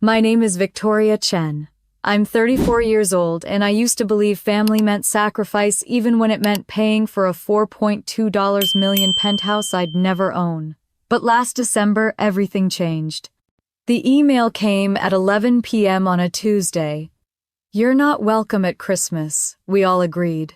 My name is Victoria Chen. I'm 34 years old, and I used to believe family meant sacrifice even when it meant paying for a $4.2 million penthouse I'd never own. But last December, everything changed. The email came at 11 p.m. on a Tuesday. "You're not welcome at Christmas," we all agreed.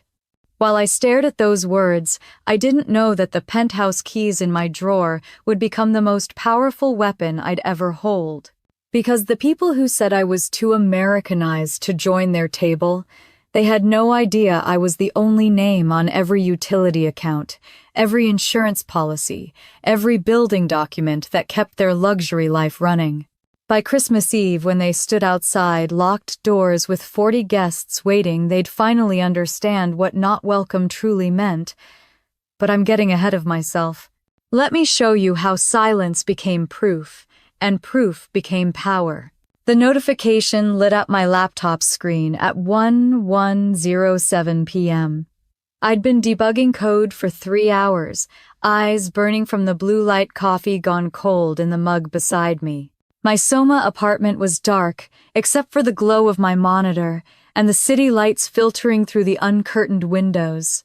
While I stared at those words, I didn't know that the penthouse keys in my drawer would become the most powerful weapon I'd ever hold. Because the people who said I was too Americanized to join their table, they had no idea I was the only name on every utility account, every insurance policy, every building document that kept their luxury life running. By Christmas Eve, when they stood outside locked doors with 40 guests waiting, they'd finally understand what not welcome truly meant. But I'm getting ahead of myself. Let me show you how silence became proof, and proof became power. The notification lit up my laptop screen at 11:07 p.m. I'd been debugging code for 3 hours, eyes burning from the blue light coffee gone cold in the mug beside me. My Soma apartment was dark, except for the glow of my monitor and the city lights filtering through the uncurtained windows.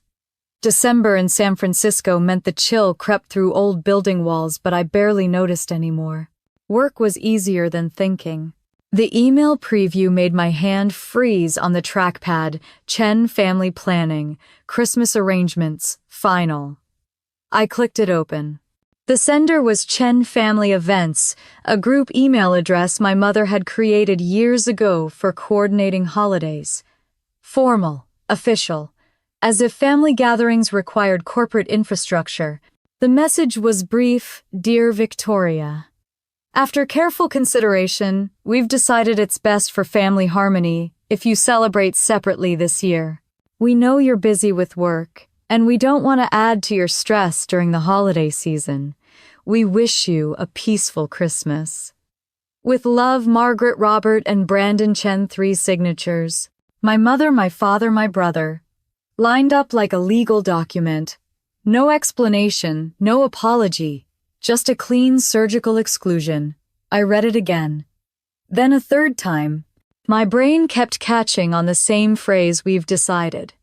December in San Francisco meant the chill crept through old building walls, but I barely noticed anymore. Work was easier than thinking. The email preview made my hand freeze on the trackpad. Chen Family Planning, Christmas Arrangements, Final. I clicked it open. The sender was Chen Family Events, a group email address my mother had created years ago for coordinating holidays. Formal, official, as if family gatherings required corporate infrastructure. The message was brief: "Dear Victoria, after careful consideration, we've decided it's best for family harmony if you celebrate separately this year. We know you're busy with work, and we don't want to add to your stress during the holiday season. We wish you a peaceful Christmas. With love, Margaret, Robert, and Brandon Chen." 3 signatures. My mother, my father, my brother. Lined up like a legal document. No explanation, no apology. Just a clean surgical exclusion. I read it again. Then a third time. My brain kept catching on the same phrase: "We've decided."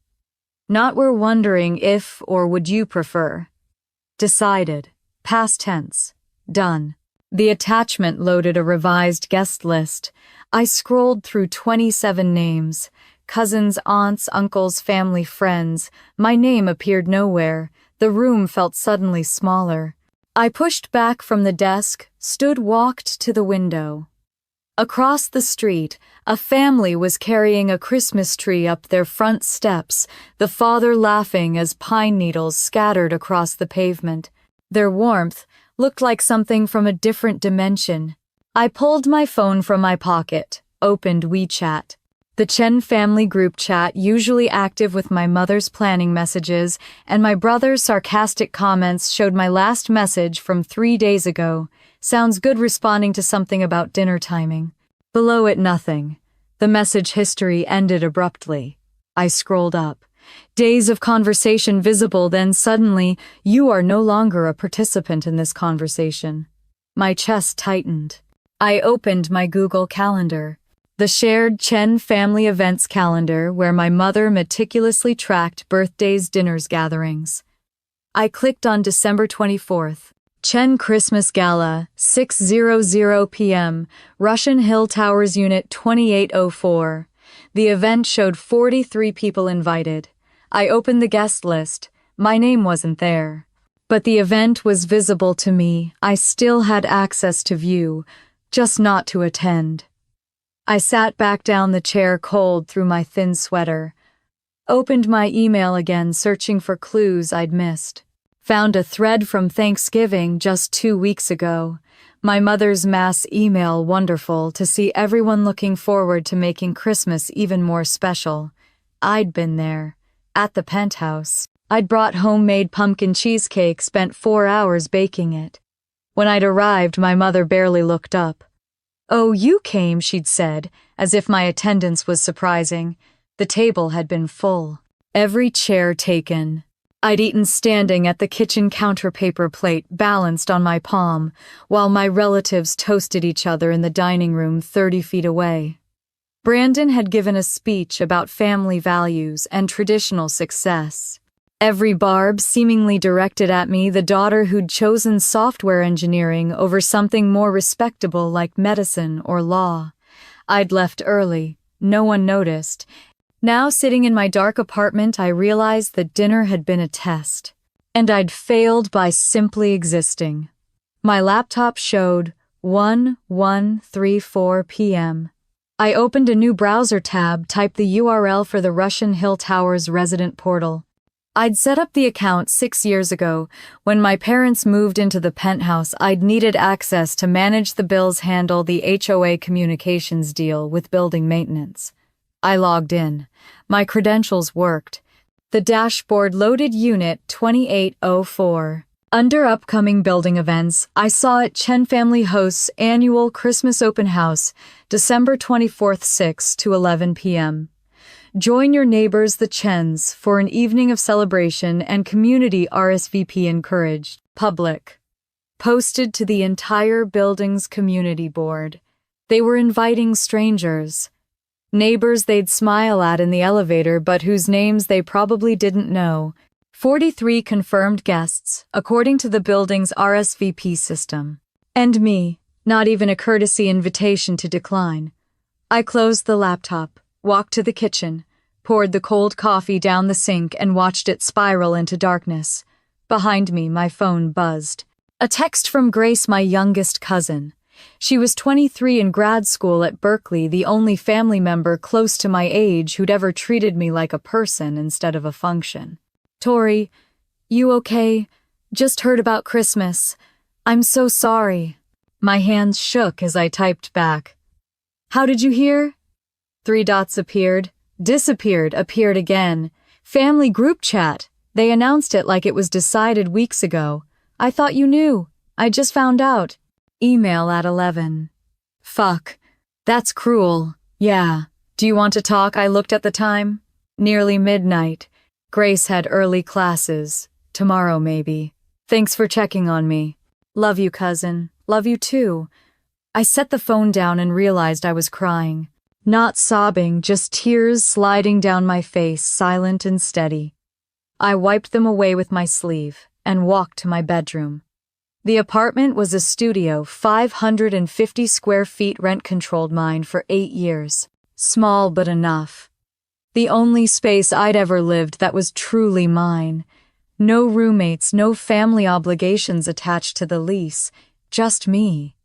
Not "we're wondering if" or "would you prefer." Decided. Past tense. Done. The attachment loaded a revised guest list. I scrolled through 27 names. Cousins, aunts, uncles, family, friends. My name appeared nowhere. The room felt suddenly smaller. I pushed back from the desk, walked to the window. Across the street, a family was carrying a Christmas tree up their front steps, the father laughing as pine needles scattered across the pavement. Their warmth looked like something from a different dimension. I pulled my phone from my pocket, opened WeChat. The Chen family group chat, usually active with my mother's planning messages, and my brother's sarcastic comments showed my last message from 3 days ago. Sounds good, responding to something about dinner timing. Below it, nothing. The message history ended abruptly. I scrolled up. Days of conversation visible, then suddenly, "You are no longer a participant in this conversation." My chest tightened. I opened my Google Calendar. The shared Chen Family Events calendar where my mother meticulously tracked birthdays, dinners, gatherings. I clicked on December 24th. Chen Christmas Gala, 6:00 p.m., Russian Hill Towers Unit 2804. The event showed 43 people invited. I opened the guest list. My name wasn't there. But the event was visible to me. I still had access to view, just not to attend. I sat back down the chair, cold through my thin sweater. Opened my email again, searching for clues I'd missed. Found a thread from Thanksgiving just 2 weeks ago. My mother's mass email, wonderful to see everyone looking forward to making Christmas even more special. I'd been there, at the Penthouse. I'd brought homemade pumpkin cheesecake, spent 4 hours baking it. When I'd arrived, my mother barely looked up. "Oh, you came," she'd said, as if my attendance was surprising. The table had been full. Every chair taken. I'd eaten standing at the kitchen counter, paper plate balanced on my palm, while my relatives toasted each other in the dining room 30 feet away. Brandon had given a speech about family values and traditional success. Every barb seemingly directed at me, the daughter who'd chosen software engineering over something more respectable like medicine or law. I'd left early. No one noticed. Now, sitting in my dark apartment, I realized that dinner had been a test, and I'd failed by simply existing. My laptop showed 1:34 p.m. I opened a new browser tab, typed the URL for the Russian Hill Towers resident portal. I'd set up the account 6 years ago. When my parents moved into the penthouse, I'd needed access to manage the bills, handle the HOA communications deal with building maintenance. I logged in. My credentials worked. The dashboard loaded Unit 2804. Under upcoming building events, I saw it Chen Family hosts annual Christmas open house, December 24th, 6 to 11 p.m. Join your neighbors, the Chens, for an evening of celebration and community RSVP encouraged. Public. Posted to the entire building's community board. They were inviting strangers. Neighbors they'd smile at in the elevator but whose names they probably didn't know. 43 confirmed guests, according to the building's RSVP system. And me, not even a courtesy invitation to decline. I closed the laptop, walked to the kitchen, poured the cold coffee down the sink and watched it spiral into darkness. Behind me, my phone buzzed. A text from Grace, my youngest cousin. She was 23 in grad school at Berkeley, the only family member close to my age who'd ever treated me like a person instead of a function. Tori, you okay? Just heard about Christmas. I'm so sorry. My hands shook as I typed back. How did you hear? 3 dots appeared, disappeared, appeared again. Family group chat. They announced it like it was decided weeks ago. I thought you knew. I just found out. Email at 11. Fuck. That's cruel. Yeah. Do you want to talk? I looked at the time. Nearly midnight. Grace had early classes. Tomorrow, maybe. Thanks for checking on me. Love you, cousin. Love you too. I set the phone down and realized I was crying. Not sobbing, just tears sliding down my face, silent and steady. I wiped them away with my sleeve and walked to my bedroom. The apartment was a studio, 550 square feet, rent-controlled, mine for 8 years. Small but enough. The only space I'd ever lived that was truly mine. No roommates, no family obligations attached to the lease. Just me.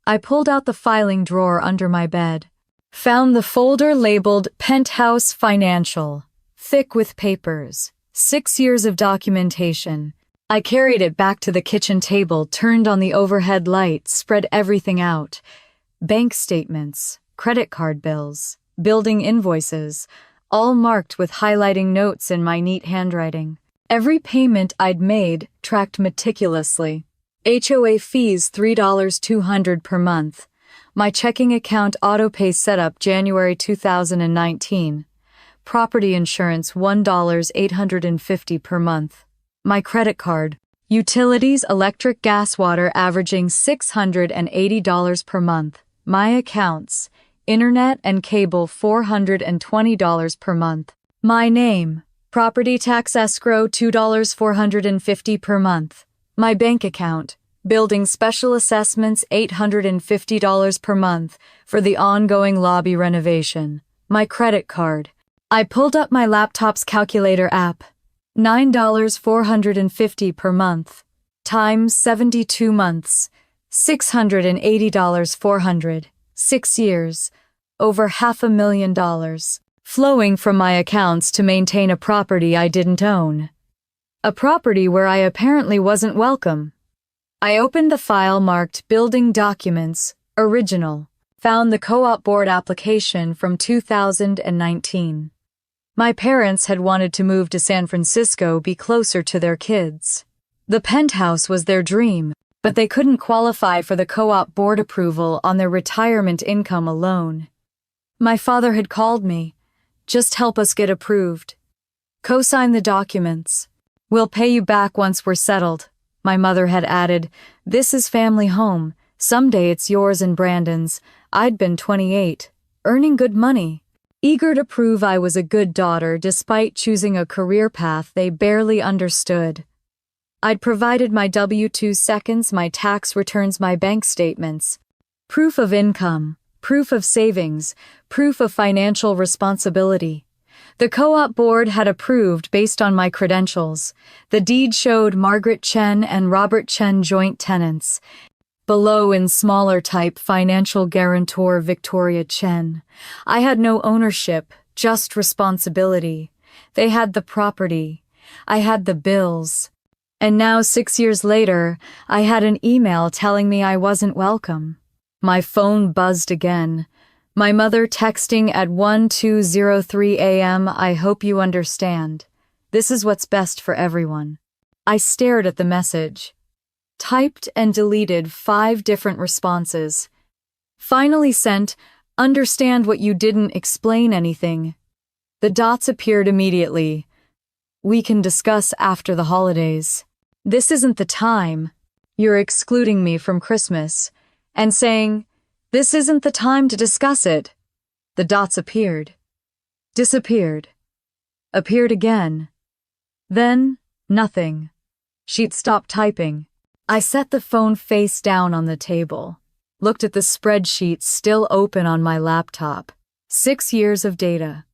I pulled out the filing drawer under my bed. Found the folder labeled Penthouse Financial. Thick with papers. 6 years of documentation. I carried it back to the kitchen table, turned on the overhead light, spread everything out. Bank statements, credit card bills, building invoices, all marked with highlighting notes in my neat handwriting. Every payment I'd made tracked meticulously. HOA fees $3,200 per month. My checking account autopay setup January 2019. Property insurance $1,850 per month. My credit card. Utilities, electric, gas, water averaging $680 per month. My accounts. Internet and cable $420 per month. My name. Property tax escrow $2,450 per month. My bank account. Building special assessments $850 per month for the ongoing lobby renovation. My credit card. I pulled up my laptop's calculator app. $9,450 per month. Times 72 months. $680 400. 6 years. Over $500,000. Flowing from my accounts to maintain a property I didn't own. A property where I apparently wasn't welcome. I opened the file marked Building Documents, Original. Found the co-op board application from 2019. My parents had wanted to move to San Francisco, be closer to their kids. The penthouse was their dream, but they couldn't qualify for the co-op board approval on their retirement income alone. My father had called me. Just help us get approved. Co-sign the documents. We'll pay you back once we're settled. My mother had added, this is family home. Someday it's yours and Brandon's. I'd been 28, earning good money, eager to prove I was a good daughter despite choosing a career path they barely understood. I'd provided my W-2 seconds, my tax returns, my bank statements. Proof of income, proof of savings, proof of financial responsibility. The co-op board had approved based on my credentials. The deed showed Margaret Chen and Robert Chen joint tenants. Below in smaller type, financial guarantor Victoria Chen. I had no ownership, just responsibility. They had the property. I had the bills. And now 6 years later, I had an email telling me I wasn't welcome. My phone buzzed again. My mother texting at 12:03 a.m. I hope you understand. This is what's best for everyone. I stared at the message. Typed and deleted 5 different responses. Finally sent, understand what you didn't explain anything. The dots appeared immediately. We can discuss after the holidays. This isn't the time. You're excluding me from Christmas. And saying, this isn't the time to discuss it. The dots appeared. Disappeared. Appeared again. Then, nothing. She'd stopped typing. I set the phone face down on the table. Looked at the spreadsheet still open on my laptop. 6 years of data.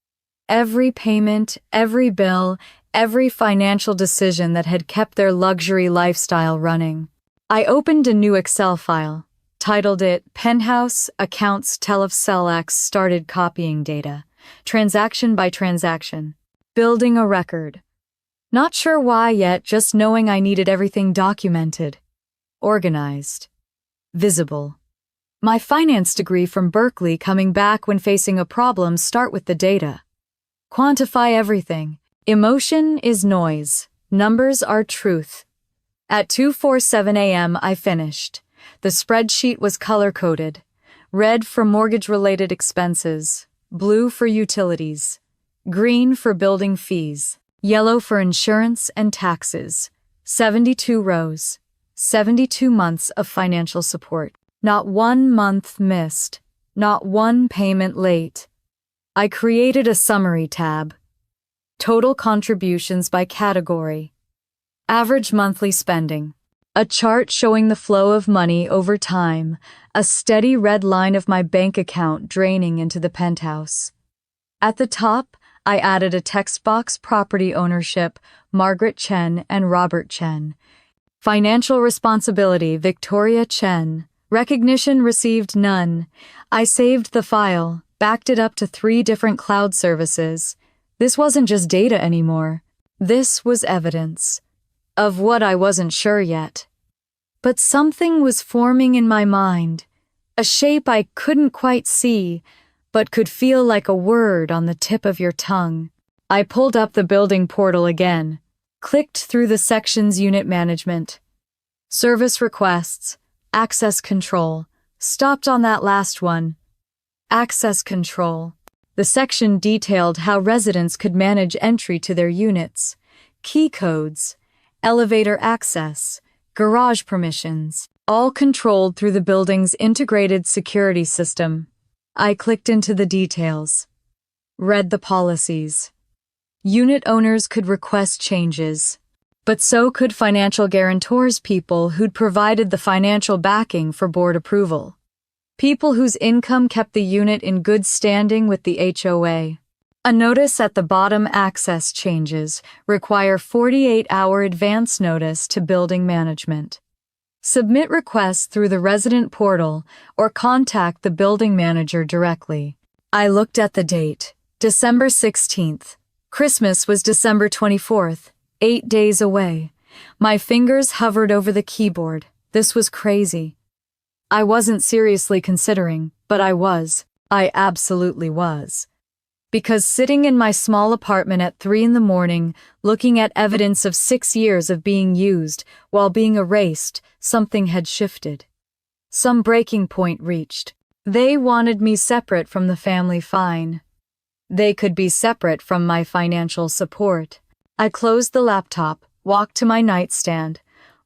Every payment, every bill, every financial decision that had kept their luxury lifestyle running. I opened a new Excel file, titled it Penthouse Accounts Telefselex, started copying data, transaction by transaction, building a record. Not sure why yet, just knowing I needed everything documented, organized, visible. My finance degree from Berkeley coming back when facing a problem, start with the data. Quantify everything. Emotion is noise. Numbers are truth. At 2:47 a.m. I finished. The spreadsheet was color-coded. Red for mortgage-related expenses, blue for utilities, green for building fees, yellow for insurance and taxes. 72 rows, 72 months of financial support. Not 1 month missed, not one payment late. I created a summary tab. Total contributions by category. Average monthly spending. A chart showing the flow of money over time, a steady red line of my bank account draining into the penthouse. At the top, I added a text box: property ownership, Margaret Chen and Robert Chen. Financial responsibility, Victoria Chen. Recognition received, none. I saved the file, backed it up to 3 different cloud services. This wasn't just data anymore. This was evidence of what I wasn't sure yet. But something was forming in my mind, a shape I couldn't quite see, but could feel like a word on the tip of your tongue. I pulled up the building portal again, clicked through the sections: unit management, service requests, access control, stopped on that last one. Access control. The section detailed how residents could manage entry to their units, key codes, elevator access, garage permissions, all controlled through the building's integrated security system. I clicked into the details, read the policies. Unit owners could request changes, but so could financial guarantors, people who'd provided the financial backing for board approval. People whose income kept the unit in good standing with the HOA. A notice at the bottom: access changes require 48-hour advance notice to building management. Submit requests through the resident portal or contact the building manager directly. I looked at the date, December 16th. Christmas was December 24th, 8 days away. My fingers hovered over the keyboard. This was crazy. I wasn't seriously considering, but I was. I absolutely was. Because sitting in my small apartment at 3 in the morning, looking at evidence of 6 years of being used while being erased, something had shifted. Some breaking point reached. They wanted me separate from the family, fine. They could be separate from my financial support. I closed the laptop, walked to my nightstand,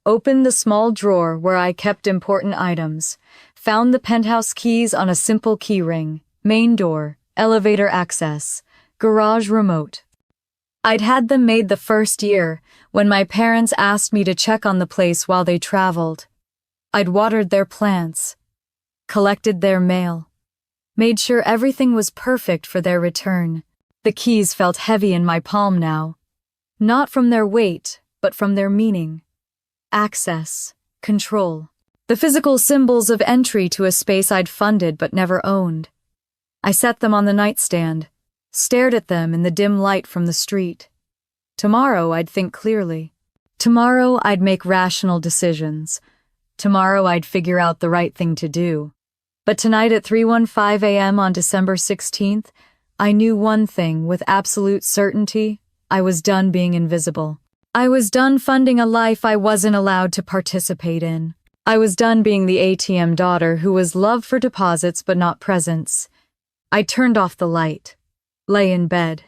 opened the small drawer where I kept important items, found the penthouse keys on a simple key ring, main door, elevator access, garage remote. I'd had them made the first year, when my parents asked me to check on the place while they traveled. I'd watered their plants, collected their mail, made sure everything was perfect for their return. The keys felt heavy in my palm now, not from their weight, but from their meaning. Access, control, the physical symbols of entry to a space I'd funded but never owned. I set them on the nightstand, stared at them in the dim light from the street. Tomorrow I'd think clearly. Tomorrow I'd make rational decisions. Tomorrow I'd figure out the right thing to do. But tonight at 3:15 a.m. on December 16th, I knew one thing with absolute certainty. I was done being invisible. I was done funding a life I wasn't allowed to participate in. I was done being the ATM daughter who was loved for deposits but not presents. I turned off the light, lay in bed,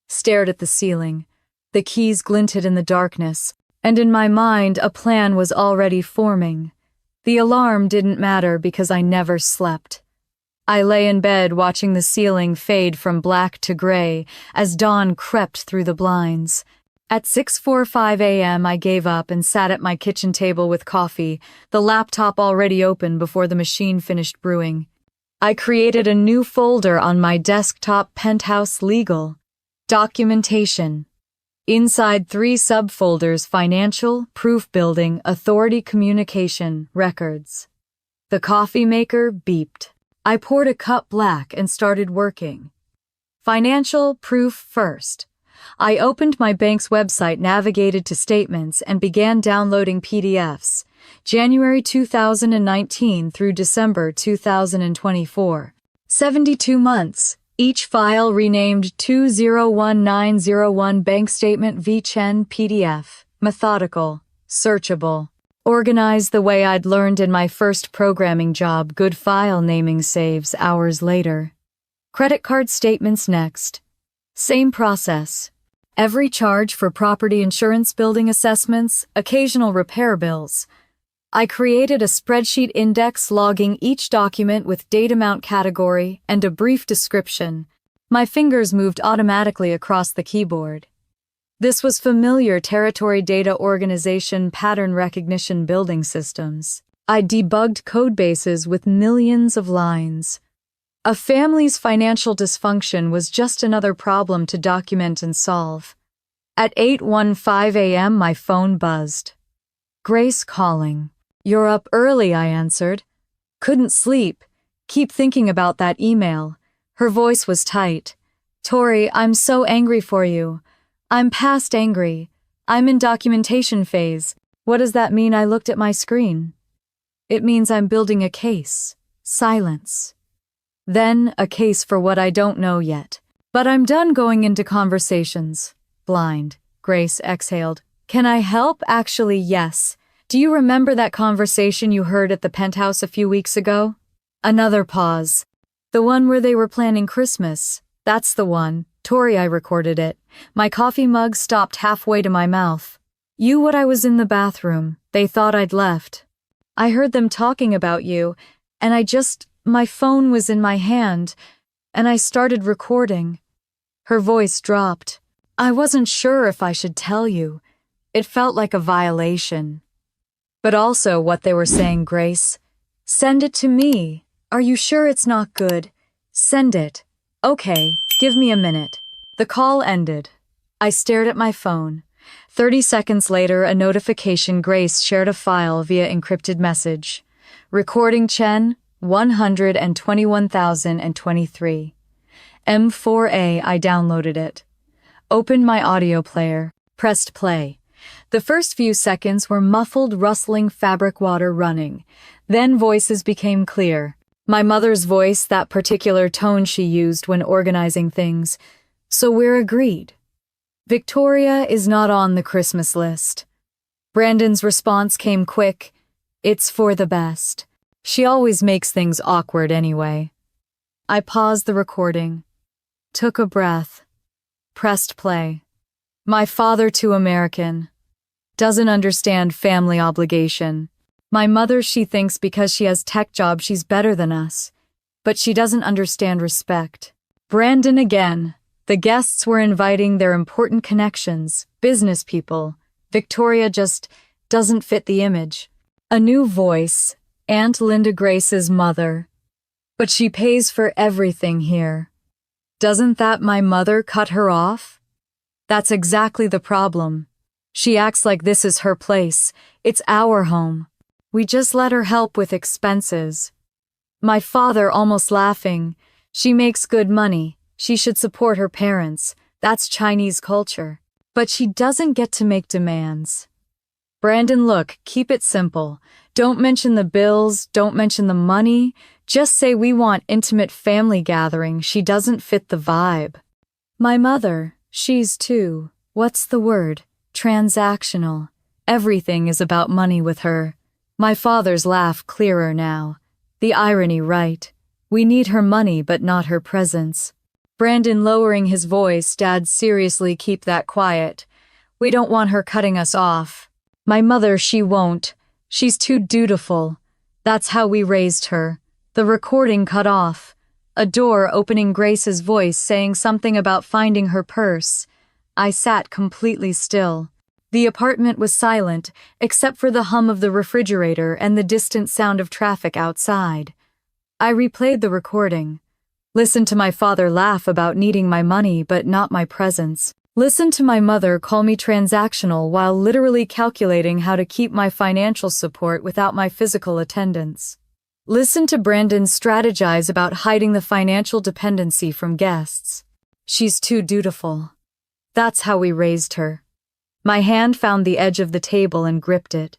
stared at the ceiling. The keys glinted in the darkness, and in my mind a plan was already forming. The alarm didn't matter because I never slept. I lay in bed watching the ceiling fade from black to gray as dawn crept through the blinds. At 6:45 a.m. I gave up and sat at my kitchen table with coffee, the laptop already open before the machine finished brewing. I created a new folder on my desktop: Penthouse Legal, Documentation. Inside 3 subfolders: Financial, Proof Building, Authority Communication, Records. The coffee maker beeped. I poured a cup black and started working. Financial proof first. I opened my bank's website, navigated to statements, and began downloading PDFs. January 2019 through December 2024. 72 months. Each file renamed 201901 Bank Statement VCHEN PDF. Methodical. Searchable. Organized the way I'd learned in my first programming job. Good file naming saves hours later. Credit card statements next. Same process. Every charge for property insurance, building assessments, occasional repair bills. I created a spreadsheet index logging each document with date, amount, category, and a brief description. My fingers moved automatically across the keyboard. This was familiar territory: data organization, pattern recognition, building systems. I debugged codebases with millions of lines. A family's financial dysfunction was just another problem to document and solve. At 8:15 a.m. my phone buzzed. Grace calling. "You're up early," I answered. Couldn't sleep. Keep thinking about that email. Her voice was tight. "Tori, I'm so angry for you. I'm past angry. I'm in documentation phase." "What does that mean?" I looked at my screen. "It means I'm building a case." Silence. Then a case for what I don't know yet. "But I'm done going into conversations." Blind. Grace exhaled. "Can I help?" "Actually, yes. Do you remember that conversation you heard at the Penthouse a few weeks ago?" Another pause. "The one where they were planning Christmas." "That's the one. Tori, I recorded it." My coffee mug stopped halfway to my mouth. What I was in the bathroom. They thought I'd left. I heard them talking about you, and my phone was in my hand, and I started recording. Her voice dropped. "I wasn't sure if I should tell you. It felt like a violation. But also what they were saying." "Grace, send it to me. Are you sure it's not good?" "Send it." "Okay, give me a minute." The call ended. I stared at my phone. 30 seconds later, a notification: Grace shared a file via encrypted message. Recording Chen, 121,023. M4A. I downloaded it. Opened my audio player. Pressed play. The first few seconds were muffled, rustling fabric water running. Then voices became clear. My mother's voice, that particular tone she used when organizing things. "So we're agreed. Victoria is not on the Christmas list." Brandon's response came quick. "It's for the best. She always makes things awkward anyway." I paused the recording. Took a breath. Pressed play. "My father, too American." Doesn't understand family obligation. My mother, she thinks because she has tech job she's better than us. But she doesn't understand respect. Brandon again. The guests were inviting their important connections, business people. Victoria just doesn't fit the image. A new voice, Aunt Linda Grace's mother. But she pays for everything here. Doesn't that my mother cut her off? That's exactly the problem. She acts like this is her place. It's our home. We just let her help with expenses. My father almost laughing. She makes good money. She should support her parents. That's Chinese culture. But she doesn't get to make demands. Brandon, look, keep it simple. Don't mention the bills, don't mention the money. Just say we want intimate family gathering. She doesn't fit the vibe. My mother, she's too, what's the word? Transactional. Everything is about money with her. My father's laugh clearer now. The irony right. We need her money but not her presence. Brandon lowering his voice, Dad, seriously keep that quiet. We don't want her cutting us off. My mother, she won't. She's too dutiful. That's how we raised her. The recording cut off. A door opening, Grace's voice saying something about finding her purse. I sat completely still. The apartment was silent, except for the hum of the refrigerator and the distant sound of traffic outside. I replayed the recording. Listened to my father laugh about needing my money but not my presence. Listened to my mother call me transactional while literally calculating how to keep my financial support without my physical attendance. Listened to Brandon strategize about hiding the financial dependency from guests. She's too dutiful. That's how we raised her. My hand found the edge of the table and gripped it.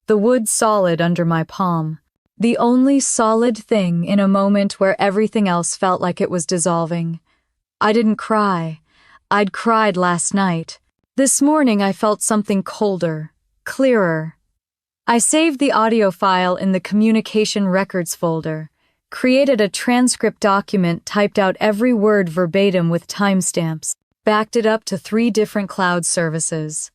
The wood solid under my palm. The only solid thing in a moment where everything else felt like it was dissolving. I didn't cry. I'd cried last night. This morning I felt something colder, clearer. I saved the audio file in the communication records folder, created a transcript document, typed out every word verbatim with timestamps, backed it up to 3 different cloud services.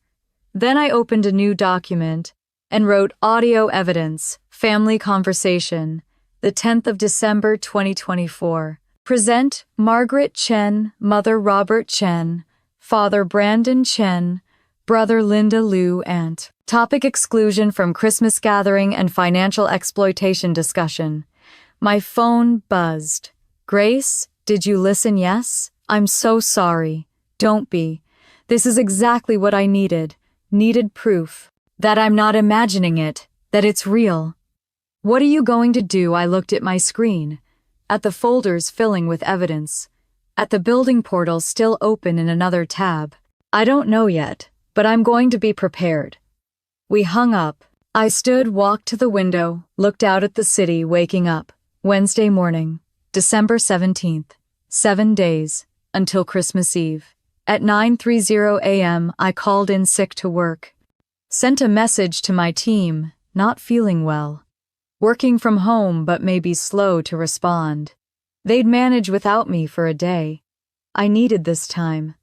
Then I opened a new document and wrote audio evidence, family conversation, the 10th of December 2024. Present Margaret Chen, Mother Robert Chen, Father Brandon Chen, Brother Linda Liu, Aunt. Topic: exclusion from Christmas gathering and financial exploitation discussion. My phone buzzed. Grace, did you listen? Yes? I'm so sorry. Don't be. This is exactly what I needed. Needed proof. That I'm not imagining it. That it's real. What are you going to do? I looked at my screen. At the folders filling with evidence. At the building portal still open in another tab. I don't know yet, but I'm going to be prepared. We hung up. I stood, walked to the window, looked out at the city waking up. Wednesday morning, December 17th. 7 days, until Christmas Eve. At 9:30 a.m., I called in sick to work. Sent a message to my team, not feeling well. Working from home but maybe slow to respond. They'd manage without me for a day. I needed this time.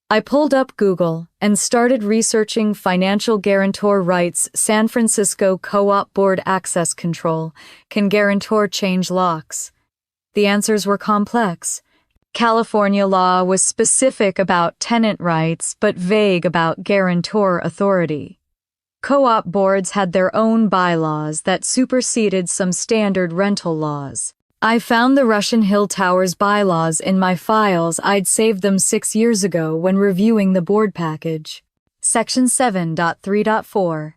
I pulled up Google and started researching financial guarantor rights. San Francisco Co-op Board Access Control. Can guarantor change locks? The answers were complex. California law was specific about tenant rights but vague about guarantor authority. Co-op boards had their own bylaws that superseded some standard rental laws. I found the Russian Hill Towers bylaws in my files. I'd saved them 6 years ago when reviewing the board package. Section 7.3.4.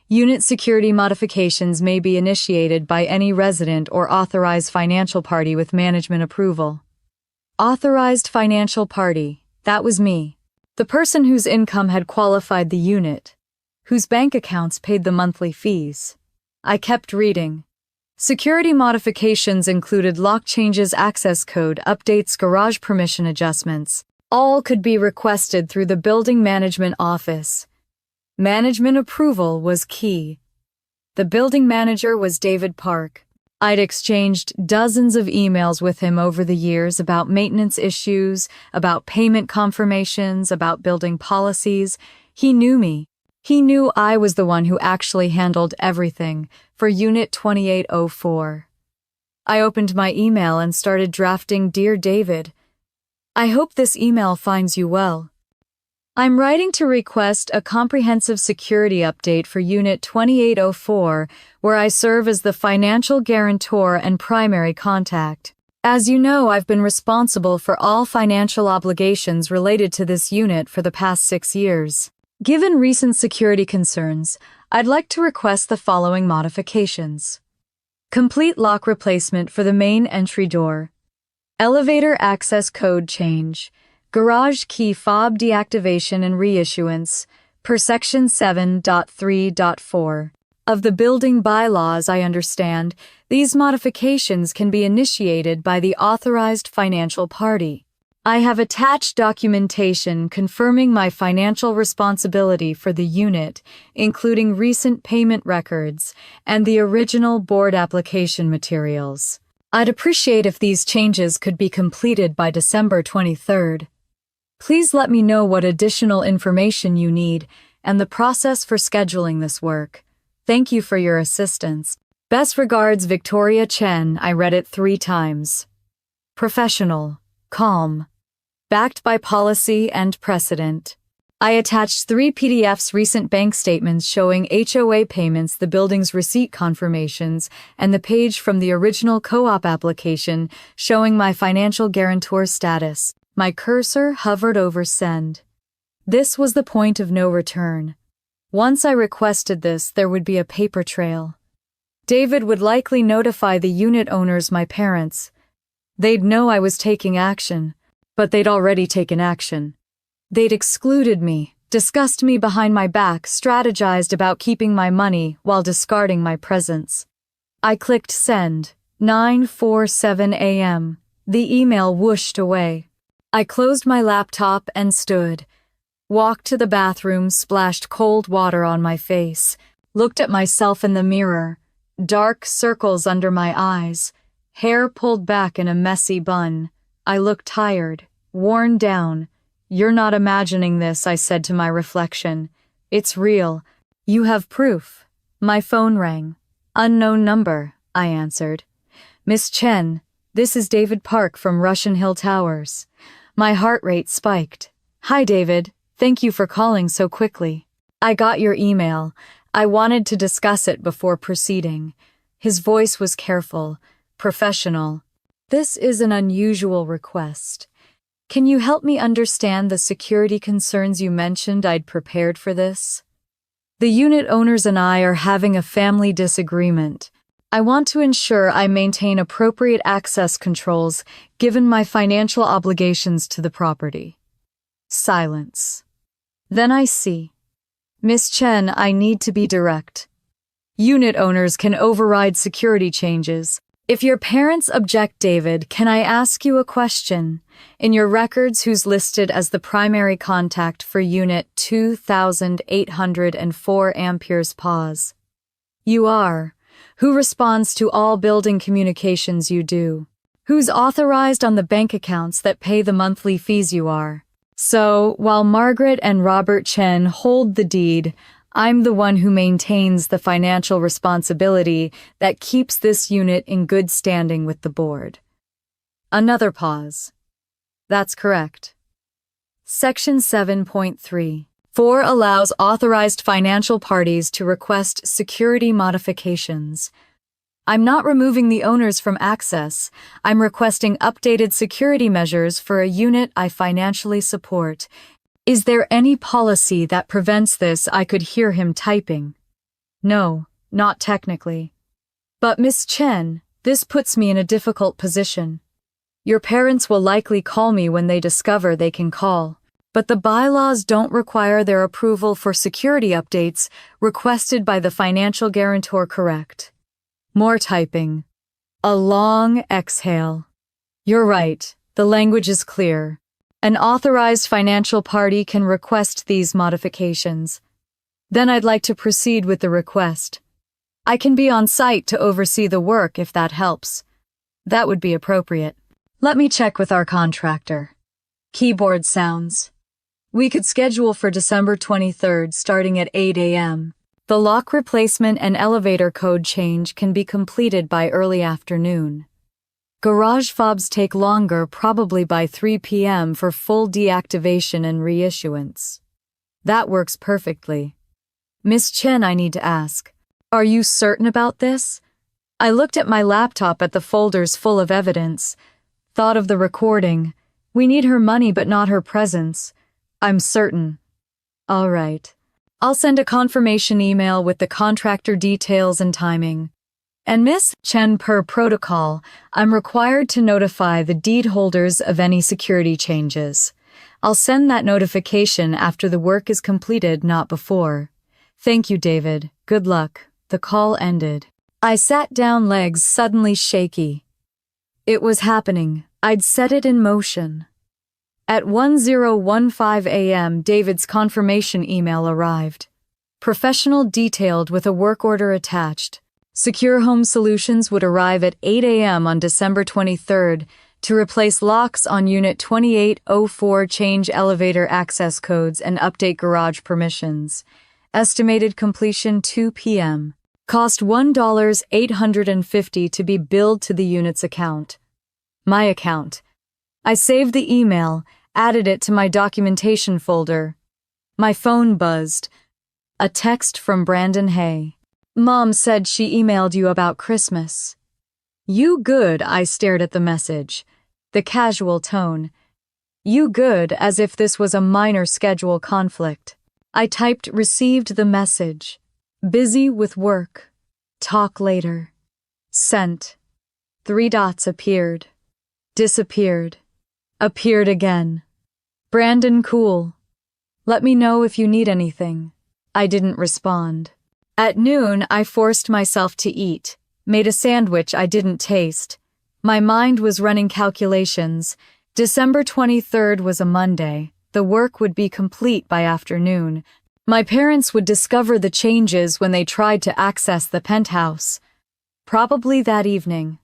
Unit security modifications may be initiated by any resident or authorized financial party with management approval. Authorized financial party, that was me. The person whose income had qualified the unit, whose bank accounts paid the monthly fees. I kept reading. Security modifications included lock changes, access code updates, garage permission adjustments. All could be requested through the building management office. Management approval was key. The building manager was David Park. I'd exchanged dozens of emails with him over the years about maintenance issues, about payment confirmations, about building policies. He knew me. He knew I was the one who actually handled everything for Unit 2804. I opened my email and started drafting Dear David. I hope this email finds you well. I'm writing to request a comprehensive security update for Unit 2804, where I serve as the financial guarantor and primary contact. As you know, I've been responsible for all financial obligations related to this unit for the past 6 years. Given recent security concerns, I'd like to request the following modifications. Complete lock replacement for the main entry door. Elevator access code change. Garage key fob deactivation and reissuance, per Section 7.3.4. Of the building bylaws, I understand, these modifications can be initiated by the authorized financial party. I have attached documentation confirming my financial responsibility for the unit, including recent payment records and the original board application materials. I'd appreciate if these changes could be completed by December 23rd. Please let me know what additional information you need and the process for scheduling this work. Thank you for your assistance. Best regards, Victoria Chen. I read it 3 times. Professional, calm, backed by policy and precedent. I attached 3 PDFs, recent bank statements showing HOA payments, the building's receipt confirmations, and the page from the original co-op application showing my financial guarantor status. My cursor hovered over send. This was the point of no return. Once I requested this, there would be a paper trail. David would likely notify the unit owners, my parents. They'd know I was taking action, but they'd already taken action. They'd excluded me, discussed me behind my back, strategized about keeping my money while discarding my presence. I clicked send. 9:47 a.m. The email whooshed away. I closed my laptop and stood, walked to the bathroom, splashed cold water on my face, looked at myself in the mirror, dark circles under my eyes, hair pulled back in a messy bun. I looked tired, worn down. You're not imagining this, I said to my reflection. It's real. You have proof. My phone rang. Unknown number, I answered. Miss Chen, this is David Park from Russian Hill Towers. My heart rate spiked. Hi, David. Thank you for calling so quickly. I got your email. I wanted to discuss it before proceeding. His voice was careful, professional. This is an unusual request. Can you help me understand the security concerns you mentioned? I'd prepared for this. The unit owners and I are having a family disagreement. I want to ensure I maintain appropriate access controls given my financial obligations to the property. Silence. Then I see. Miss Chen, I need to be direct. Unit owners can override security changes. If your parents object, David, can I ask you a question? In your records, who's listed as the primary contact for Unit 2804 amperes pause? You are. Who responds to all building communications you do? Who's authorized on the bank accounts that pay the monthly fees you are? So, while Margaret and Robert Chen hold the deed, I'm the one who maintains the financial responsibility that keeps this unit in good standing with the board. Another pause. That's correct. Section 7.3. 4 allows authorized financial parties to request security modifications. I'm not removing the owners from access. I'm requesting updated security measures for a unit I financially support. Is there any policy that prevents this? I could hear him typing. No, not technically. But Miss Chen, this puts me in a difficult position. Your parents will likely call me when they discover they can call. But the bylaws don't require their approval for security updates requested by the financial guarantor, correct? More typing. A long exhale. You're right, the language is clear. An authorized financial party can request these modifications. Then I'd like to proceed with the request. I can be on site to oversee the work if that helps. That would be appropriate. Let me check with our contractor. Keyboard sounds. We could schedule for December 23rd, starting at 8 a.m. The lock replacement and elevator code change can be completed by early afternoon. Garage fobs take longer, probably by 3 p.m. for full deactivation and reissuance. That works perfectly. Miss Chen, I need to ask, are you certain about this? I looked at my laptop at the folders full of evidence. Thought of the recording. We need her money but not her presence. I'm certain. All right. I'll send a confirmation email with the contractor details and timing. And Miss Chen, per protocol, I'm required to notify the deed holders of any security changes. I'll send that notification after the work is completed, not before. Thank you, David. Good luck. The call ended. I sat down, legs suddenly shaky. It was happening. I'd set it in motion. At 10:15 a.m., David's confirmation email arrived. Professional detailed with a work order attached. Secure Home Solutions would arrive at 8 a.m. on December 23rd to replace locks on Unit 2804, change elevator access codes, and update garage permissions. Estimated completion 2 p.m. Cost $1,850 to be billed to the unit's account. My account. I saved the email, added it to my documentation folder. My phone buzzed. A text from Brandon Hay. Mom said she emailed you about Christmas. You good? I stared at the message. The casual tone. You good, as if this was a minor schedule conflict. I typed received the message. Busy with work. Talk later. Sent. 3 dots appeared. Disappeared. Appeared again. Brandon, cool. Let me know if you need anything. I didn't respond. At noon, I forced myself to eat. Made a sandwich I didn't taste. My mind was running calculations. December 23rd was a Monday. The work would be complete by afternoon. My parents would discover the changes when they tried to access the penthouse. Probably that evening.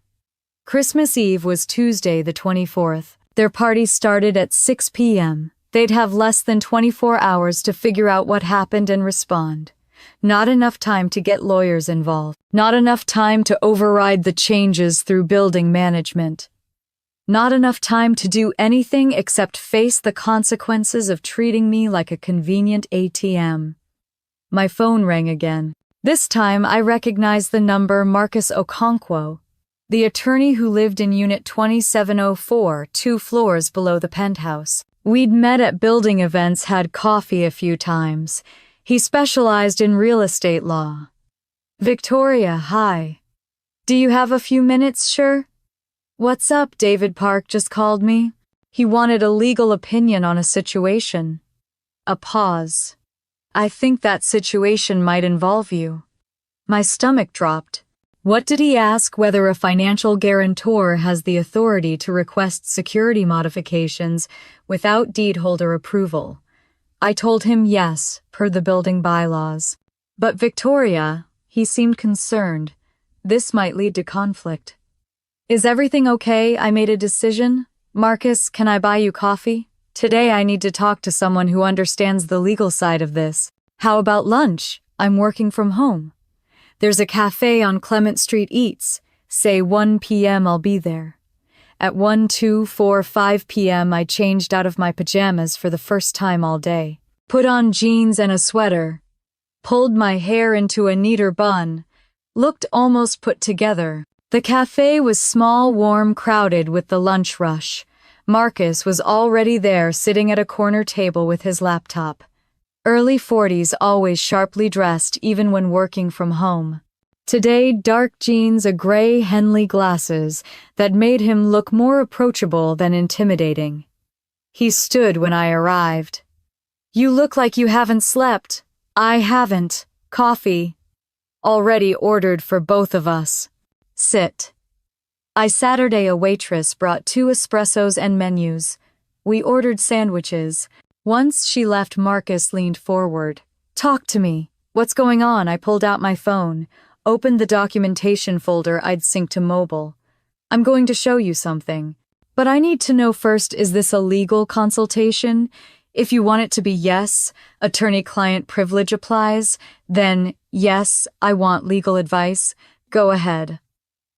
Christmas Eve was Tuesday the 24th. Their party started at 6 p.m. They'd have less than 24 hours to figure out what happened and respond. Not enough time to get lawyers involved. Not enough time to override the changes through building management. Not enough time to do anything except face the consequences of treating me like a convenient ATM. My phone rang again. This time I recognized the number Marcus Okonkwo, the attorney who lived in Unit 2704, 2 floors below the penthouse. We'd met at building events, had coffee a few times. He specialized in real estate law. Victoria, hi. Do you have a few minutes, sure? What's up? David Park just called me. He wanted a legal opinion on a situation. A pause. I think that situation might involve you. My stomach dropped. What did he ask? Whether a financial guarantor has the authority to request security modifications without deed holder approval. I told him yes, per the building bylaws. But Victoria, he seemed concerned. This might lead to conflict. Is everything okay? I made a decision. Marcus, can I buy you coffee? Today I need to talk to someone who understands the legal side of this. How about lunch? I'm working from home. There's a cafe on Clement Street Eats. Say 1 p.m. I'll be there. At 1, 2, 4, 5 p.m. I changed out of my pajamas for the first time all day. Put on jeans and a sweater. Pulled my hair into a neater bun. Looked almost put together. The cafe was small, warm, crowded with the lunch rush. Marcus was already there, sitting at a corner table with his laptop. Early 40s, always sharply dressed, even when working from home. Today, dark jeans, a gray Henley glasses that made him look more approachable than intimidating. He stood when I arrived. You look like you haven't slept. I haven't. Coffee. Already ordered for both of us. Sit. Saturday a waitress brought 2 espressos and menus. We ordered sandwiches. Once she left, Marcus leaned forward. Talk to me. What's going on? I pulled out my phone, opened the documentation folder I'd synced to mobile. I'm going to show you something. But I need to know first, is this a legal consultation? If you want it to be yes, attorney-client privilege applies, then yes, I want legal advice, go ahead.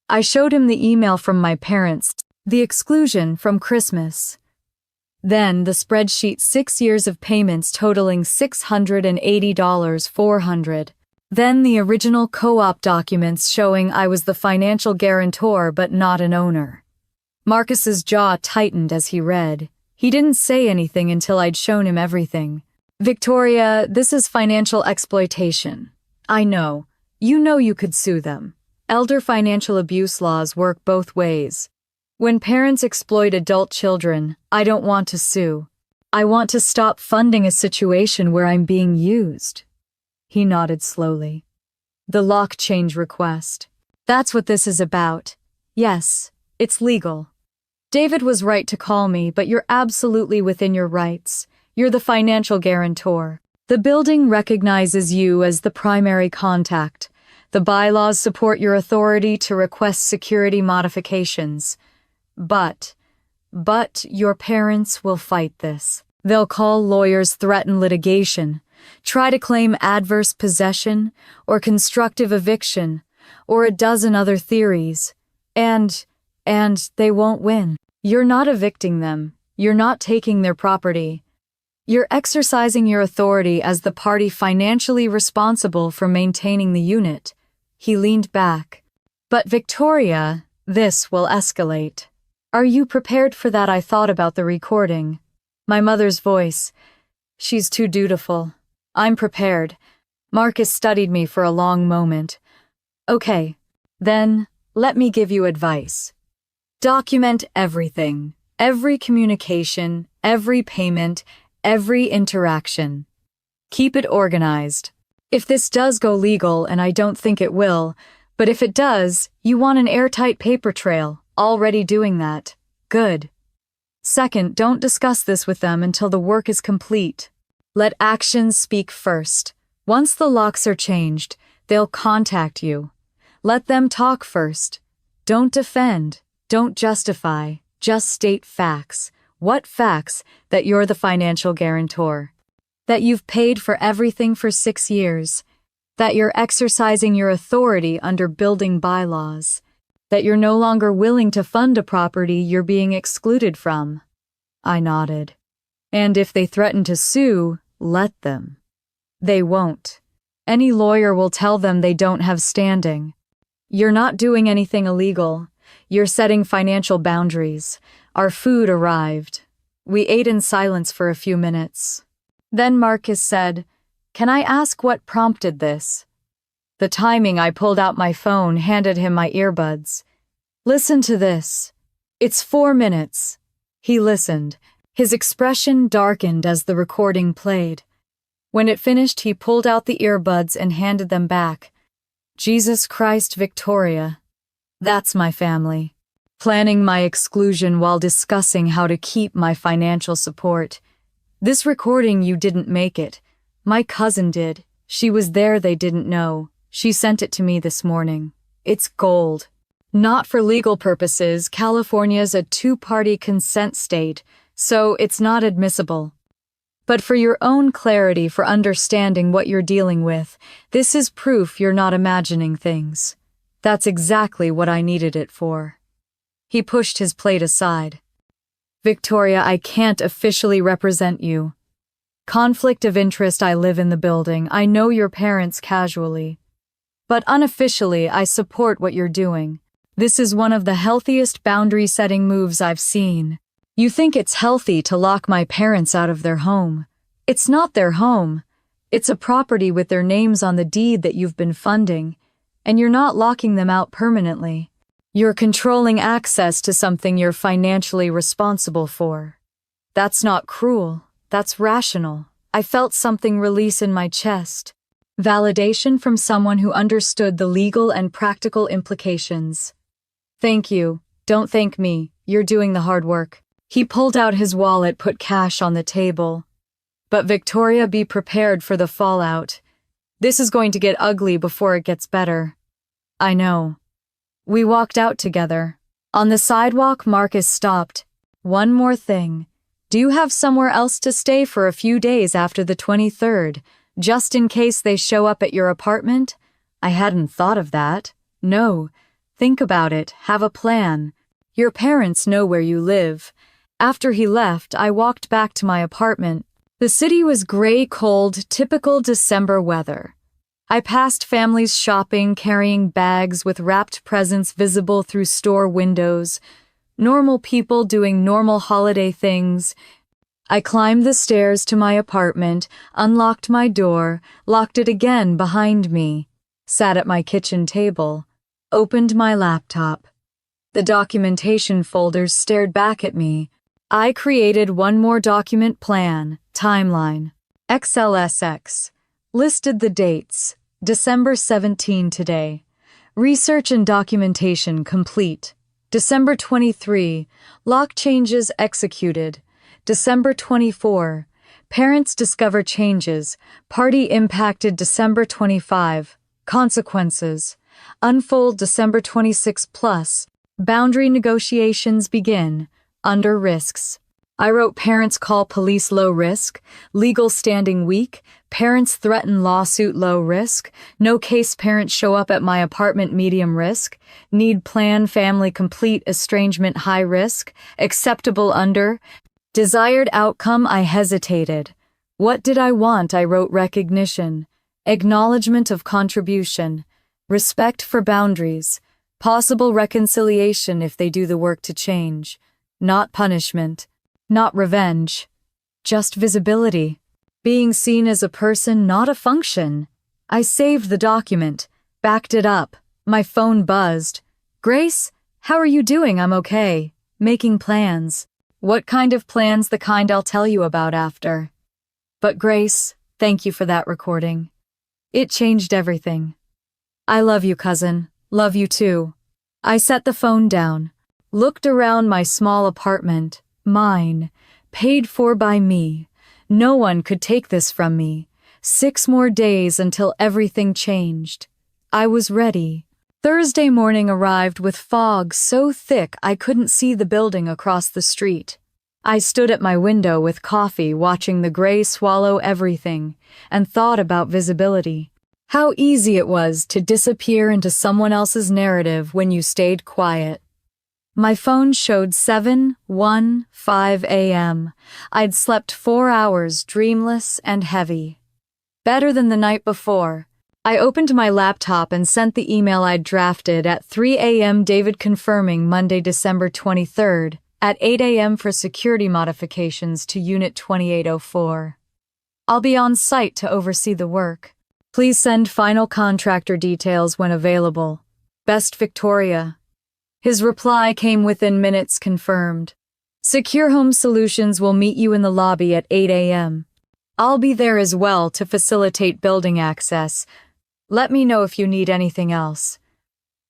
I showed him the email from my parents, the exclusion from Christmas. Then the spreadsheet 6 years of payments totaling $680, 400. Then the original co-op documents showing I was the financial guarantor but not an owner. Marcus's jaw tightened as he read. He didn't say anything until I'd shown him everything. Victoria, this is financial exploitation. I know. You know you could sue them. Elder financial abuse laws work both ways. When parents exploit adult children, I don't want to sue. I want to stop funding a situation where I'm being used. He nodded slowly. The lock change request. That's what this is about. Yes, it's legal. David was right to call me, but you're absolutely within your rights. You're the financial guarantor. The building recognizes you as the primary contact. The bylaws support your authority to request security modifications. But your parents will fight this. They'll call lawyers, threaten litigation, try to claim adverse possession or constructive eviction or a dozen other theories. And they won't win. You're not evicting them. You're not taking their property. You're exercising your authority as the party financially responsible for maintaining the unit. He leaned back. But Victoria, this will escalate. Are you prepared for that? I thought about the recording. My mother's voice. She's too dutiful. I'm prepared. Marcus studied me for a long moment. Okay, then let me give you advice. Document everything. Every communication, every payment, every interaction. Keep it organized. If this does go legal, and I don't think it will, but if it does, you want an airtight paper trail. Already doing that. Good. Second, don't discuss this with them until the work is complete. Let actions speak first. Once the locks are changed, they'll contact you. Let them talk first. Don't defend. Don't justify. Just state facts. What facts? That you're the financial guarantor. That you've paid for everything for 6 years. That you're exercising your authority under building bylaws. That you're no longer willing to fund a property you're being excluded from. I nodded. And if they threaten to sue, let them. They won't. Any lawyer will tell them they don't have standing. You're not doing anything illegal. You're setting financial boundaries. Our food arrived. We ate in silence for a few minutes. Then Marcus said, "Can I ask what prompted this?" The timing, I pulled out my phone, handed him my earbuds. Listen to this. It's 4 minutes. He listened. His expression darkened as the recording played. When it finished, he pulled out the earbuds and handed them back. Jesus Christ, Victoria. That's my family. Planning my exclusion while discussing how to keep my financial support. This recording, you didn't make it. My cousin did. She was there, they didn't know. She sent it to me this morning. It's gold. Not for legal purposes. California's a 2-party consent state, so it's not admissible. But for your own clarity, for understanding what you're dealing with, this is proof you're not imagining things. That's exactly what I needed it for. He pushed his plate aside. Victoria, I can't officially represent you. Conflict of interest. I live in the building. I know your parents casually. But unofficially, I support what you're doing. This is one of the healthiest boundary-setting moves I've seen. You think it's healthy to lock my parents out of their home. It's not their home. It's a property with their names on the deed that you've been funding, and you're not locking them out permanently. You're controlling access to something you're financially responsible for. That's not cruel. That's rational. I felt something release in my chest. Validation from someone who understood the legal and practical implications. Thank you. Don't thank me. You're doing the hard work. He pulled out his wallet, put cash on the table. But Victoria, be prepared for the fallout. This is going to get ugly before it gets better. I know. We walked out together. On the sidewalk, Marcus stopped. One more thing. Do you have somewhere else to stay for a few days after the 23rd, just in case they show up at your apartment? I hadn't thought of that. No. Think about it. Have a plan. Your parents know where you live. After he left, I walked back to my apartment. The city was gray, cold, typical December weather. I passed families shopping, carrying bags with wrapped presents visible through store windows. Normal people doing normal holiday things. I climbed the stairs to my apartment, unlocked my door, locked it again behind me, sat at my kitchen table, opened my laptop. The documentation folders stared back at me. I created one more document plan, timeline, XLSX, listed the dates, December 17 today. Research and documentation complete. December 23, lock changes executed. December 24, parents discover changes, party impacted December 25, consequences. Unfold December 26 plus, boundary negotiations begin, under risks. I wrote parents call police low risk, legal standing weak, parents threaten lawsuit low risk, no case parents show up at my apartment medium risk, need plan family complete estrangement high risk, acceptable under, desired outcome I hesitated. What did I want? I wrote recognition, acknowledgement of contribution, respect for boundaries, possible reconciliation if they do the work to change, not punishment. Not revenge, just visibility. Being seen as a person, not a function. I saved the document, backed it up. My phone buzzed. Grace, how are you doing? I'm okay. Making plans. What kind of plans? The kind I'll tell you about after. But Grace, thank you for that recording. It changed everything. I love you, cousin. Love you too. I set the phone down, looked around my small apartment. Mine, paid for by me. No one could take this from me. 6 more days until everything changed. I was ready. Thursday morning arrived with fog so thick I couldn't see the building across the street. I stood at my window with coffee watching the gray swallow everything and thought about visibility. How easy it was to disappear into someone else's narrative when you stayed quiet. My phone showed 7:15 a.m. I'd slept 4 hours, dreamless and heavy. Better than the night before. I opened my laptop and sent the email I'd drafted at 3 a.m. David confirming Monday, December 23rd, at 8 a.m. for security modifications to Unit 2804. I'll be on site to oversee the work. Please send final contractor details when available. Best Victoria. His reply came within minutes confirmed. Secure Home Solutions will meet you in the lobby at 8 a.m. I'll be there as well to facilitate building access. Let me know if you need anything else.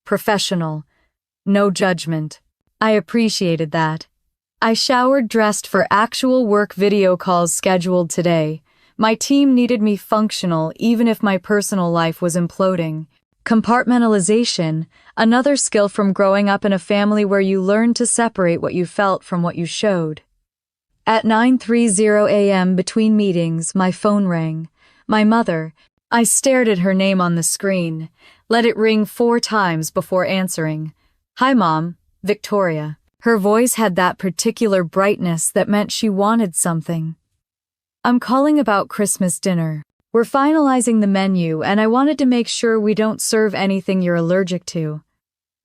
Professional. No judgment. I appreciated that. I showered, dressed for actual work video calls scheduled today. My team needed me functional even if my personal life was imploding. Compartmentalization, another skill from growing up in a family where you learned to separate what you felt from what you showed. At 9:30 a.m. between meetings, my phone rang. My mother. I stared at her name on the screen, let it ring 4 times before answering. Hi, Mom, Victoria. Her voice had that particular brightness that meant she wanted something. I'm calling about Christmas dinner. We're finalizing the menu, and I wanted to make sure we don't serve anything you're allergic to.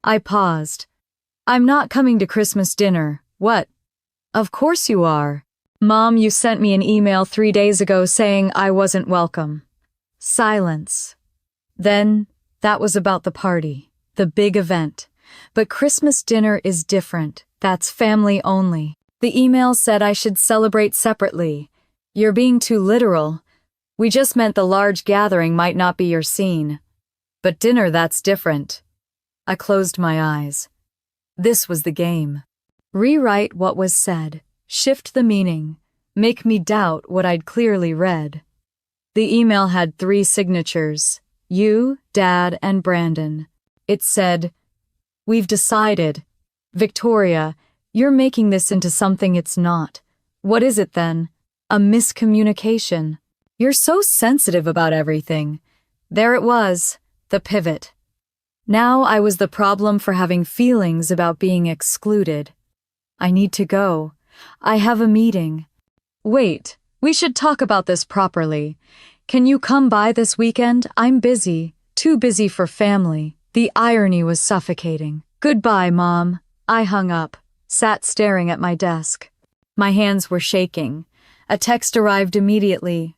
I paused. I'm not coming to Christmas dinner. What? Of course you are. Mom, you sent me an email 3 days ago saying I wasn't welcome. Silence. Then, that was about the party, the big event. But Christmas dinner is different. That's family only. The email said I should celebrate separately. You're being too literal. We just meant the large gathering might not be your scene. But dinner, that's different. I closed my eyes. This was the game. Rewrite what was said, shift the meaning, make me doubt what I'd clearly read. The email had 3 signatures, you, Dad, and Brandon. It said, "We've decided. Victoria, you're making this into something it's not. What is it then? A miscommunication. You're so sensitive about everything. There it was, the pivot. Now I was the problem for having feelings about being excluded. I need to go. I have a meeting. Wait, we should talk about this properly. Can you come by this weekend? I'm busy. Too busy for family. The irony was suffocating. Goodbye, Mom. I hung up, sat staring at my desk. My hands were shaking. A text arrived immediately.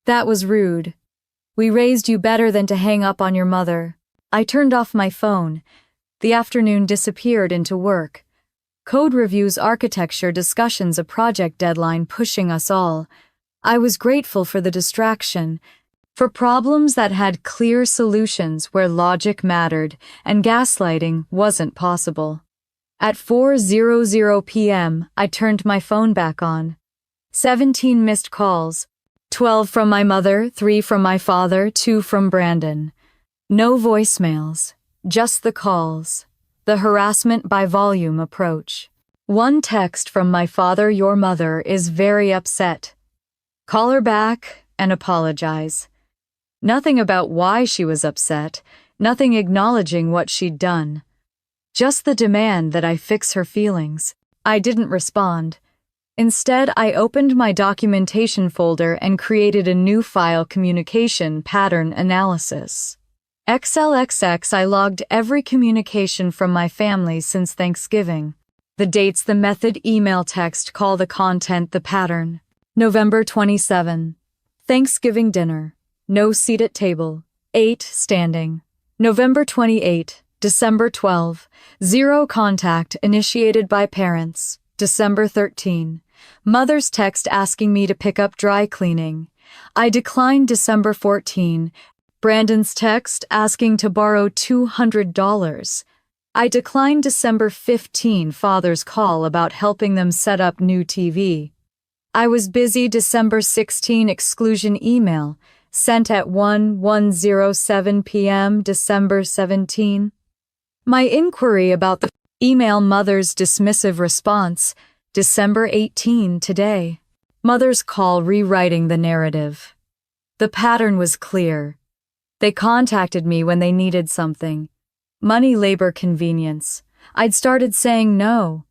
That was rude. We raised you better than to hang up on your mother. I turned off my phone. The afternoon disappeared into work. Code reviews, architecture, discussions, a project deadline pushing us all. I was grateful for the distraction, for problems that had clear solutions where logic mattered and gaslighting wasn't possible. At 4:00 p.m., I turned my phone back on. 17 missed calls. 12 from my mother, 3 from my father, 2 from Brandon. No voicemails, just the calls. The harassment by volume approach. One text from my father, your mother is very upset. Call her back and apologize. Nothing about why she was upset, nothing acknowledging what she'd done. Just the demand that I fix her feelings. I didn't respond. Instead, I opened my documentation folder and created a new file, communication pattern analysis. XLXX. I logged every communication from my family since Thanksgiving. The dates, the method, email, text, call, the content, the pattern. November 27. Thanksgiving dinner. No seat at table. 8 standing. November 28. December 12. 0 contact initiated by parents. December 13. Mother's text asking me to pick up dry cleaning. I declined. December 14. Brandon's text asking to borrow $200. I declined. December 15. Father's call about helping them set up new TV. I was busy. December 16. Exclusion email sent at 1:07 p.m. December 17. My inquiry about the email, mother's dismissive response. December 18. Today. Mother's call, rewriting the narrative. The pattern was clear. They contacted me when they needed something. Money, labor, convenience. I'd started saying no.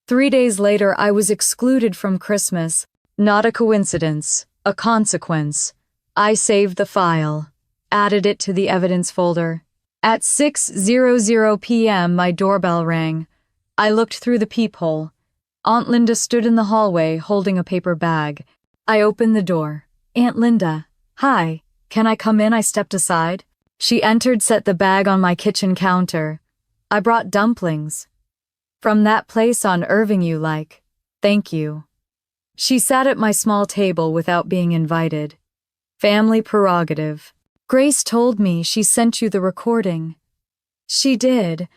3 days later, I was excluded from Christmas. Not a coincidence, a consequence. I saved the file, added it to the evidence folder. At 6:00 p.m., my doorbell rang. I looked through the peephole. Aunt Linda stood in the hallway holding a paper bag. I opened the door. Aunt Linda. Hi. Can I come in? I stepped aside. She entered, set the bag on my kitchen counter. I brought dumplings. From that place on Irving you like. Thank you. She sat at my small table without being invited. Family prerogative. Grace told me she sent you the recording. She did.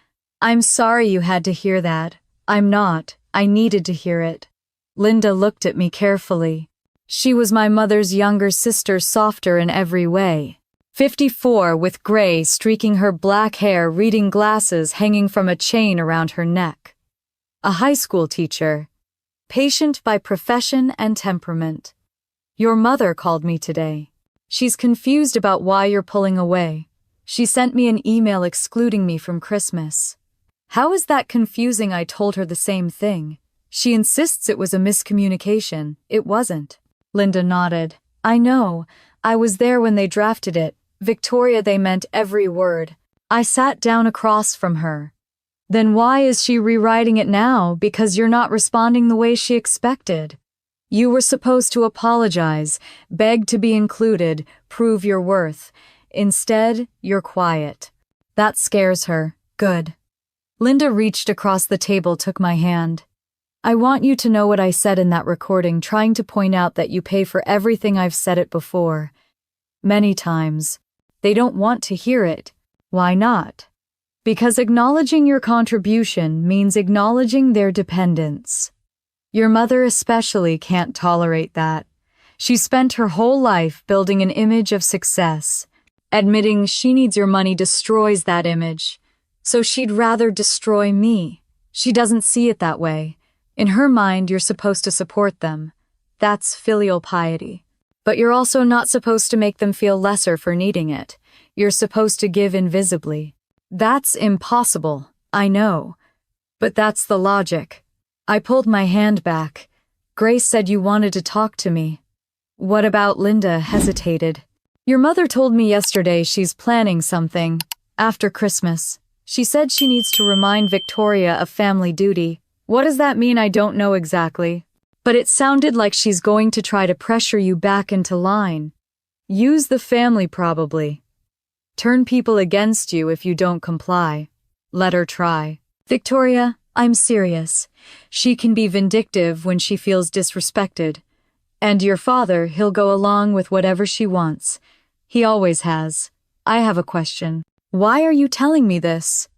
I'm sorry you had to hear that. I'm not. I needed to hear it. Linda looked at me carefully. She was my mother's younger sister, softer in every way. 54, with gray streaking her black hair, reading glasses hanging from a chain around her neck. A high school teacher. Patient by profession and temperament. Your mother called me today. She's confused about why you're pulling away. She sent me an email excluding me from Christmas. How is that confusing? I told her the same thing. She insists it was a miscommunication. It wasn't. Linda nodded. I know. I was there when they drafted it. Victoria, they meant every word. I sat down across from her. Then why is she rewriting it now? Because you're not responding the way she expected. You were supposed to apologize, beg to be included, prove your worth. Instead, you're quiet. That scares her. Good. Linda reached across the table, took my hand. I want you to know what I said in that recording, trying to point out that you pay for everything. I've said it before. Many times. They don't want to hear it. Why not? Because acknowledging your contribution means acknowledging their dependence. Your mother especially can't tolerate that. She spent her whole life building an image of success. Admitting she needs your money destroys that image. So she'd rather destroy me. She doesn't see it that way. In her mind, you're supposed to support them. That's filial piety. But you're also not supposed to make them feel lesser for needing it. You're supposed to give invisibly. That's impossible, I know. But that's the logic. I pulled my hand back. Grace said you wanted to talk to me. What about Linda? Hesitated. Your mother told me yesterday she's planning something. After Christmas. She said she needs to remind Victoria of family duty. What does that mean? I don't know exactly. But it sounded like she's going to try to pressure you back into line. Use the family probably. Turn people against you if you don't comply. Let her try. Victoria, I'm serious. She can be vindictive when she feels disrespected. And your father, he'll go along with whatever she wants. He always has. I have a question. Why are you telling me this?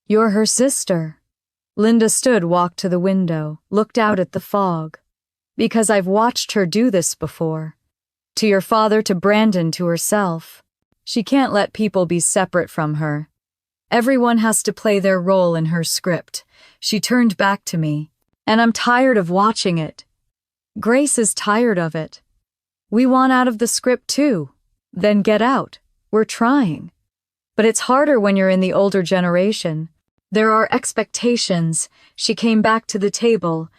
You're her sister. Linda walked to the window, looked out at the fog. Because I've watched her do this before. To your father, to Brandon, to herself. She can't let people be separate from her. Everyone has to play their role in her script. She turned back to me. And I'm tired of watching it. Grace is tired of it. We want out of the script too. Then get out. We're trying. But it's harder when you're in the older generation. There are expectations. She came back to the table.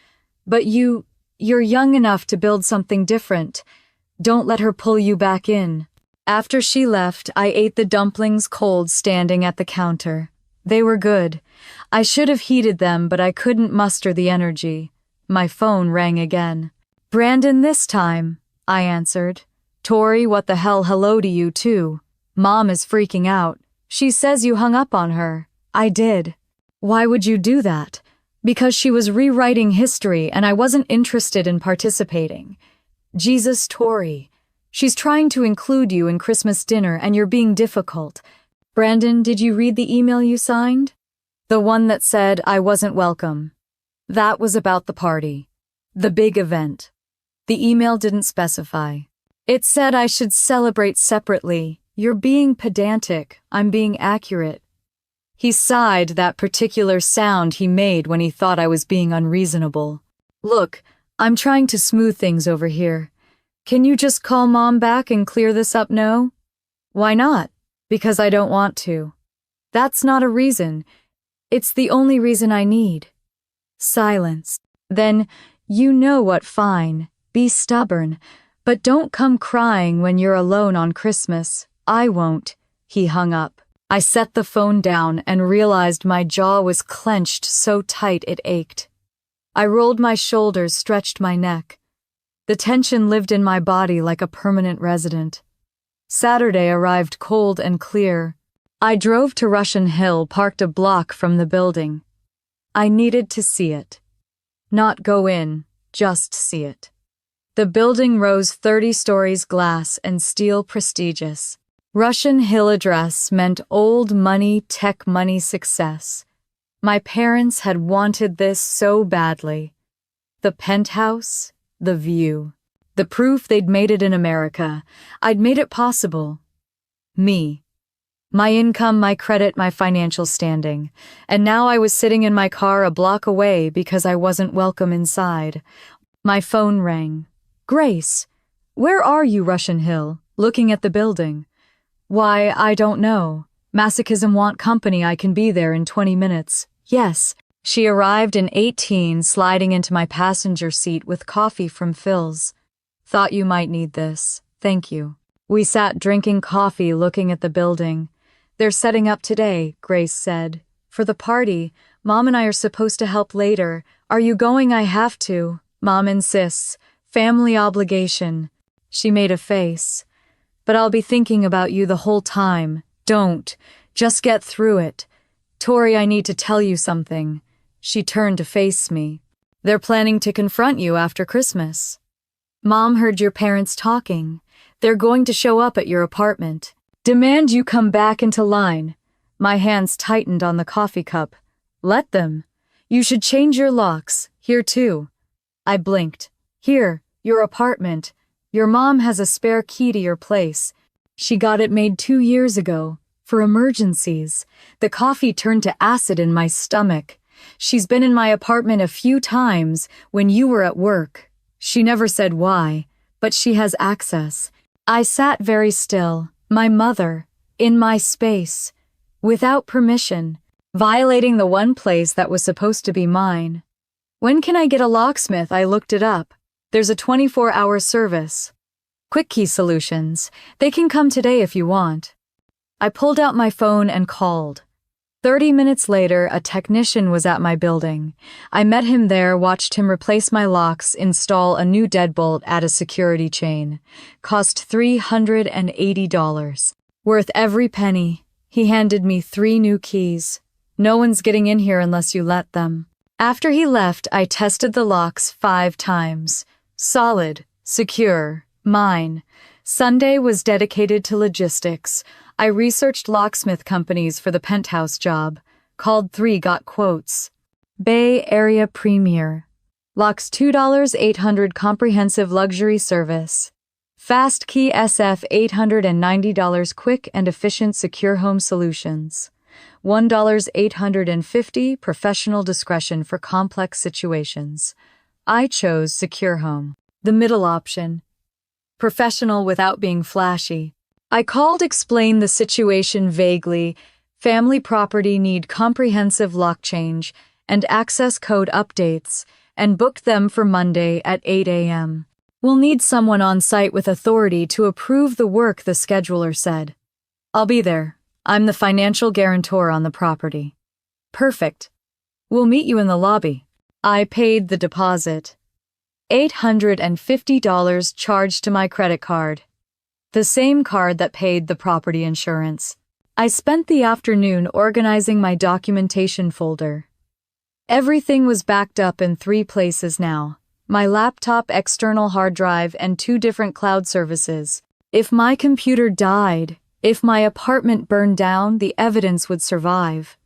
But you're young enough to build something different. Don't let her pull you back in. After she left, I ate the dumplings cold standing at the counter. They were good. I should have heated them, but I couldn't muster the energy. My phone rang again. Brandon this time, I answered. Tori, what the hell, hello to you too. Mom is freaking out. She says you hung up on her. I did. Why would you do that? Because she was rewriting history and I wasn't interested in participating. Jesus, Tori. She's trying to include you in Christmas dinner and you're being difficult. Brandon, did you read the email you signed? The one that said I wasn't welcome. That was about the party. The big event. The email didn't specify. It said I should celebrate separately. You're being pedantic. I'm being accurate. He sighed, that particular sound he made when he thought I was being unreasonable. Look, I'm trying to smooth things over here. Can you just call Mom back and clear this up? No? Why not? Because I don't want to. That's not a reason. It's the only reason I need. Silence. Then, you know what, fine. Be stubborn. But don't come crying when you're alone on Christmas. I won't. He hung up. I set the phone down and realized my jaw was clenched so tight it ached. I rolled my shoulders, stretched my neck. The tension lived in my body like a permanent resident. Saturday arrived cold and clear. I drove to Russian Hill, parked a block from the building. I needed to see it. Not go in, just see it. The building rose 30 stories, glass and steel, prestigious. Russian Hill address meant old money, tech money success. My parents had wanted this so badly. The penthouse, the view, the proof they'd made it in America. I'd made it possible. Me. My income, my credit, my financial standing. And now I was sitting in my car a block away because I wasn't welcome inside. My phone rang. Grace, where are you, Russian Hill? Looking at the building. Why, I don't know. Masochism want company. I can be there in 20 minutes. Yes. She arrived in 18, sliding into my passenger seat with coffee from Phil's. Thought you might need this. Thank you. We sat drinking coffee, looking at the building. They're setting up today, Grace said. For the party. Mom and I are supposed to help later. Are you going? I have to. Mom insists. Family obligation. She made a face. But I'll be thinking about you the whole time. Don't. Just get through it. Tori, I need to tell you something. She turned to face me. They're planning to confront you after Christmas. Mom heard your parents talking. They're going to show up at your apartment. Demand you come back into line. My hands tightened on the coffee cup. Let them. You should change your locks. Here too. I blinked. Here, your apartment. Your mom has a spare key to your place. She got it made 2 years ago. For emergencies. The coffee turned to acid in my stomach. She's been in my apartment a few times when you were at work. She never said why, but she has access. I sat very still, my mother, in my space, without permission, violating the one place that was supposed to be mine. When can I get a locksmith? I looked it up. There's a 24-hour service. Quick Key Solutions. They can come today if you want. I pulled out my phone and called. 30 minutes later, a technician was at my building. I met him there, watched him replace my locks, install a new deadbolt, add a security chain. Cost $380. Worth every penny. He handed me 3 new keys. No one's getting in here unless you let them. After he left, I tested the locks 5 times. Solid, secure, mine. Sunday was dedicated to logistics. I researched locksmith companies for the Penthouse job. Called 3, got quotes. Bay Area Premier. Locks $2 $800 comprehensive luxury service. Fast Key SF $890 quick and efficient secure home solutions. $1 $850 professional discretion for complex situations. I chose Secure Home. The middle option. Professional without being flashy. I called, explained the situation vaguely. Family property need comprehensive lock change and access code updates, and booked them for Monday at 8 a.m. We'll need someone on site with authority to approve the work, the scheduler said. I'll be there. I'm the financial guarantor on the property. Perfect. We'll meet you in the lobby. I paid the deposit. $850 charged to my credit card. The same card that paid the property insurance. I spent the afternoon organizing my documentation folder. Everything was backed up in 3 places now. My laptop, external hard drive, and 2 different cloud services. If my computer died, if my apartment burned down, the evidence would survive.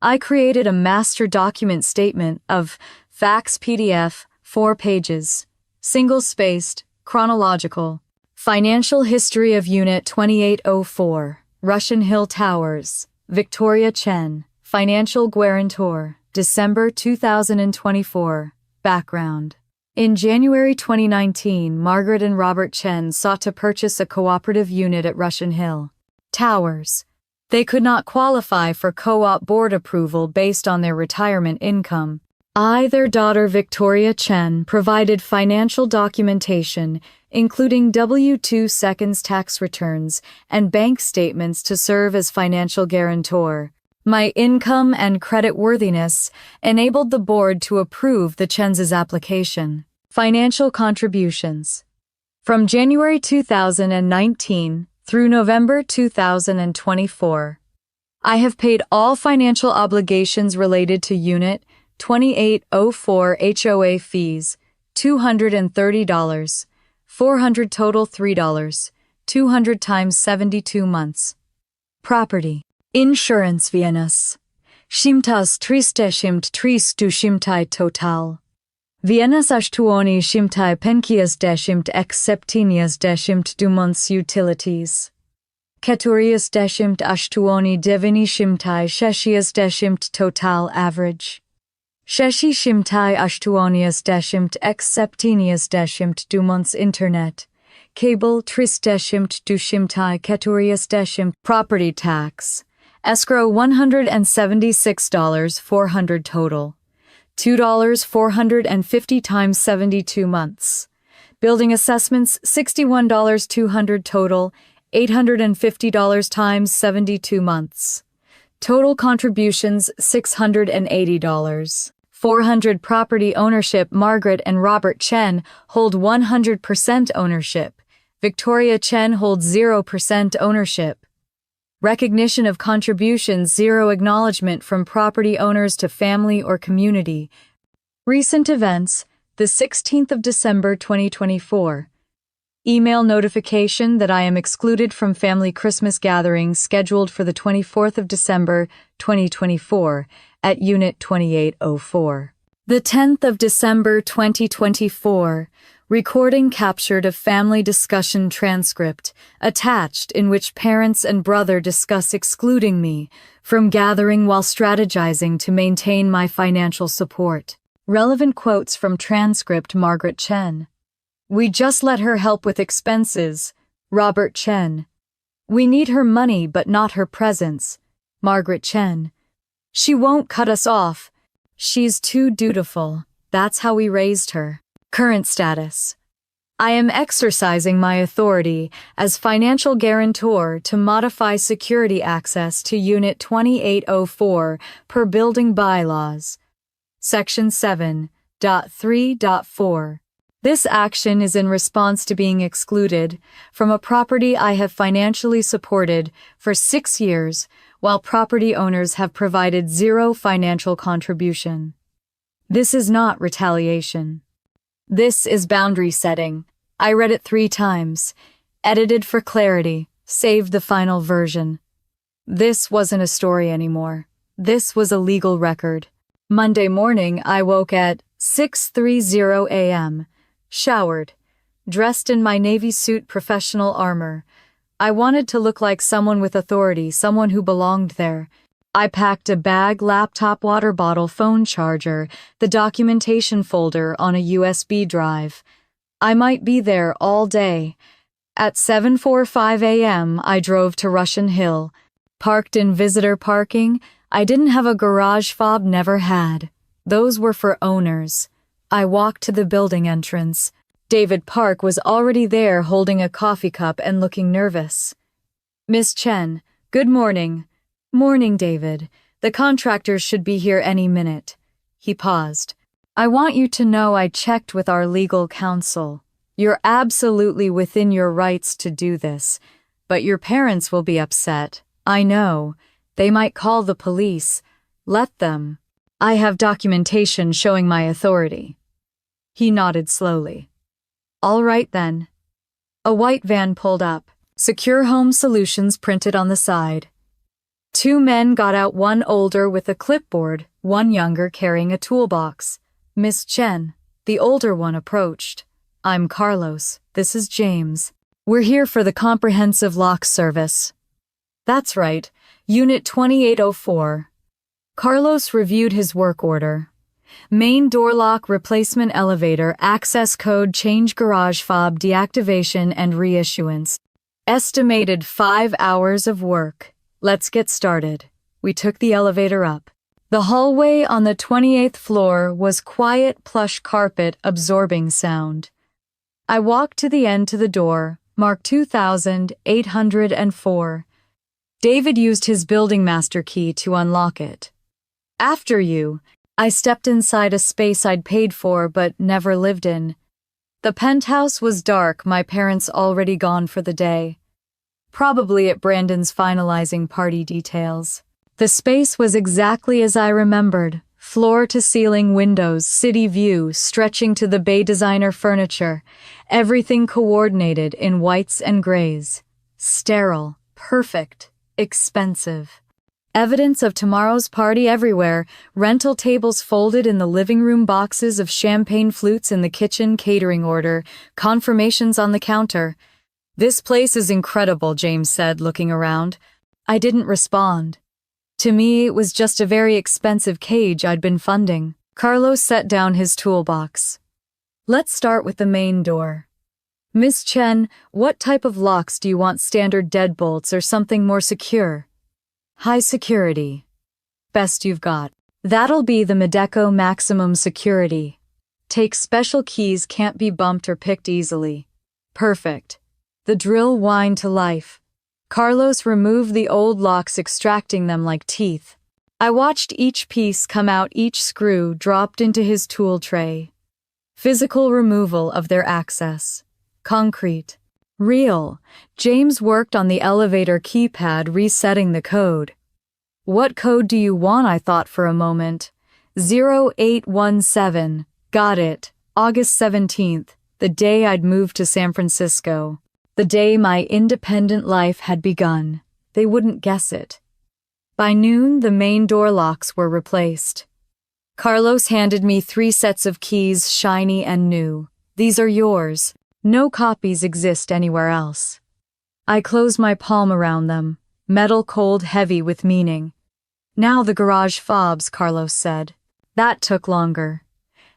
I created a master document statement of fax PDF, 4 pages, single-spaced, chronological. Financial history of Unit 2804, Russian Hill Towers, Victoria Chen, financial guarantor, December 2024, background. In January 2019, Margaret and Robert Chen sought to purchase a cooperative unit at Russian Hill Towers. They could not qualify for co-op board approval based on their retirement income. I, their daughter Victoria Chen, provided financial documentation, including W-2 seconds tax returns and bank statements to serve as financial guarantor. My income and creditworthiness enabled the board to approve the Chen's application. Financial contributions. From January 2019 through November 2024, I have paid all financial obligations related to Unit 2804 HOA fees, $230, $400 total $3, 200 times 72 months. Property. Insurance Viennas. Shimtas 330 total. Viennas ashtuoni shimtai penkias deshimt exceptinias deshimt months utilities. Keturias deshimt ashtuoni devini shimtai sheshias deshimt total average. Sheshi shimtai ashtuonias deshimt exceptinias deshimt months internet. Cable tris deshimt shimtai keturias deshimt. Property tax. Escrow $176, 400 total. $2 450 times 72 months. Building assessments $61, 200 total, $850 times 72 months. Total contributions $680. 400 property ownership. Margaret and Robert Chen hold 100% ownership. Victoria Chen holds 0% ownership. Recognition of contributions, 0 acknowledgement from property owners to family or community. Recent events, the 16th of December 2024. Email notification that I am excluded from family Christmas gatherings scheduled for the 24th of December 2024 at Unit 2804. The 10th of December 2024. Recording captured a family discussion transcript, attached in which parents and brother discuss excluding me from gathering while strategizing to maintain my financial support. Relevant quotes from transcript: Margaret Chen. We just let her help with expenses. Robert Chen. We need her money but not her presence. Margaret Chen. She won't cut us off. She's too dutiful. That's how we raised her. Current status. I am exercising my authority as financial guarantor to modify security access to Unit 2804 per building bylaws. Section 7.3.4. This action is in response to being excluded from a property I have financially supported for 6 years while property owners have provided zero financial contribution. This is not retaliation. This is boundary setting. I read it 3 times, edited for clarity, saved the final version. This wasn't a story anymore. This was a legal record. Monday morning, I woke at 6:30 a.m., showered, dressed in my Navy suit professional armor. I wanted to look like someone with authority, someone who belonged there. I packed a bag, laptop, water bottle, phone charger, the documentation folder on a USB drive. I might be there all day. At 7:45 a.m., I drove to Russian Hill. Parked in visitor parking. I didn't have a garage fob, never had. Those were for owners. I walked to the building entrance. David Park was already there holding a coffee cup and looking nervous. Miss Chen, good morning. Morning, David. The contractors should be here any minute. He paused. I want you to know I checked with our legal counsel. You're absolutely within your rights to do this, but your parents will be upset. I know. They might call the police. Let them. I have documentation showing my authority. He nodded slowly. All right then. A white van pulled up. Secure Home Solutions printed on the side. 2 men got out, one older with a clipboard, one younger carrying a toolbox. Miss Chen, the older one, approached. I'm Carlos. This is James. We're here for the comprehensive lock service. That's right, Unit 2804. Carlos reviewed his work order. Main door lock, replacement elevator, access code, change garage fob, deactivation and reissuance. Estimated 5 hours of work. Let's get started. We took the elevator up. The hallway on the 28th floor was quiet, plush carpet, absorbing sound. I walked to the end to the door, marked 2804. David used his building master key to unlock it. After you, I stepped inside a space I'd paid for but never lived in. The penthouse was dark, my parents already gone for the day. Probably at Brandon's finalizing party details. The space was exactly as I remembered. Floor-to-ceiling windows, city view, stretching to the Bay designer furniture. Everything coordinated in whites and grays. Sterile, perfect, expensive. Evidence of tomorrow's party everywhere. Rental tables folded in the living room, boxes of champagne flutes in the kitchen, catering order, confirmations on the counter. This place is incredible, James said, looking around. I didn't respond. To me, it was just a very expensive cage I'd been funding. Carlos set down his toolbox. Let's start with the main door. Miss Chen, what type of locks do you want? Standard deadbolts or something more secure? High security. Best you've got. That'll be the Medeco Maximum Security. Take special keys, can't be bumped or picked easily. Perfect. The drill whined to life. Carlos removed the old locks, extracting them like teeth. I watched each piece come out, each screw dropped into his tool tray. Physical removal of their access. Concrete. Real. James worked on the elevator keypad, resetting the code. What code do you want? I thought for a moment. 0817. Got it. August 17th, the day I'd moved to San Francisco. The day my independent life had begun. They wouldn't guess it. By noon, the main door locks were replaced. Carlos handed me 3 sets of keys, shiny and new. These are yours. No copies exist anywhere else. I closed my palm around them, metal cold, heavy with meaning. Now the garage fobs, Carlos said. That took longer.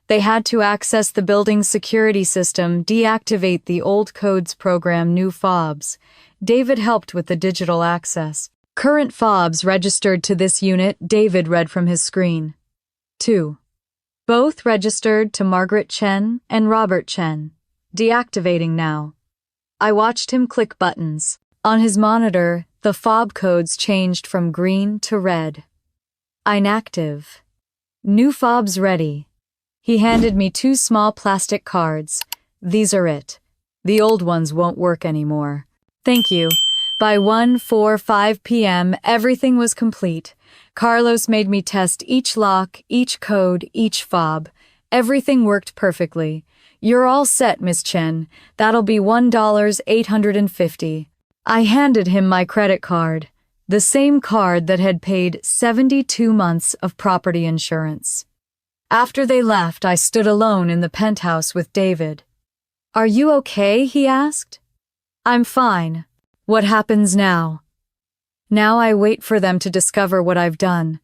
They had to access the building's security system, deactivate the old codes, program new fobs. David helped with the digital access. Current fobs registered to this unit, David read from his screen. 2. Both registered to Margaret Chen and Robert Chen. Deactivating now. I watched him click buttons. On his monitor, the fob codes changed from green to red. Inactive. New fobs ready. He handed me 2 small plastic cards. These are it. The old ones won't work anymore. Thank you. By 1:45 p.m., everything was complete. Carlos made me test each lock, each code, each fob. Everything worked perfectly. You're all set, Miss Chen. That'll be $1,850. I handed him my credit card, the same card that had paid 72 months of property insurance. After they left, I stood alone in the penthouse with David. Are you okay? He asked. I'm fine. What happens now? Now I wait for them to discover what I've done.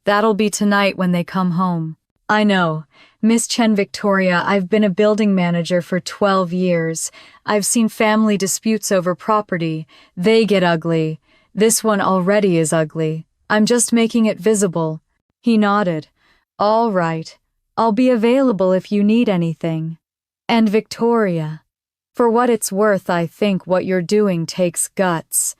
That'll be tonight when they come home. I know. Miss Chen, Victoria, I've been a building manager for 12 years. I've seen family disputes over property. They get ugly. This one already is ugly. I'm just making it visible. He nodded. All right. I'll be available if you need anything. And Victoria, for what it's worth, I think what you're doing takes guts.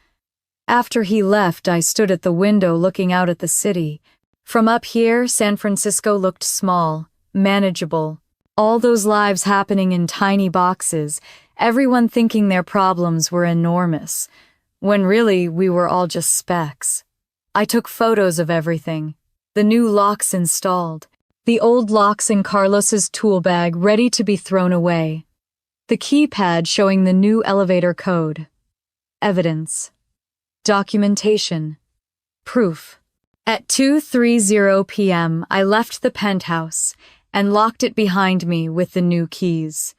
After he left, I stood at the window looking out at the city. From up here, San Francisco looked small, manageable. All those lives happening in tiny boxes, everyone thinking their problems were enormous, when really we were all just specks. I took photos of everything. The new locks installed, the old locks in Carlos's tool bag ready to be thrown away, the keypad showing the new elevator code. Evidence. Documentation. Proof. At 2:30 p.m., I left the penthouse and locked it behind me with the new keys.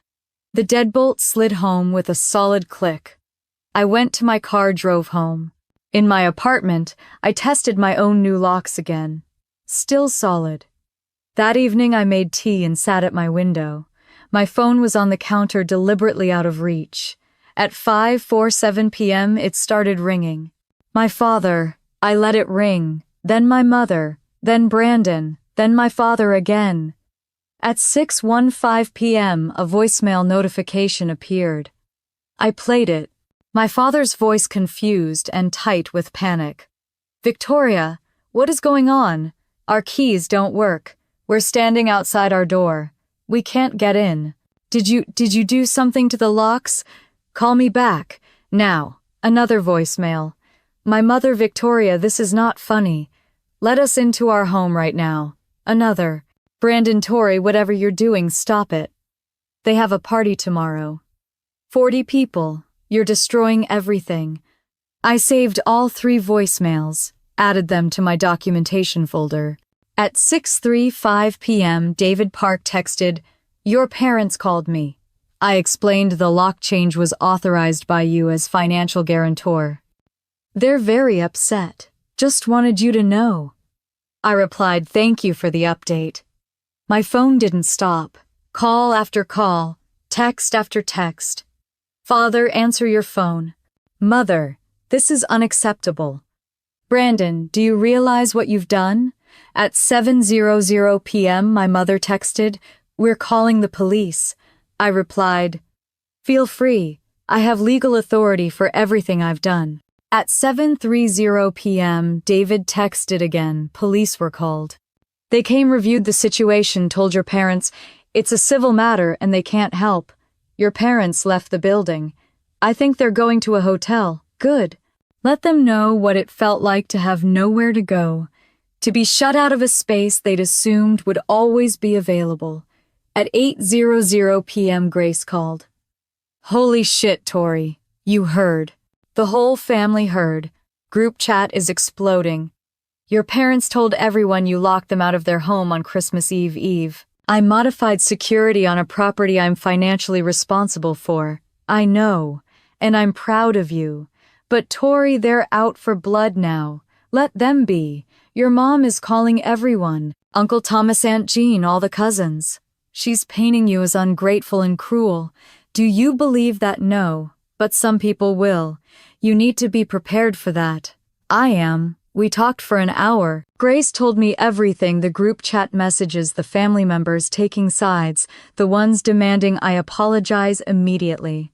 The deadbolt slid home with a solid click. I went to my car, drove home. In my apartment, I tested my own new locks again. Still solid. That evening I made tea and sat at my window. My phone was on the counter, deliberately out of reach. At 5:47 p.m. it started ringing. My father. I let it ring. Then my mother. Then Brandon. Then my father again. At 6:15 p.m. a voicemail notification appeared. I played it. My father's voice confused and tight with panic. Victoria, what is going on? Our keys don't work. We're standing outside our door. We can't get in. Did you do something to the locks? Call me back. Now. Another voicemail. My mother, Victoria, this is not funny. Let us into our home right now. Another. Brandon, Tori, whatever you're doing, stop it. They have a party tomorrow. 40 people. You're destroying everything. I saved all 3 voicemails, added them to my documentation folder. At 6:35 p.m., David Park texted, "Your parents called me. I explained the lock change was authorized by you as financial guarantor. They're very upset. Just wanted you to know." I replied, "Thank you for the update." My phone didn't stop. Call after call, text after text. Father, answer your phone. Mother, this is unacceptable. Brandon, do you realize what you've done? At 7:00 p.m., my mother texted, "We're calling the police." I replied, "Feel free. I have legal authority for everything I've done." At 7:30 p.m., David texted again. Police were called. They came, reviewed the situation, told your parents, "It's a civil matter and they can't help. Your parents left the building. I think they're going to a hotel. Good. Let them know what it felt like to have nowhere to go. To be shut out of a space they'd assumed would always be available." At 8:00 p.m., Grace called. "Holy shit, Tori. You heard. The whole family heard. Group chat is exploding. Your parents told everyone you locked them out of their home on Christmas Eve. I modified security on a property I'm financially responsible for. I know, and I'm proud of you. But Tori, they're out for blood now. Let them be. Your mom is calling everyone. Uncle Thomas, Aunt Jean, all the cousins. She's painting you as ungrateful and cruel. Do you believe that? No, but some people will. You need to be prepared for that. I am. We talked for an hour. Grace told me everything, the group chat messages, the family members taking sides, the ones demanding I apologize immediately.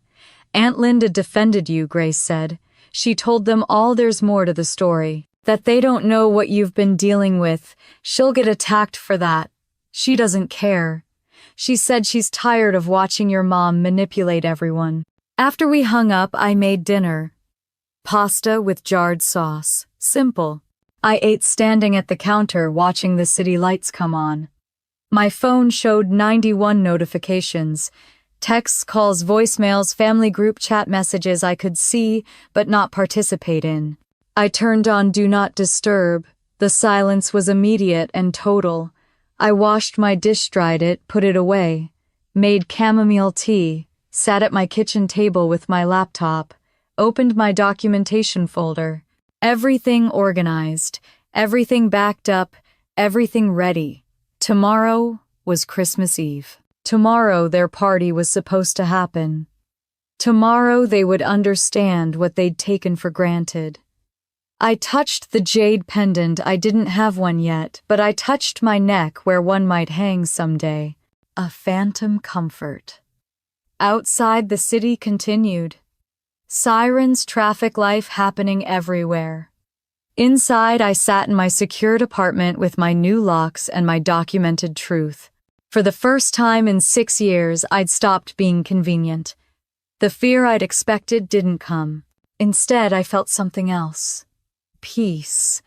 Aunt Linda defended you, Grace said. She told them all there's more to the story, that they don't know what you've been dealing with. She'll get attacked for that. She doesn't care. She said she's tired of watching your mom manipulate everyone. After we hung up, I made dinner. Pasta with jarred sauce. Simple. I ate standing at the counter watching the city lights come on. My phone showed 91 notifications. Texts, calls, voicemails, family group chat messages I could see but not participate in. I turned on Do Not Disturb. The silence was immediate and total. I washed my dish, dried it, put it away, made chamomile tea, sat at my kitchen table with my laptop, opened my documentation folder. Everything organized, everything backed up, everything ready. Tomorrow was Christmas Eve. Tomorrow their party was supposed to happen. Tomorrow they would understand what they'd taken for granted. I touched the jade pendant. I didn't have one yet, but I touched my neck where one might hang someday. A phantom comfort. Outside, the city continued. Sirens, traffic, life happening everywhere. Inside, I sat in my secured apartment with my new locks and my documented truth. For the first time in 6 years, I'd stopped being convenient. The fear I'd expected didn't come. Instead, I felt something else. Peace.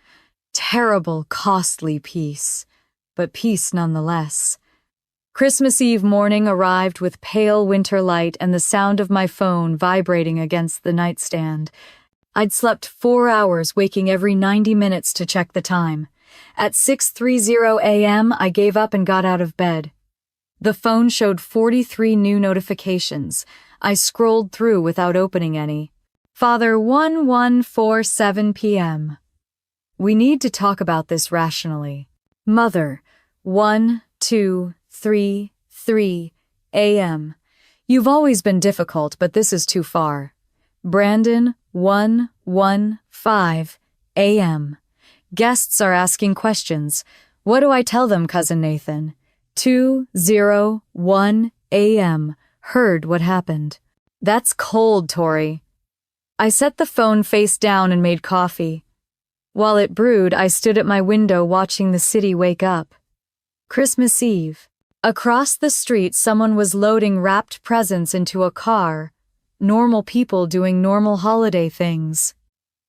Terrible, costly peace. But peace nonetheless. Christmas Eve morning arrived with pale winter light and the sound of my phone vibrating against the nightstand. I'd slept 4 hours, waking every 90 minutes to check the time. At 6:30 a.m., I gave up and got out of bed. The phone showed 43 new notifications. I scrolled through without opening any. Father 1147 p.m. We need to talk about this rationally. Mother 1233 a.m. You've always been difficult, but this is too far. Brandon 115 a.m. Guests are asking questions. What do I tell them, Cousin Nathan? 2:01 a.m. Heard what happened. That's cold, Tori. I set the phone face down and made coffee. While it brewed, I stood at my window watching the city wake up. Christmas Eve. Across the street, someone was loading wrapped presents into a car. Normal people doing normal holiday things.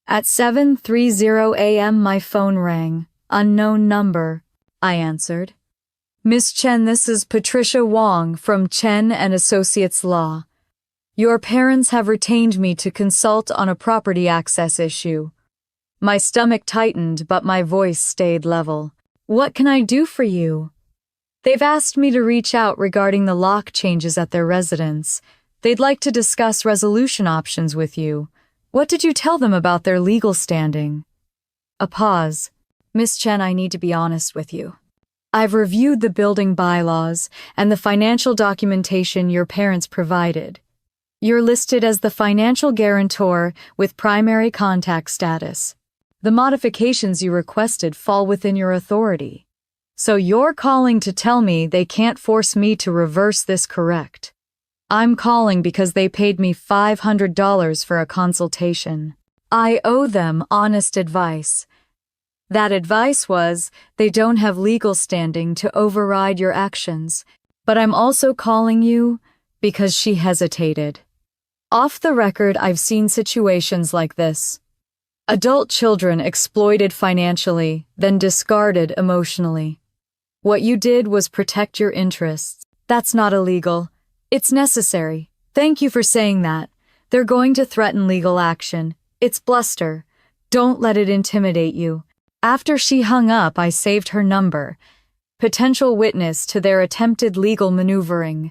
At 7:30 a.m. my phone rang. Unknown number. I answered. Miss Chen, this is Patricia Wong from Chen and Associates Law. Your parents have retained me to consult on a property access issue. My stomach tightened, but my voice stayed level. What can I do for you? They've asked me to reach out regarding the lock changes at their residence. They'd like to discuss resolution options with you. What did you tell them about their legal standing? A pause. Miss Chen, I need to be honest with you. I've reviewed the building bylaws and the financial documentation your parents provided. You're listed as the financial guarantor with primary contact status. The modifications you requested fall within your authority. So you're calling to tell me they can't force me to reverse this, correct? I'm calling because they paid me $500 for a consultation. I owe them honest advice. That advice was, they don't have legal standing to override your actions. But I'm also calling you because she hesitated. Off the record, I've seen situations like this. Adult children exploited financially, then discarded emotionally. What you did was protect your interests. That's not illegal. It's necessary. Thank you for saying that. They're going to threaten legal action. It's bluster. Don't let it intimidate you. After she hung up, I saved her number. potential witness to their attempted legal maneuvering.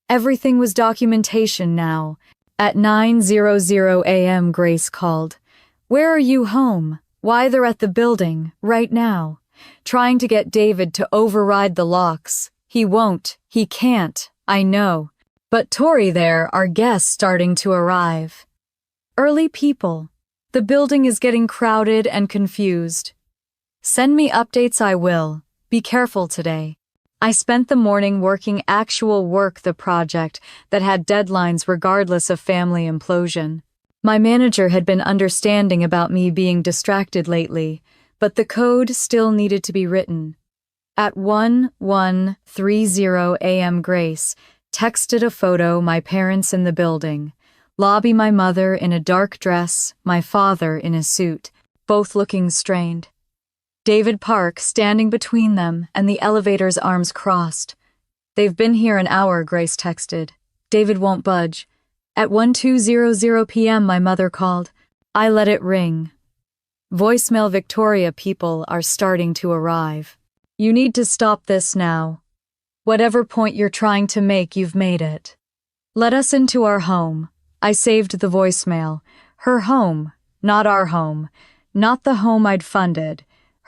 Everything was documentation now. At 9:00 a.m. Grace called. "Where are you home? Why they're at the building, right now. Trying to get David to override the locks. He won't, he can't, I know. But Tori there, our guests starting to arrive. Early people. The building is getting crowded and confused. Send me updates I will. Be careful today." I spent the morning working actual work the project that had deadlines regardless of family implosion. My manager had been understanding about me being distracted lately, but the code still needed to be written. At 11:30 a.m. Grace texted a photo my parents in the building. Lobby my mother in a dark dress, my father in a suit, both looking strained. David Park standing between them and the elevator's arms crossed. "They've been here an hour," Grace texted. "David won't budge." At 12:00 p.m. my mother called. I let it ring. "Voicemail Victoria, people are starting to arrive. You need to stop this now. Whatever point you're trying to make, you've made it. Let us into our home." I saved the voicemail. Her home, not our home. Not the home I'd funded.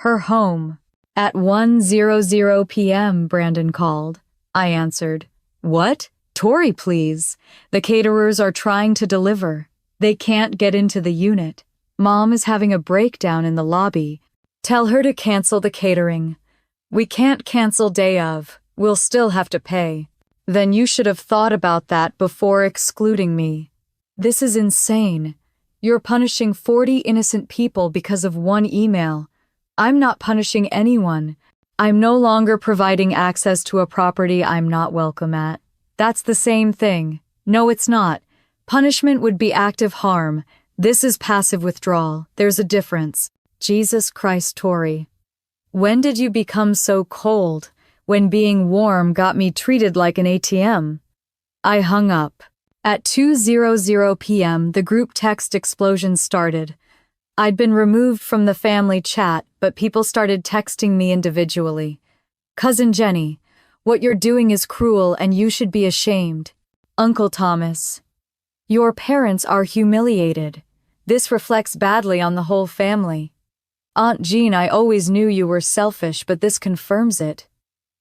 Her home. At 1:00 p.m. Brandon called. I answered. "What? Tori, please. The caterers are trying to deliver. They can't get into the unit. Mom is having a breakdown in the lobby. Tell her to cancel the catering." "We can't cancel day of. We'll still have to pay." "Then you should have thought about that before excluding me. This is insane. You're punishing 40 innocent people because of one email. I'm not punishing anyone. I'm no longer providing access to a property I'm not welcome at. That's the same thing." "No, it's not. Punishment would be active harm. This is passive withdrawal. There's a difference." Jesus Christ, Tori. When did you become so cold? When being warm got me treated like an ATM? I hung up. At 2:00 p.m. the group text explosion started. I'd been removed from the family chat, but people started texting me individually. "Cousin Jenny, what you're doing is cruel and you should be ashamed." "Uncle Thomas, your parents are humiliated. This reflects badly on the whole family." "Aunt Jean, I always knew you were selfish, but this confirms it."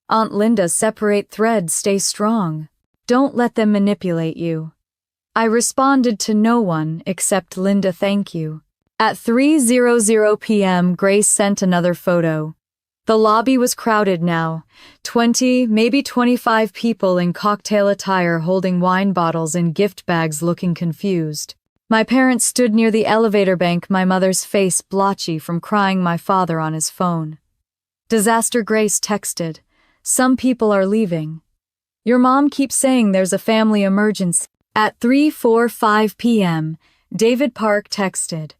"Aunt Linda, separate threads, stay strong. Don't let them manipulate you." I responded to no one except Linda, thank you. At 3:00 p.m. Grace sent another photo. The lobby was crowded now. 20, maybe 25 people in cocktail attire holding wine bottles and gift bags looking confused. My parents stood near the elevator bank, my mother's face blotchy from crying, my father on his phone. Disaster. Grace texted. "Some people are leaving. Your mom keeps saying there's a family emergency." At 3:45 p.m., David Park texted.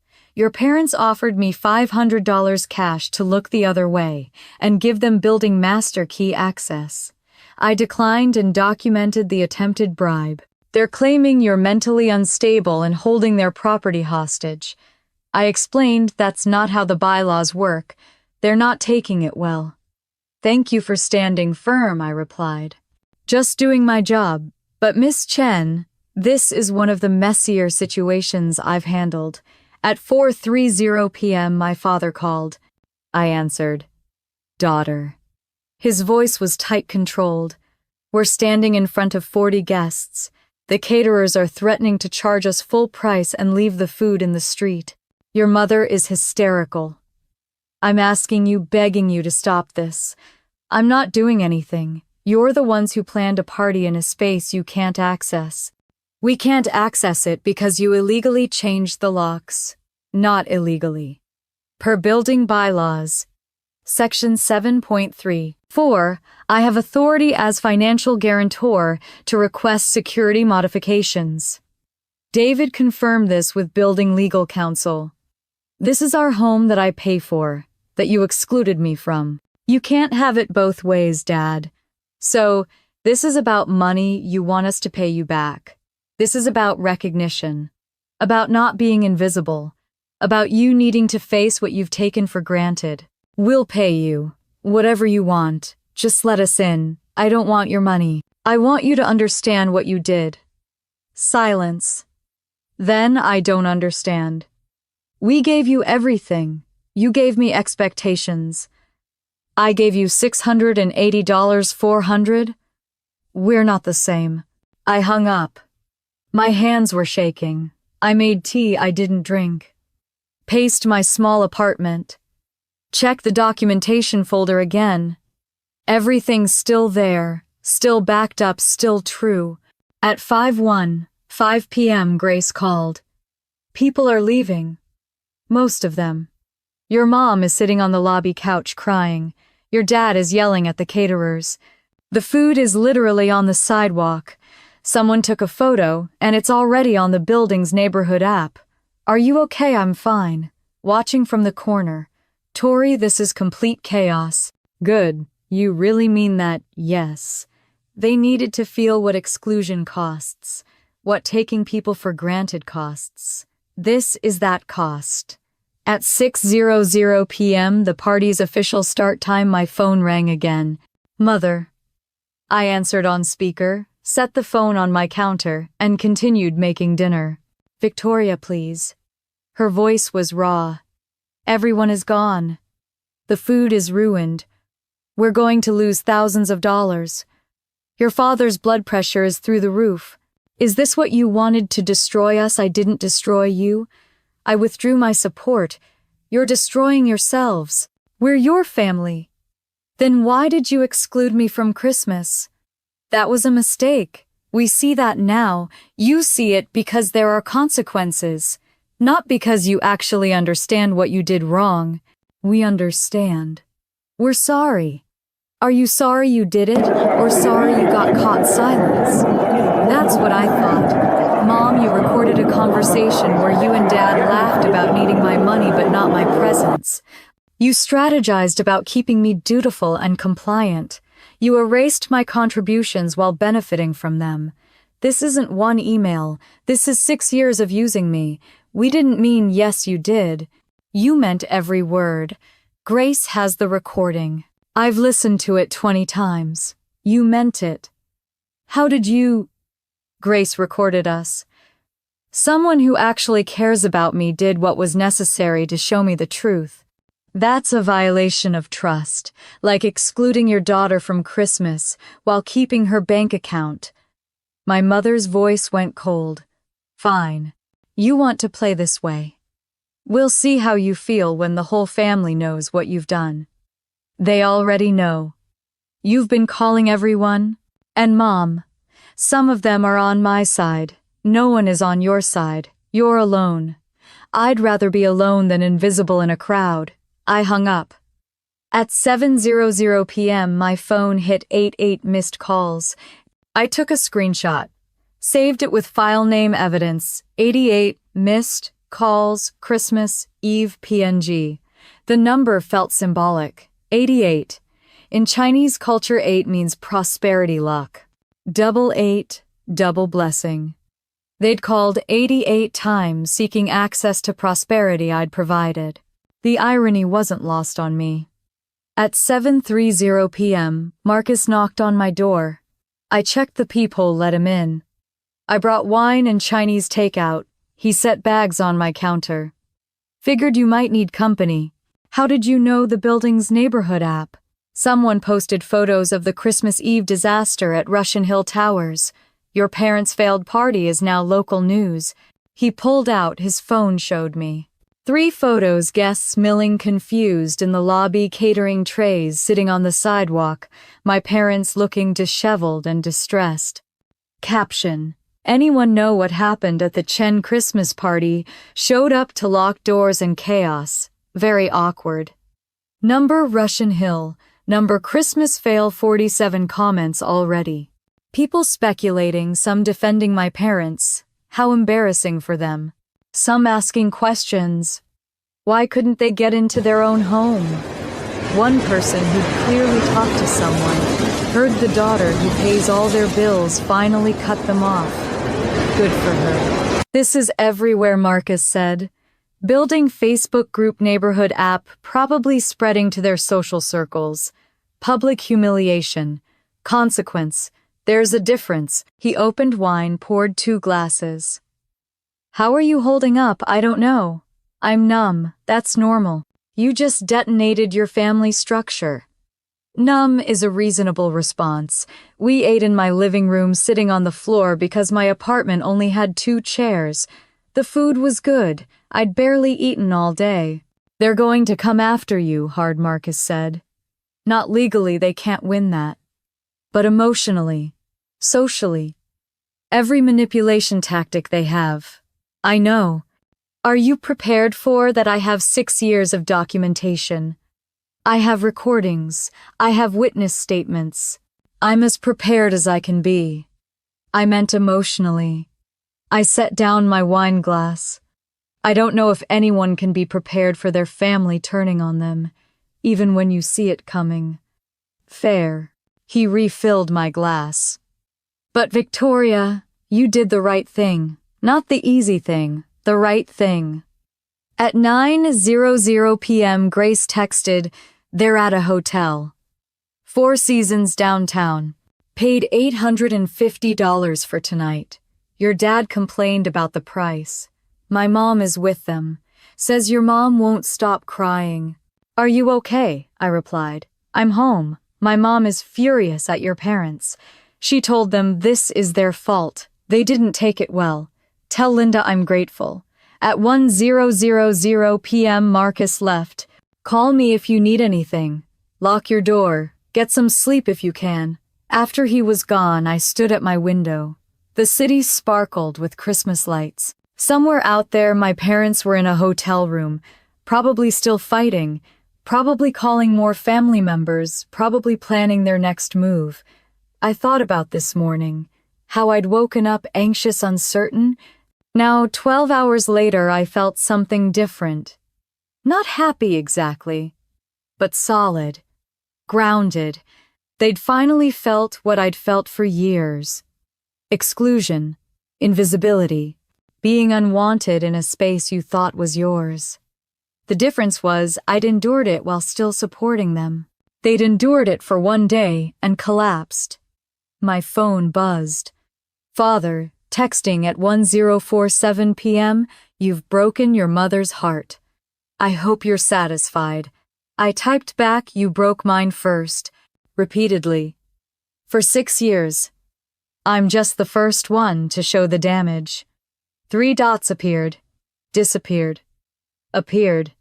"Your parents offered me $500 cash to look the other way and give them building master key access. I declined and documented the attempted bribe. They're claiming you're mentally unstable and holding their property hostage. I explained that's not how the bylaws work. They're not taking it well." "Thank you for standing firm," I replied. "Just doing my job. But Miss Chen, this is one of the messier situations I've handled." At 4:30 p.m. my father called. I answered. "Daughter." His voice was tight controlled. "We're standing in front of 40 guests. The caterers are threatening to charge us full price and leave the food in the street. Your mother is hysterical. I'm asking you, begging you to stop this. I'm not doing anything. You're the ones who planned a party in a space you can't access. We can't access it because you illegally changed the locks." "Not illegally. Per building bylaws. Section 7.3.4, I have authority as financial guarantor to request security modifications." David confirmed this with building legal counsel. "This is our home that I pay for, that you excluded me from. You can't have it both ways, Dad. So, this is about money you want us to pay you back. This is about recognition, about not being invisible, about you needing to face what you've taken for granted. We'll pay you, whatever you want, Just let us in. I don't want your money. I want you to understand what you did. Silence. Then I don't understand. We gave you everything. You gave me expectations. I gave you $680, 400. We're not the same. I hung up. My hands were shaking. I made tea I didn't drink. Paced my small apartment. Checked the documentation folder again. Everything's still there, still backed up, still true. At 5 p.m. Grace called. People are leaving. Most of them. Your mom is sitting on the lobby couch crying. Your dad is yelling at the caterers. The food is literally on the sidewalk. Someone took a photo, and it's already on the building's neighborhood app. Are you okay? I'm fine. Watching from the corner. Tori, this is complete chaos. Good. You really mean that? Yes. They needed to feel what exclusion costs, what taking people for granted costs. This is that cost. At 6:00 p.m., the party's official start time, my phone rang again. Mother. I answered on speaker, set the phone on my counter, and continued making dinner. Victoria, please. Her voice was raw. Everyone is gone. The food is ruined. We're going to lose thousands of dollars. Your father's blood pressure is through the roof. Is this what you wanted to destroy us? I didn't destroy you. I withdrew my support. You're destroying yourselves. We're your family. Then why did you exclude me from Christmas? That was a mistake. We see that now. You see it because there are consequences. Not because you actually understand what you did wrong. We understand. We're sorry. Are you sorry you did it, or sorry you got caught silence? That's what I thought. Mom, you recorded a conversation where you and Dad laughed about needing my money but not my presence. You strategized about keeping me dutiful and compliant. You erased my contributions while benefiting from them. This isn't one email. This is 6 years of using me. We didn't mean yes, you did. You meant every word. Grace has the recording. I've listened to it 20 times. You meant it. How did you... Grace recorded us. Someone who actually cares about me did what was necessary to show me the truth. That's a violation of trust, like excluding your daughter from Christmas while keeping her bank account. My mother's voice went cold. Fine. You want to play this way. We'll see how you feel when the whole family knows what you've done. They already know. You've been calling everyone, and Mom. Some of them are on my side. No one is on your side. You're alone. I'd rather be alone than invisible in a crowd. I hung up. At 7:00 p.m., my phone hit 88 missed calls. I took a screenshot, saved it with file name evidence, 88 missed calls, Christmas Eve PNG. The number felt symbolic. 88. In Chinese culture, 8 means prosperity luck. Double 8, double blessing. They'd called 88 times seeking access to prosperity I'd provided. The irony wasn't lost on me. At 7:30 p.m., Marcus knocked on my door. I checked the peephole, let him in. I brought wine and Chinese takeout. He set bags on my counter. Figured you might need company. How did you know the building's neighborhood app? Someone posted photos of the Christmas Eve disaster at Russian Hill Towers. Your parents' failed party is now local news. He pulled out his phone, showed me. 3 photos, guests milling confused in the lobby, catering trays sitting on the sidewalk, my parents looking disheveled and distressed. Caption: anyone know what happened at the Chen Christmas party? Showed up to locked doors and chaos. Very awkward. Number Russian Hill. Number Christmas fail. 47 comments already. People speculating, some defending my parents. How embarrassing for them. Some asking questions. Why couldn't they get into their own home? One person who'd clearly talked to someone, heard the daughter who pays all their bills finally cut them off. Good for her. This is everywhere, Marcus said. Building Facebook group neighborhood app, probably spreading to their social circles. Public humiliation. Consequence. There's a difference. He opened wine, poured 2 glasses. How are you holding up? I don't know. I'm numb. That's normal. You just detonated your family structure. Numb is a reasonable response. We ate in my living room sitting on the floor because my apartment only had 2 chairs. The food was good. I'd barely eaten all day. They're going to come after you, Hard Marcus said. Not legally, they can't win that. But emotionally, socially, every manipulation tactic they have. I know. Are you prepared for that? I have 6 years of documentation. I have recordings. I have witness statements. I'm as prepared as I can be. I meant emotionally. I set down my wine glass. I don't know if anyone can be prepared for their family turning on them, even when you see it coming. Fair. He refilled my glass. But Victoria, you did the right thing. Not the easy thing, the right thing. At 9:00 p.m., Grace texted, "They're at a hotel. 4 Seasons downtown. Paid $850 for tonight. Your dad complained about the price. My mom is with them. Says your mom won't stop crying. Are you okay?" I replied. "I'm home. My mom is furious at your parents. She told them this is their fault. They didn't take it well. Tell Linda I'm grateful." At 1:00 p.m. Marcus left. "Call me if you need anything. Lock your door. Get some sleep if you can." After he was gone, I stood at my window. The city sparkled with Christmas lights. Somewhere out there, my parents were in a hotel room, probably still fighting, probably calling more family members, probably planning their next move. I thought about this morning, how I'd woken up anxious, uncertain. Now, 12 hours later, I felt something different. Not happy exactly, but solid, grounded. They'd finally felt what I'd felt for years. Exclusion, invisibility, being unwanted in a space you thought was yours. The difference was I'd endured it while still supporting them. They'd endured it for 1 day and collapsed. My phone buzzed. "Father, texting at 1:47 p.m., you've broken your mother's heart. I hope you're satisfied." I typed back, "You broke mine first," repeatedly. For 6 years. I'm just the first one to show the damage. 3 dots appeared, disappeared, appeared,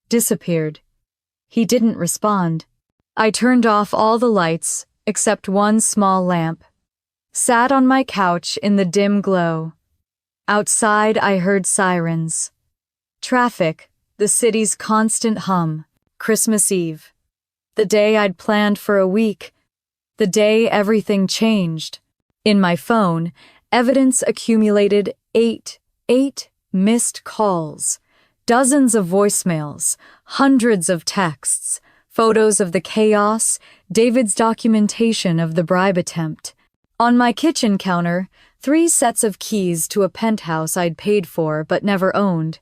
disappeared. He didn't respond. I turned off all the lights except one small lamp. Sat on my couch in the dim glow. Outside, I heard sirens. Traffic, the city's constant hum. Christmas Eve. The day I'd planned for a week. The day everything changed. In my phone, evidence accumulated. Eight missed calls. Dozens of voicemails. Hundreds of texts. Photos of the chaos. David's documentation of the bribe attempt. On my kitchen counter, 3 sets of keys to a penthouse I'd paid for but never owned.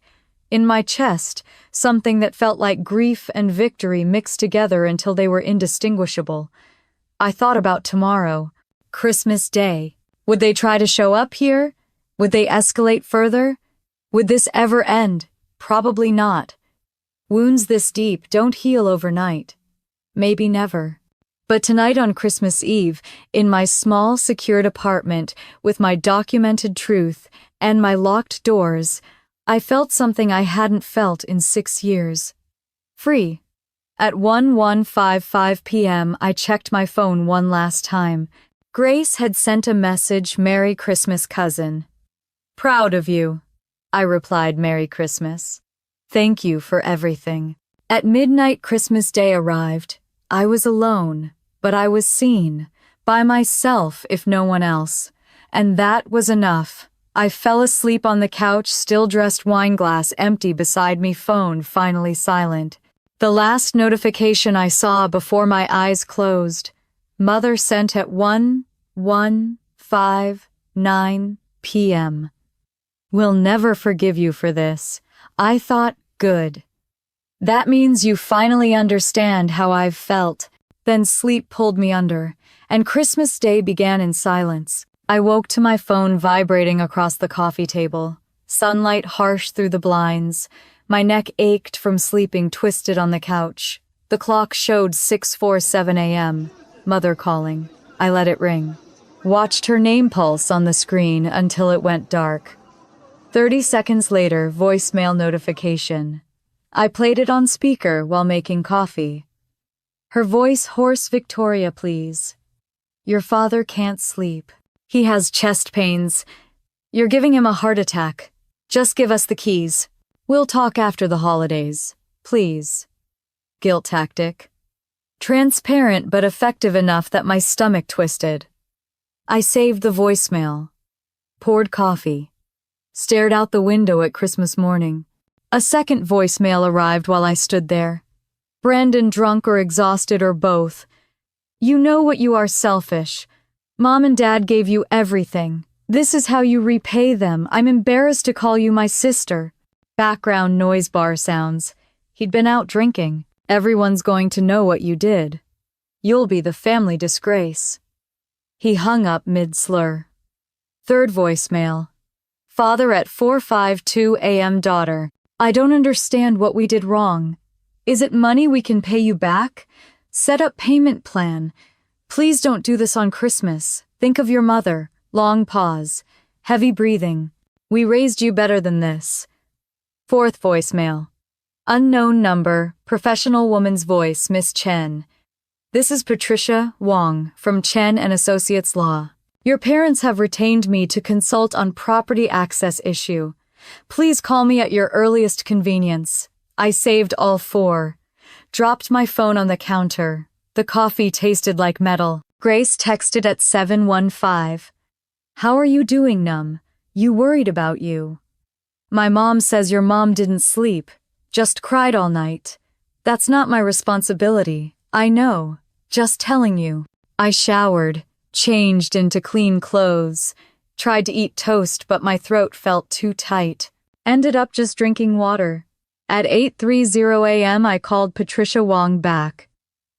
In my chest, something that felt like grief and victory mixed together until they were indistinguishable. I thought about tomorrow, Christmas Day. Would they try to show up here? Would they escalate further? Would this ever end? Probably not. Wounds this deep don't heal overnight. Maybe never. But tonight on Christmas Eve, in my small, secured apartment, with my documented truth and my locked doors, I felt something I hadn't felt in 6 years. Free. At 1:55 p.m., I checked my phone one last time. Grace had sent a message, "Merry Christmas, cousin." "Proud of you." I replied, "Merry Christmas. Thank you for everything." At midnight, Christmas Day arrived. I was alone, but I was seen, by myself if no one else, and that was enough. I fell asleep on the couch, still dressed, wine glass empty beside me, phone finally silent. The last notification I saw before my eyes closed, Mother sent at 1:59 p.m. "We'll never forgive you for this." I thought, good. That means you finally understand how I've felt. Then sleep pulled me under, and Christmas Day began in silence. I woke to my phone vibrating across the coffee table, sunlight harsh through the blinds. My neck ached from sleeping twisted on the couch. The clock showed 6:47 a.m. Mother calling. I let it ring. Watched her name pulse on the screen until it went dark. 30 seconds later, voicemail notification. I played it on speaker while making coffee. Her voice hoarse. Victoria, please. Your father can't sleep. He has chest pains. You're giving him a heart attack. Just give us the keys. We'll talk after the holidays. Please. Guilt tactic. Transparent but effective enough that my stomach twisted. I saved the voicemail. Poured coffee. Stared out the window at Christmas morning. A second voicemail arrived while I stood there. Brandon, drunk or exhausted or both. You know what you are, selfish. Mom and Dad gave you everything. This is how you repay them. I'm embarrassed to call you my sister. Background noise bar sounds. He'd been out drinking. Everyone's going to know what you did. You'll be the family disgrace. He hung up mid-slur. Third voicemail. Father at 4:52 a.m. Daughter, I don't understand what we did wrong. Is it money we can pay you back? Set up payment plan. Please don't do this on Christmas. Think of your mother. Long pause. Heavy breathing. We raised you better than this. Fourth voicemail. Unknown number, professional woman's voice, Miss Chen. This is Patricia Wong from Chen and Associates Law. Your parents have retained me to consult on property access issue. Please call me at your earliest convenience. I saved all four. Dropped my phone on the counter. The coffee tasted like metal. Grace texted at 7:15. How are you doing, Num? You worried about you. My mom says your mom didn't sleep. Just cried all night. That's not my responsibility. I know. Just telling you. I showered, changed into clean clothes, tried to eat toast but my throat felt too tight. Ended up just drinking water. At 8:30 a.m. I called Patricia Wong back.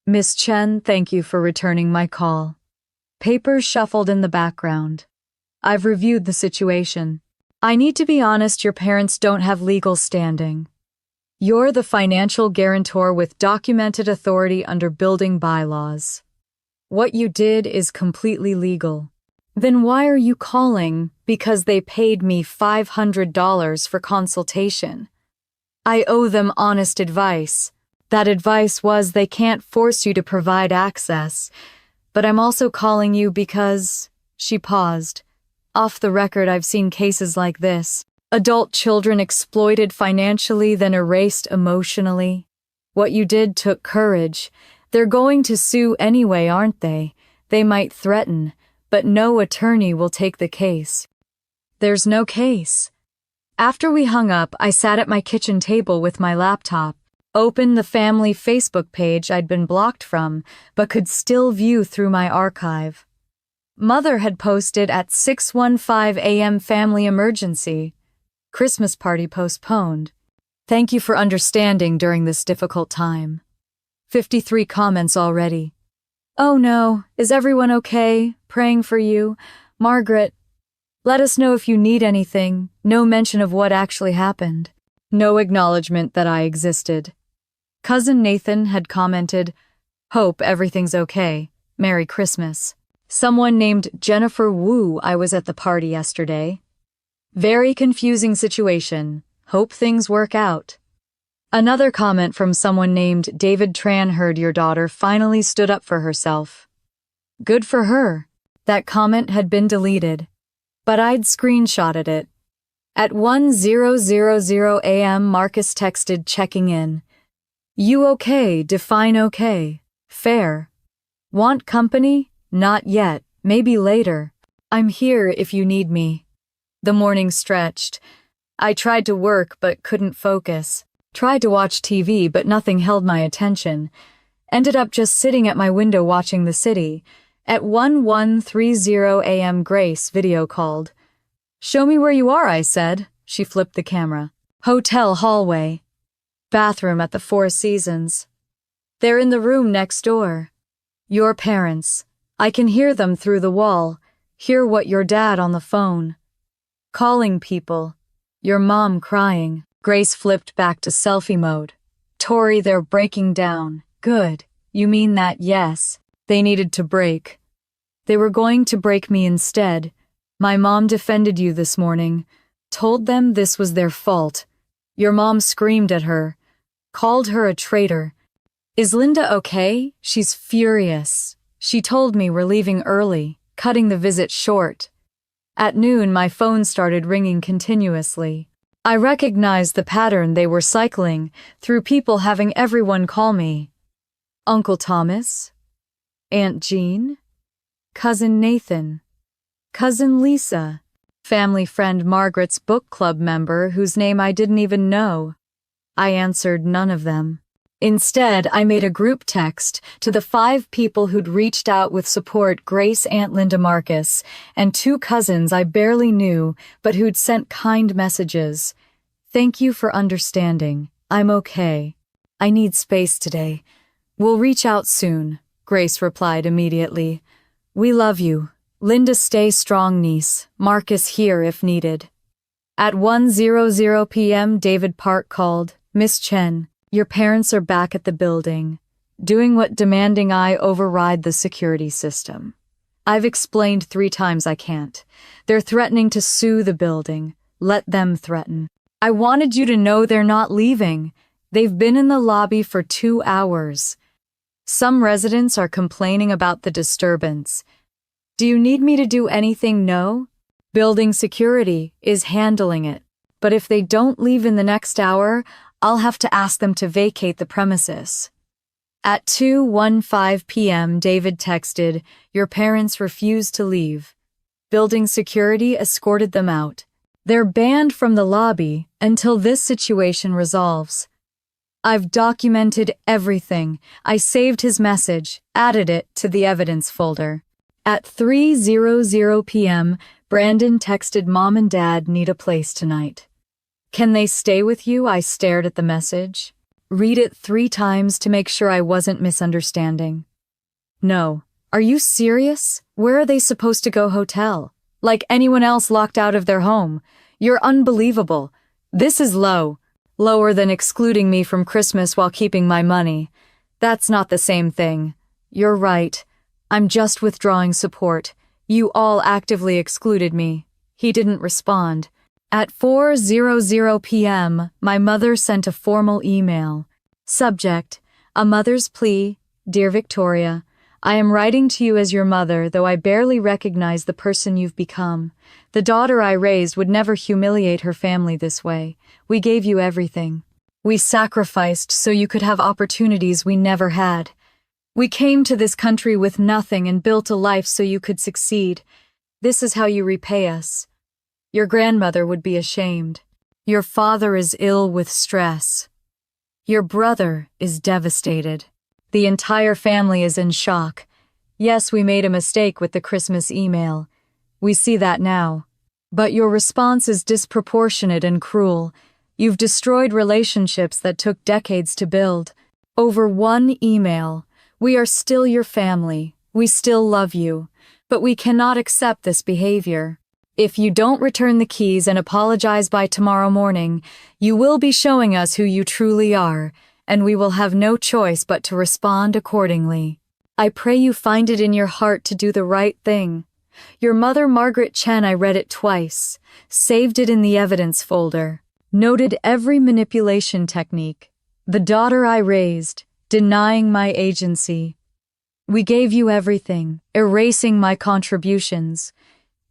Miss Chen, thank you for returning my call. Papers shuffled in the background. I've reviewed the situation. I need to be honest, your parents don't have legal standing. You're the financial guarantor with documented authority under building bylaws. What you did is completely legal. Then why are you calling? Because they paid me $500 for consultation. I owe them honest advice. That advice was they can't force you to provide access. But I'm also calling you because... She paused. Off the record, I've seen cases like this. Adult children exploited financially, then erased emotionally. What you did took courage. They're going to sue anyway, aren't they? They might threaten, but no attorney will take the case. There's no case. After we hung up, I sat at my kitchen table with my laptop, opened the family Facebook page I'd been blocked from, but could still view through my archive. Mother had posted at 6:15 a.m. family emergency. Christmas party postponed. Thank you for understanding during this difficult time. 53 comments already. Oh no, is everyone okay? Praying for you. Margaret, let us know if you need anything. No mention of what actually happened. No acknowledgement that I existed. Cousin Nathan had commented, hope everything's okay. Merry Christmas. Someone named Jennifer Wu, I was at the party yesterday. Very confusing situation. Hope things work out. Another comment from someone named David Tran, heard your daughter finally stood up for herself. Good for her. That comment had been deleted, but I'd screenshotted it. At 10:00 a.m. Marcus texted checking in. You okay? Define okay. Fair. Want company? Not yet. Maybe later. I'm here if you need me. The morning stretched. I tried to work but couldn't focus. Tried to watch TV but nothing held my attention. Ended up just sitting at my window watching the city. At 11:30 a.m. Grace video called. Show me where you are, I said. She flipped the camera. Hotel hallway. Bathroom at the Four Seasons. They're in the room next door. Your parents. I can hear them through the wall. Hear what your dad on the phone. Calling people. Your mom crying. Grace flipped back to selfie mode. Tori, they're breaking down. Good. You mean that, yes. They needed to break. They were going to break me instead. My mom defended you this morning. Told them this was their fault. Your mom screamed at her. Called her a traitor. Is Linda okay? She's furious. She told me we're leaving early, cutting the visit short. At noon, my phone started ringing continuously. I recognized the pattern they were cycling through people having everyone call me. Uncle Thomas? Aunt Jean? Cousin Nathan? Cousin Lisa? Family friend Margaret's book club member whose name I didn't even know. I answered none of them. Instead, I made a group text to the 5 people who'd reached out with support: Grace, Aunt Linda Marcus, and 2 cousins I barely knew but who'd sent kind messages. Thank you for understanding. I'm okay. I need space today. We'll reach out soon, Grace replied immediately. We love you. Linda, stay strong, niece. Marcus here if needed. At 1:00 p.m., David Park called. Miss Chen, your parents are back at the building, doing what demanding I override the security system. I've explained 3 times I can't. They're threatening to sue the building. Let them threaten. I wanted you to know they're not leaving. They've been in the lobby for 2 hours. Some residents are complaining about the disturbance. Do you need me to do anything? No. Building security is handling it. But if they don't leave in the next hour, I'll have to ask them to vacate the premises. At 2:15 p.m., David texted, your parents refused to leave. Building security escorted them out. They're banned from the lobby until this situation resolves. I've documented everything. I saved his message, added it to the evidence folder. At 3:00 p.m., Brandon texted, Mom and Dad need a place tonight. Can they stay with you? I stared at the message. Read it 3 times to make sure I wasn't misunderstanding. No. Are you serious? Where are they supposed to go? Hotel? Like anyone else locked out of their home? You're unbelievable. This is low. Lower than excluding me from Christmas while keeping my money. That's not the same thing. You're right. I'm just withdrawing support. You all actively excluded me. He didn't respond. At 4:00 p.m., my mother sent a formal email. Subject: A mother's plea. Dear Victoria, I am writing to you as your mother, though I barely recognize the person you've become. The daughter I raised would never humiliate her family this way. We gave you everything. We sacrificed so you could have opportunities we never had. We came to this country with nothing and built a life so you could succeed. This is how you repay us. Your grandmother would be ashamed. Your father is ill with stress. Your brother is devastated. The entire family is in shock. Yes, we made a mistake with the Christmas email. We see that now. But your response is disproportionate and cruel. You've destroyed relationships that took decades to build. Over one email. We are still your family. We still love you. But we cannot accept this behavior. If you don't return the keys and apologize by tomorrow morning, you will be showing us who you truly are, and we will have no choice but to respond accordingly. I pray you find it in your heart to do the right thing. Your mother, Margaret Chen, I read it twice, saved it in the evidence folder, noted every manipulation technique. The daughter I raised, denying my agency. We gave you everything, erasing my contributions.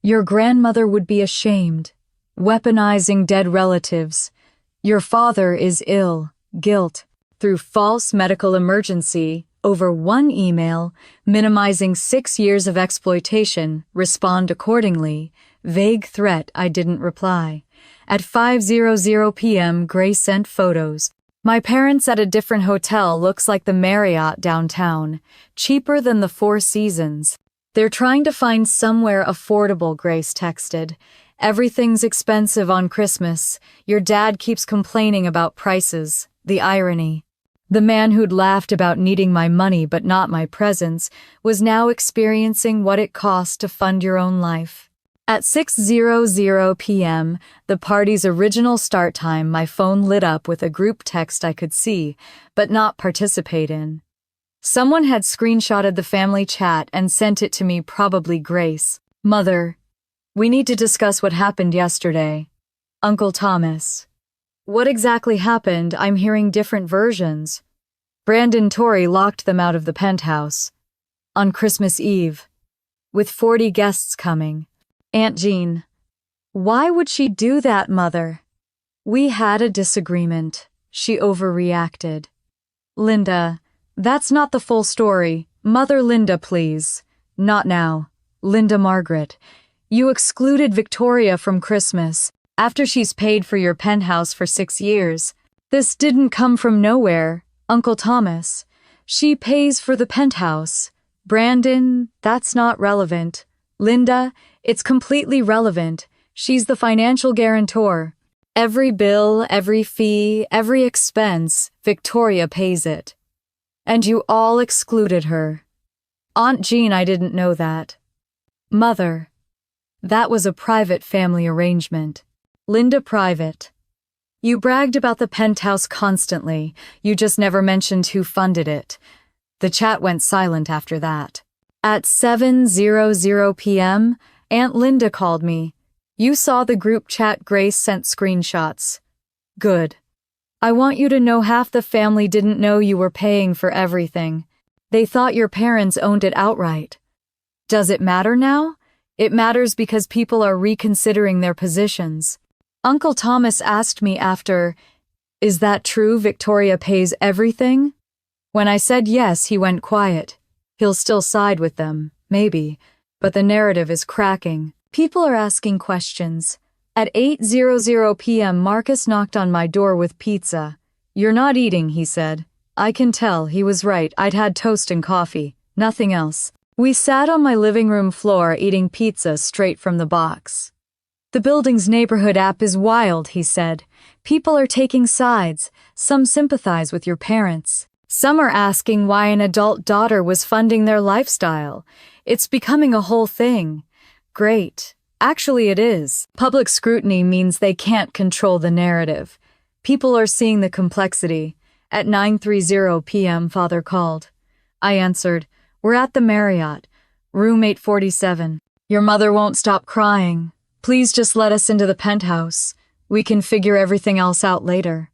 Your grandmother would be ashamed, weaponizing dead relatives. Your father is ill, guilt, through false medical emergency, over one email, minimizing 6 years of exploitation, respond accordingly, vague threat, I didn't reply. At 5:00 p.m., Grace sent photos. My parents at a different hotel looks like the Marriott downtown, cheaper than the Four Seasons. They're trying to find somewhere affordable, Grace texted. Everything's expensive on Christmas. Your dad keeps complaining about prices. The irony. The man who'd laughed about needing my money but not my presence was now experiencing what it costs to fund your own life. At 6:00 p.m., the party's original start time, my phone lit up with a group text I could see, but not participate in. Someone had screenshotted the family chat and sent it to me, probably Grace. Mother, we need to discuss what happened yesterday. Uncle Thomas. What exactly happened? I'm hearing different versions. Brandon Torrey locked them out of the penthouse. On Christmas Eve. With 40 guests coming. Aunt Jean. Why would she do that, Mother? We had a disagreement. She overreacted. Linda, that's not the full story. Mother Linda, please. Not now. Linda Margaret. You excluded Victoria from Christmas, after she's paid for your penthouse for 6 years. This didn't come from nowhere, Uncle Thomas. She pays for the penthouse. Brandon, that's not relevant. Linda, it's completely relevant. She's the financial guarantor. Every bill, every fee, every expense, Victoria pays it. And you all excluded her. Aunt Jean, I didn't know that. Mother, that was a private family arrangement. Linda, private. You bragged about the penthouse constantly. You just never mentioned who funded it. The chat went silent after that. At 7:00 p.m., Aunt Linda called me. You saw the group chat. Grace sent screenshots. Good. I want you to know half the family didn't know you were paying for everything. They thought your parents owned it outright. Does it matter now? It matters because people are reconsidering their positions. Uncle Thomas asked me after, is that true? Victoria pays everything? When I said yes, he went quiet. He'll still side with them, maybe, but the narrative is cracking. People are asking questions. At 8:00 p.m., Marcus knocked on my door with pizza. You're not eating, he said. I can tell, he was right. I'd had toast and coffee, nothing else. We sat on my living room floor eating pizza straight from the box. The building's neighborhood app is wild, he said. People are taking sides. Some sympathize with your parents. Some are asking why an adult daughter was funding their lifestyle. It's becoming a whole thing. Great. Actually, it is. Public scrutiny means they can't control the narrative. People are seeing the complexity. At 9:30 p.m., Father called. I answered, We're at the Marriott, room 847. Your mother won't stop crying. Please just let us into the penthouse. We can figure everything else out later.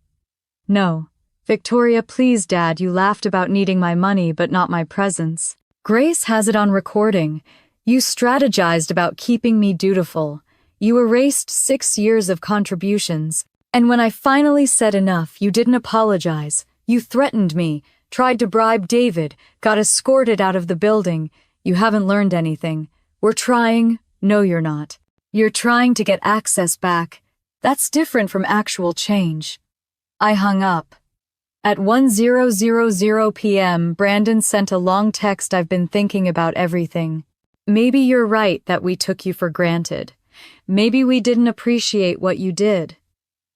No. Victoria, please, Dad, you laughed about needing my money but not my presence. Grace has it on recording. You strategized about keeping me dutiful. You erased 6 years of contributions. And when I finally said enough, you didn't apologize. You threatened me, tried to bribe David, got escorted out of the building. You haven't learned anything. We're trying. No, you're not. You're trying to get access back. That's different from actual change. I hung up. At 10:00 p.m., Brandon sent a long text. I've been thinking about everything. Maybe you're right that we took you for granted. Maybe we didn't appreciate what you did.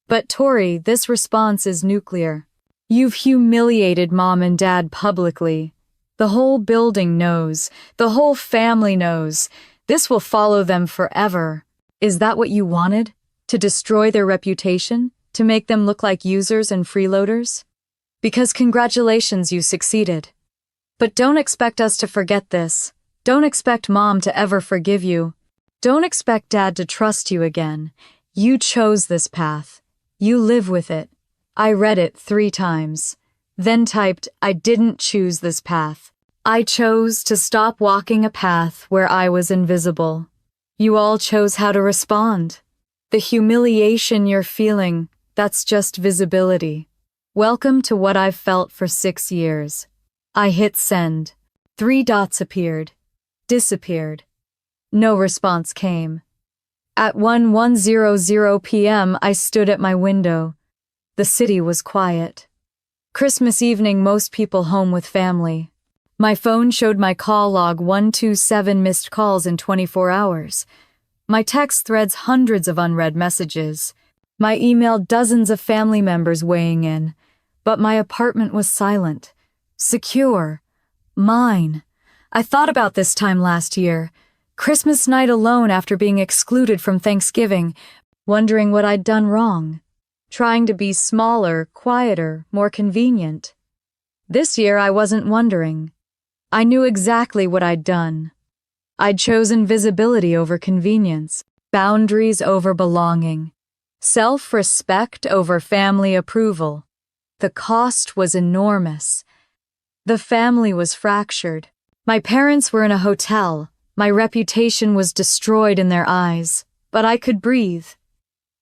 But Tori, this response is nuclear. You've humiliated Mom and Dad publicly. The whole building knows. The whole family knows. This will follow them forever. Is that what you wanted? To destroy their reputation? To make them look like users and freeloaders? Because congratulations, you succeeded. But don't expect us to forget this. Don't expect Mom to ever forgive you. Don't expect Dad to trust you again. You chose this path. You live with it. I read it 3 times. Then typed, I didn't choose this path. I chose to stop walking a path where I was invisible. You all chose how to respond. The humiliation you're feeling, that's just visibility. Welcome to what I've felt for 6 years. I hit send. 3 dots appeared. Disappeared. No response came. At 1:00 p.m., I stood at my window. The city was quiet. Christmas evening, most people home with family. My phone showed my call log 127 missed calls in 24 hours. My text threads hundreds of unread messages. My email dozens of family members weighing in. But my apartment was silent, secure, mine. I thought about this time last year, Christmas night alone after being excluded from Thanksgiving, wondering what I'd done wrong, trying to be smaller, quieter, more convenient. This year I wasn't wondering. I knew exactly what I'd done. I'd chosen visibility over convenience, boundaries over belonging, self-respect over family approval. The cost was enormous. The family was fractured. My parents were in a hotel. My reputation was destroyed in their eyes, but I could breathe.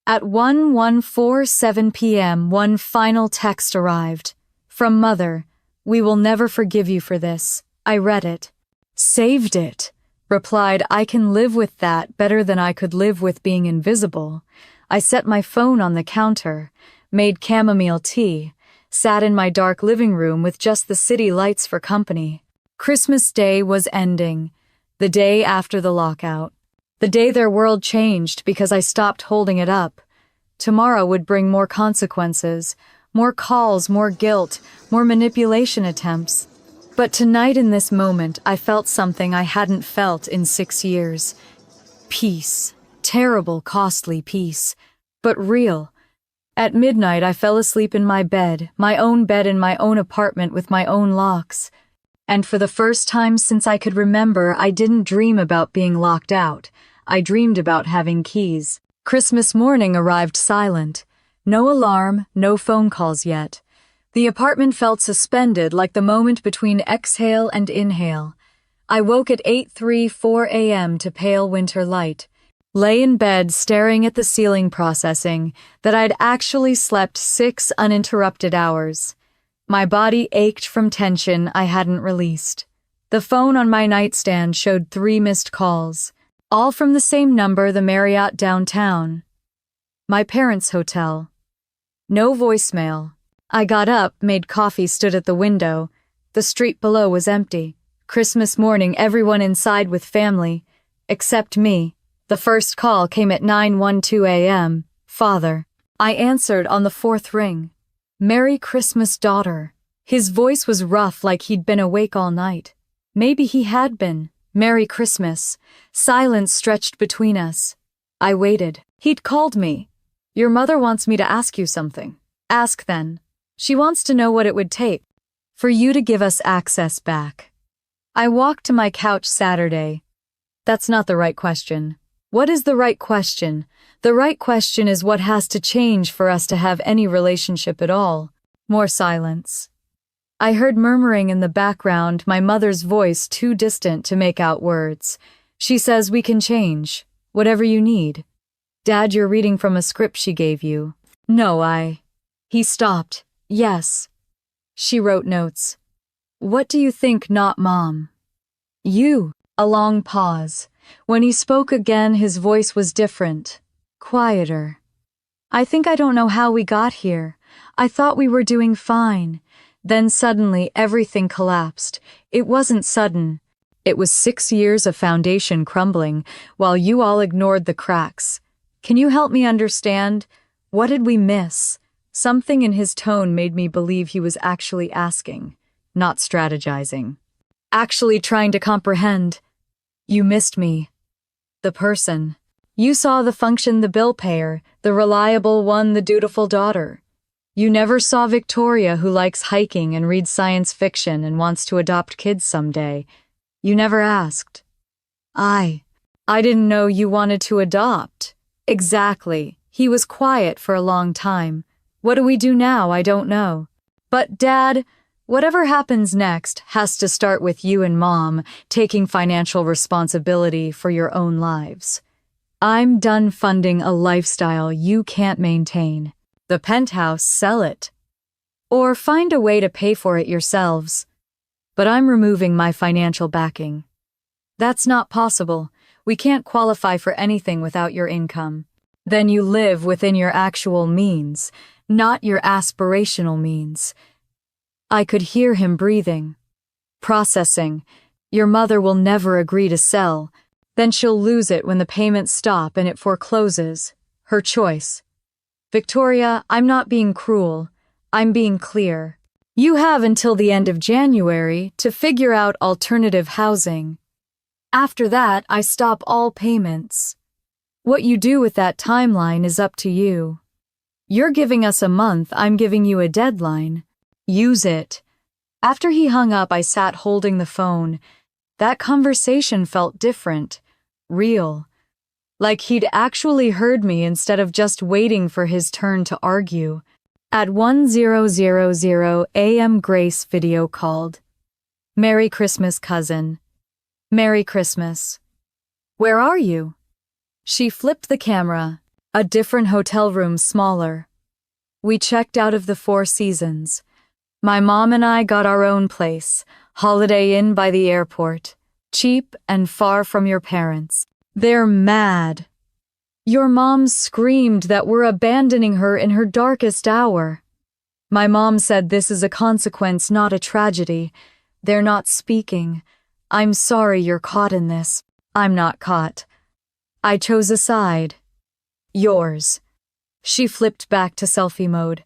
At 1:47 p.m., one final text arrived. From Mother, "We will never forgive you for this." I read it. Saved it. Replied, "I can live with that better than I could live with being invisible." I set my phone on the counter, made chamomile tea, sat in my dark living room with just the city lights for company. Christmas Day was ending, the day after the lockout, the day their world changed because I stopped holding it up. Tomorrow would bring more consequences, more calls, more guilt, more manipulation attempts. But tonight in this moment, I felt something I hadn't felt in 6 years. Peace. Terrible, costly peace. But real. At midnight, I fell asleep in my bed in my own apartment with my own locks. And for the first time since I could remember, I didn't dream about being locked out. I dreamed about having keys. Christmas morning arrived silent. No alarm, no phone calls yet. The apartment felt suspended like the moment between exhale and inhale. I woke at 8:34 a.m. to pale winter light. Lay in bed staring at the ceiling, processing that I'd actually slept 6 uninterrupted hours. My body ached from tension I hadn't released. The phone on my nightstand showed 3 missed calls, all from the same number, the Marriott downtown. My parents' hotel. No voicemail. I got up, made coffee, stood at the window. The street below was empty. Christmas morning, everyone inside with family, except me. The first call came at 9:12 a.m. Father. I answered on the 4th ring. Merry Christmas, daughter. His voice was rough, like he'd been awake all night. Maybe he had been. Merry Christmas. Silence stretched between us. I waited. He'd called me. Your mother wants me to ask you something. Ask then. She wants to know what it would take for you to give us access back. I walked to my couch Saturday. That's not the right question. What is the right question? The right question is what has to change for us to have any relationship at all. More silence. I heard murmuring in the background, my mother's voice too distant to make out words. She says, "We can change. Whatever you need." Dad, you're reading from a script she gave you. No, He stopped. Yes. She wrote notes. What do you think, not Mom? You. A long pause. When he spoke again, his voice was different. Quieter. I think I don't know how we got here. I thought we were doing fine. Then suddenly everything collapsed. It wasn't sudden. It was 6 years of foundation crumbling, while you all ignored the cracks. Can you help me understand? What did we miss? Something in his tone made me believe he was actually asking, not strategizing. Actually trying to comprehend. You missed me. The person. You saw the function, the bill payer, the reliable one, the dutiful daughter. You never saw Victoria, who likes hiking and reads science fiction and wants to adopt kids someday. You never asked. I didn't know you wanted to adopt. Exactly. He was quiet for a long time. What do we do now? I don't know. But Dad, whatever happens next has to start with you and Mom taking financial responsibility for your own lives. I'm done funding a lifestyle you can't maintain. The Penthouse, sell it. Or find a way to pay for it yourselves. But I'm removing my financial backing. That's not possible. We can't qualify for anything without your income. Then you live within your actual means, not your aspirational means. I could hear him breathing. Processing. Your mother will never agree to sell. Then she'll lose it when the payments stop and it forecloses. Her choice. Victoria, I'm not being cruel. I'm being clear. You have until the end of January to figure out alternative housing. After that, I stop all payments. What you do with that timeline is up to you. You're giving us a month, I'm giving you a deadline. Use it. After he hung up, I sat holding the phone. That conversation felt different, real. Like he'd actually heard me instead of just waiting for his turn to argue. At 10:00 a.m. Grace video called. Merry Christmas, cousin. Merry Christmas. Where are you? She flipped the camera. A different hotel room, smaller. We checked out of the Four Seasons. My mom and I got our own place, Holiday Inn by the airport. Cheap and far from your parents. They're mad. Your mom screamed that we're abandoning her in her darkest hour. My mom said this is a consequence, not a tragedy. They're not speaking. I'm sorry you're caught in this. I'm not caught. I chose a side. Yours. She flipped back to selfie mode.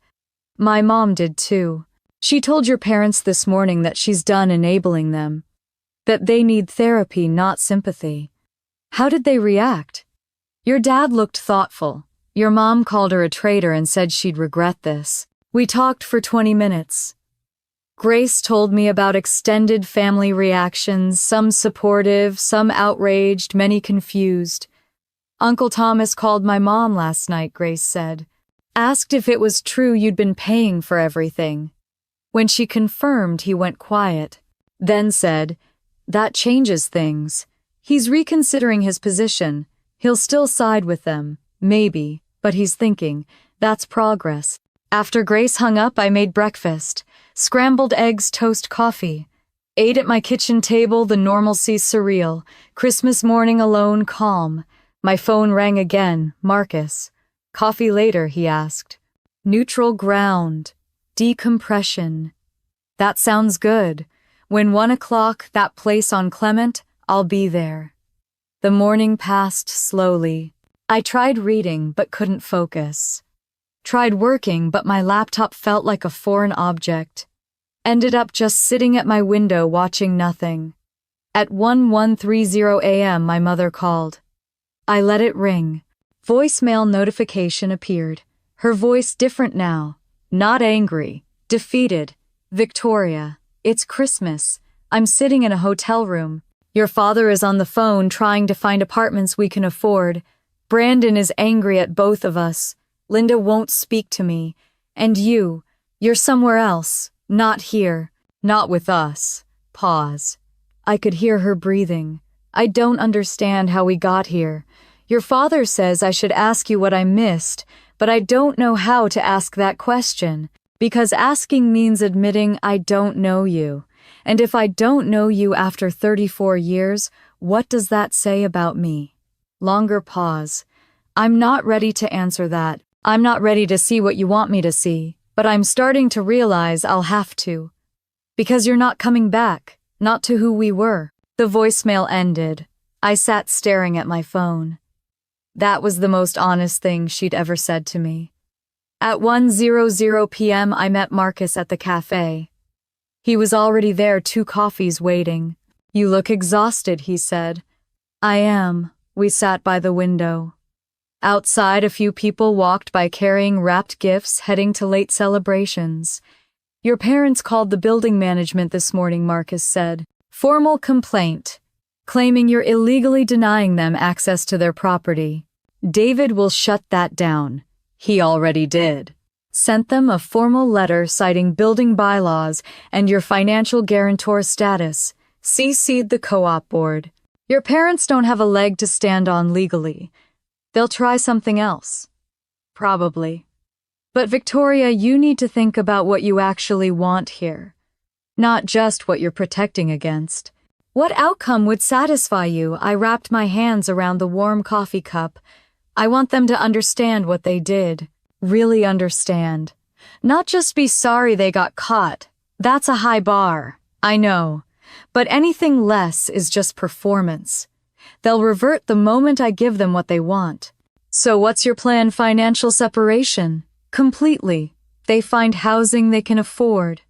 My mom did too. She told your parents this morning that she's done enabling them. That they need therapy, not sympathy. How did they react? Your dad looked thoughtful. Your mom called her a traitor and said she'd regret this. We talked for 20 minutes. Grace told me about extended family reactions, some supportive, some outraged, many confused. Uncle Thomas called my mom last night, Grace said. Asked if it was true you'd been paying for everything. When she confirmed, he went quiet. Then said, that changes things. He's reconsidering his position. He'll still side with them, maybe, but he's thinking. That's progress. After Grace hung up, I made breakfast. Scrambled eggs, toast, coffee. Ate at my kitchen table, the normalcy surreal. Christmas morning alone, calm. My phone rang again. Marcus. Coffee later, he asked. Neutral ground. Decompression. That sounds good. When 1 o'clock, that place on Clement, I'll be there. The morning passed slowly. I tried reading, but couldn't focus. Tried working, but my laptop felt like a foreign object. Ended up just sitting at my window watching nothing. At 1:30 a.m. my mother called. I let it ring. Voicemail notification appeared. Her voice different now. Not angry. Defeated. Victoria, it's Christmas. I'm sitting in a hotel room. Your father is on the phone trying to find apartments we can afford. Brandon is angry at both of us. Linda won't speak to me. And you're somewhere else. Not here. Not with us. Pause. I could hear her breathing. I don't understand how we got here. Your father says I should ask you what I missed, but I don't know how to ask that question, because asking means admitting I don't know you. And if I don't know you after 34 years, what does that say about me? Longer pause. I'm not ready to answer that. I'm not ready to see what you want me to see, but I'm starting to realize I'll have to. Because you're not coming back, not to who we were. The voicemail ended. I sat staring at my phone. That was the most honest thing she'd ever said to me. At 1:00 p.m. I met Marcus at the cafe. He was already there, 2 coffees waiting. You look exhausted, he said. I am. We sat by the window. Outside, a few people walked by carrying wrapped gifts, heading to late celebrations. Your parents called the building management this morning, Marcus said. Formal complaint, claiming you're illegally denying them access to their property. David will shut that down. He already did. Sent them a formal letter citing building bylaws and your financial guarantor status. CC'd the co-op board. Your parents don't have a leg to stand on legally. They'll try something else. Probably. But Victoria, you need to think about what you actually want here. Not just what you're protecting against. What outcome would satisfy you? I wrapped my hands around the warm coffee cup. I want them to understand what they did. Really understand. Not just be sorry they got caught. That's a high bar. I know. But anything less is just performance. They'll revert the moment I give them what they want. So what's your plan? Financial separation? Completely. They find housing they can afford.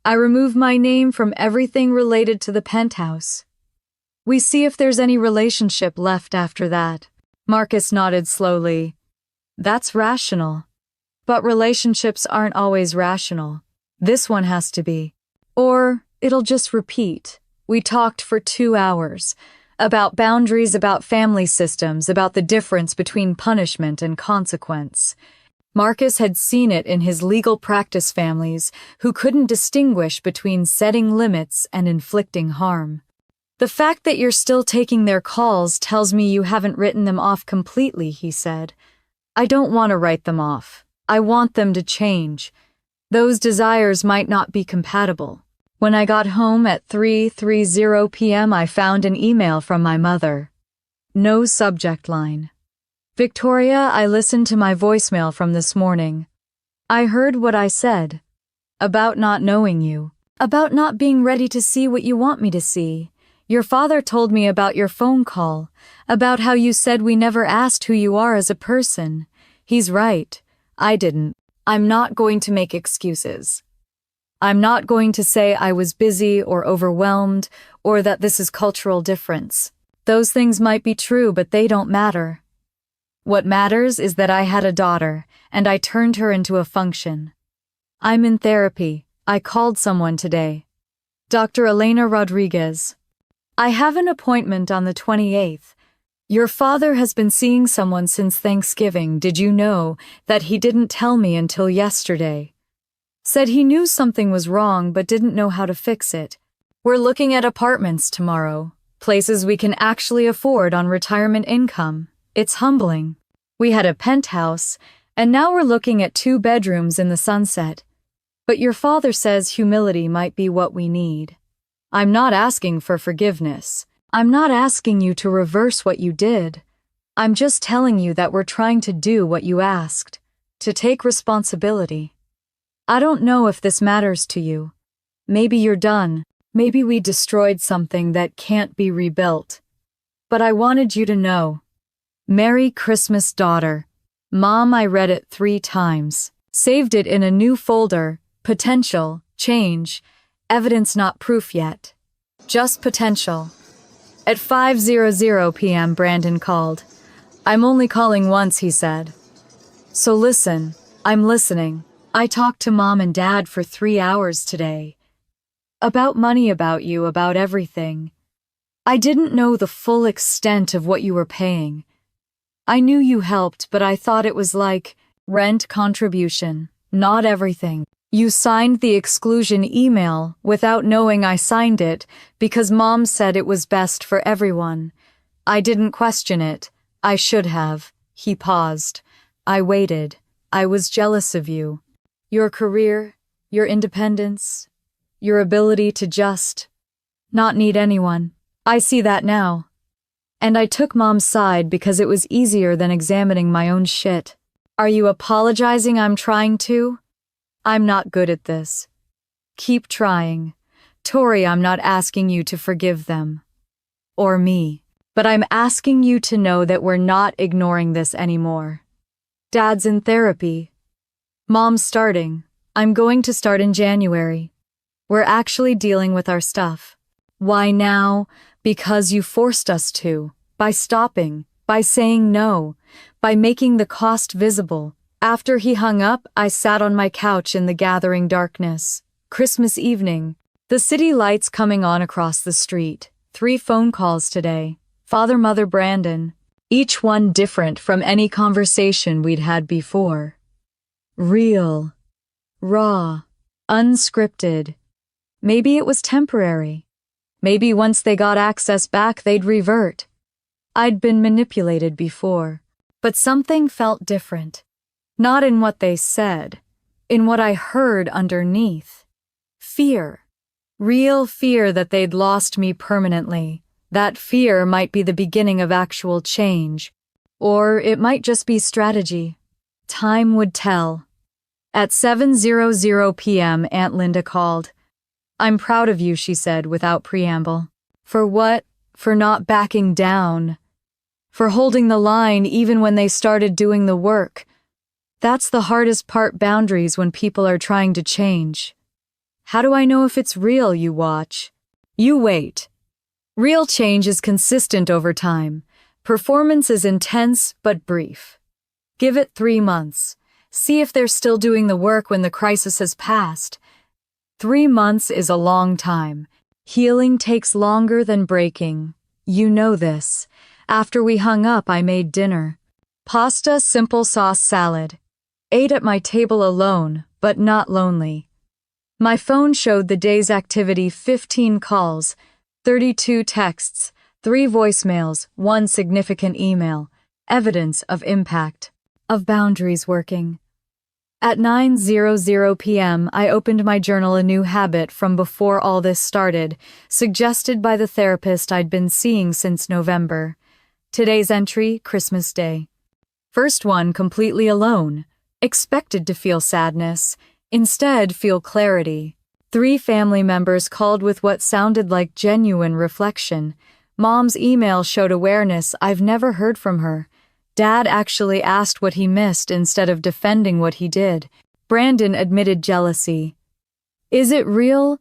I remove my name from everything related to the penthouse. We see if there's any relationship left after that. Marcus nodded slowly. That's rational. But relationships aren't always rational. This one has to be. Or it'll just repeat. We talked for 2 hours. About boundaries, about family systems, about the difference between punishment and consequence. Marcus had seen it in his legal practice families who couldn't distinguish between setting limits and inflicting harm. The fact that you're still taking their calls tells me you haven't written them off completely, he said. I don't want to write them off. I want them to change. Those desires might not be compatible. When I got home at 3:30 p.m., I found an email from my mother. No subject line. Victoria, I listened to my voicemail from this morning. I heard what I said. About not knowing you. About not being ready to see what you want me to see. Your father told me about your phone call. About how you said we never asked who you are as a person. He's right. I didn't. I'm not going to make excuses. I'm not going to say I was busy or overwhelmed or that this is cultural difference. Those things might be true, but they don't matter. What matters is that I had a daughter, and I turned her into a function. I'm in therapy. I called someone today. Dr. Elena Rodriguez. I have an appointment on the 28th. Your father has been seeing someone since Thanksgiving. Did you know that he didn't tell me until yesterday? Said he knew something was wrong but didn't know how to fix it. We're looking at apartments tomorrow, places we can actually afford on retirement income. It's humbling. We had a penthouse, and now we're looking at 2 bedrooms in the Sunset. But your father says humility might be what we need. I'm not asking for forgiveness. I'm not asking you to reverse what you did. I'm just telling you that we're trying to do what you asked, to take responsibility. I don't know if this matters to you. Maybe you're done. Maybe we destroyed something that can't be rebuilt. But I wanted you to know. Merry Christmas, daughter. Mom, I read it 3 times. Saved it in a new folder. Potential, change, evidence not proof yet. Just potential. At 5:00 p.m., Brandon called. I'm only calling once, he said. So listen, I'm listening. I talked to Mom and Dad for 3 hours today. About money, about you, about everything. I didn't know the full extent of what you were paying. I knew you helped, but I thought it was like rent contribution, not everything. You signed the exclusion email without knowing I signed it because Mom said it was best for everyone. I didn't question it. I should have. He paused. I waited. I was jealous of you. Your career, your independence, your ability to just not need anyone. I see that now. And I took Mom's side because it was easier than examining my own shit. Are you apologizing I'm trying to? I'm not good at this. Keep trying. Tori, I'm not asking you to forgive them. Or me. But I'm asking you to know that we're not ignoring this anymore. Dad's in therapy. Mom's starting. I'm going to start in January. We're actually dealing with our stuff. Why now? Because you forced us to. By stopping. By saying no. By making the cost visible. After he hung up, I sat on my couch in the gathering darkness. Christmas evening. The city lights coming on across the street. 3 phone calls today. Father, Mother, Brandon. Each one different from any conversation we'd had before. Real. Raw. Unscripted. Maybe it was temporary. Maybe once they got access back, they'd revert. I'd been manipulated before. But something felt different. Not in what they said. In what I heard underneath. Fear. Real fear that they'd lost me permanently. That fear might be the beginning of actual change. Or it might just be strategy. Time would tell. At 7:00 p.m., Aunt Linda called. I'm proud of you, she said without preamble. For what? For not backing down. For holding the line even when they started doing the work. That's the hardest part, boundaries when people are trying to change. How do I know if it's real? You watch. You wait. Real change is consistent over time. Performance is intense but brief. Give it 3 months. See if they're still doing the work when the crisis has passed. 3 months is a long time. Healing takes longer than breaking. You know this. After we hung up, I made dinner. Pasta, simple sauce salad. Ate at my table alone, but not lonely. My phone showed the day's activity: 15 calls, 32 texts, 3 voicemails, 1 significant email. Evidence of impact, of boundaries working. At 9:00 p.m., I opened my journal, a new habit from before all this started, suggested by the therapist I'd been seeing since November. Today's entry, Christmas Day. First one, completely alone. Expected to feel sadness. Instead, feel clarity. 3 family members called with what sounded like genuine reflection. Mom's email showed awareness. I've never heard from her. Dad actually asked what he missed instead of defending what he did. Brandon admitted jealousy. Is it real?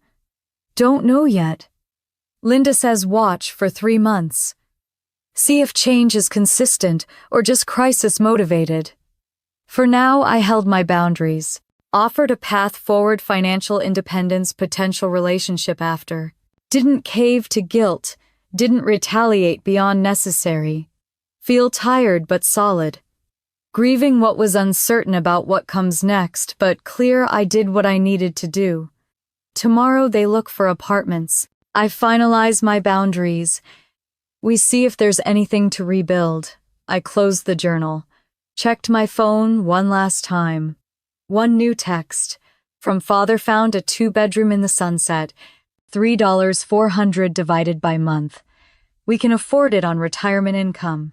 Don't know yet. Linda says watch for 3 months. See if change is consistent or just crisis motivated. For now, I held my boundaries. Offered a path forward: financial independence, potential relationship after. Didn't cave to guilt. Didn't retaliate beyond necessary. Feel tired but solid. Grieving what was uncertain about what comes next, but clear I did what I needed to do. Tomorrow they look for apartments. I finalize my boundaries. We see if there's anything to rebuild. I closed the journal. Checked my phone one last time. 1 new text. From father: found a 2-bedroom in the Sunset. $3,400 divided by month. We can afford it on retirement income.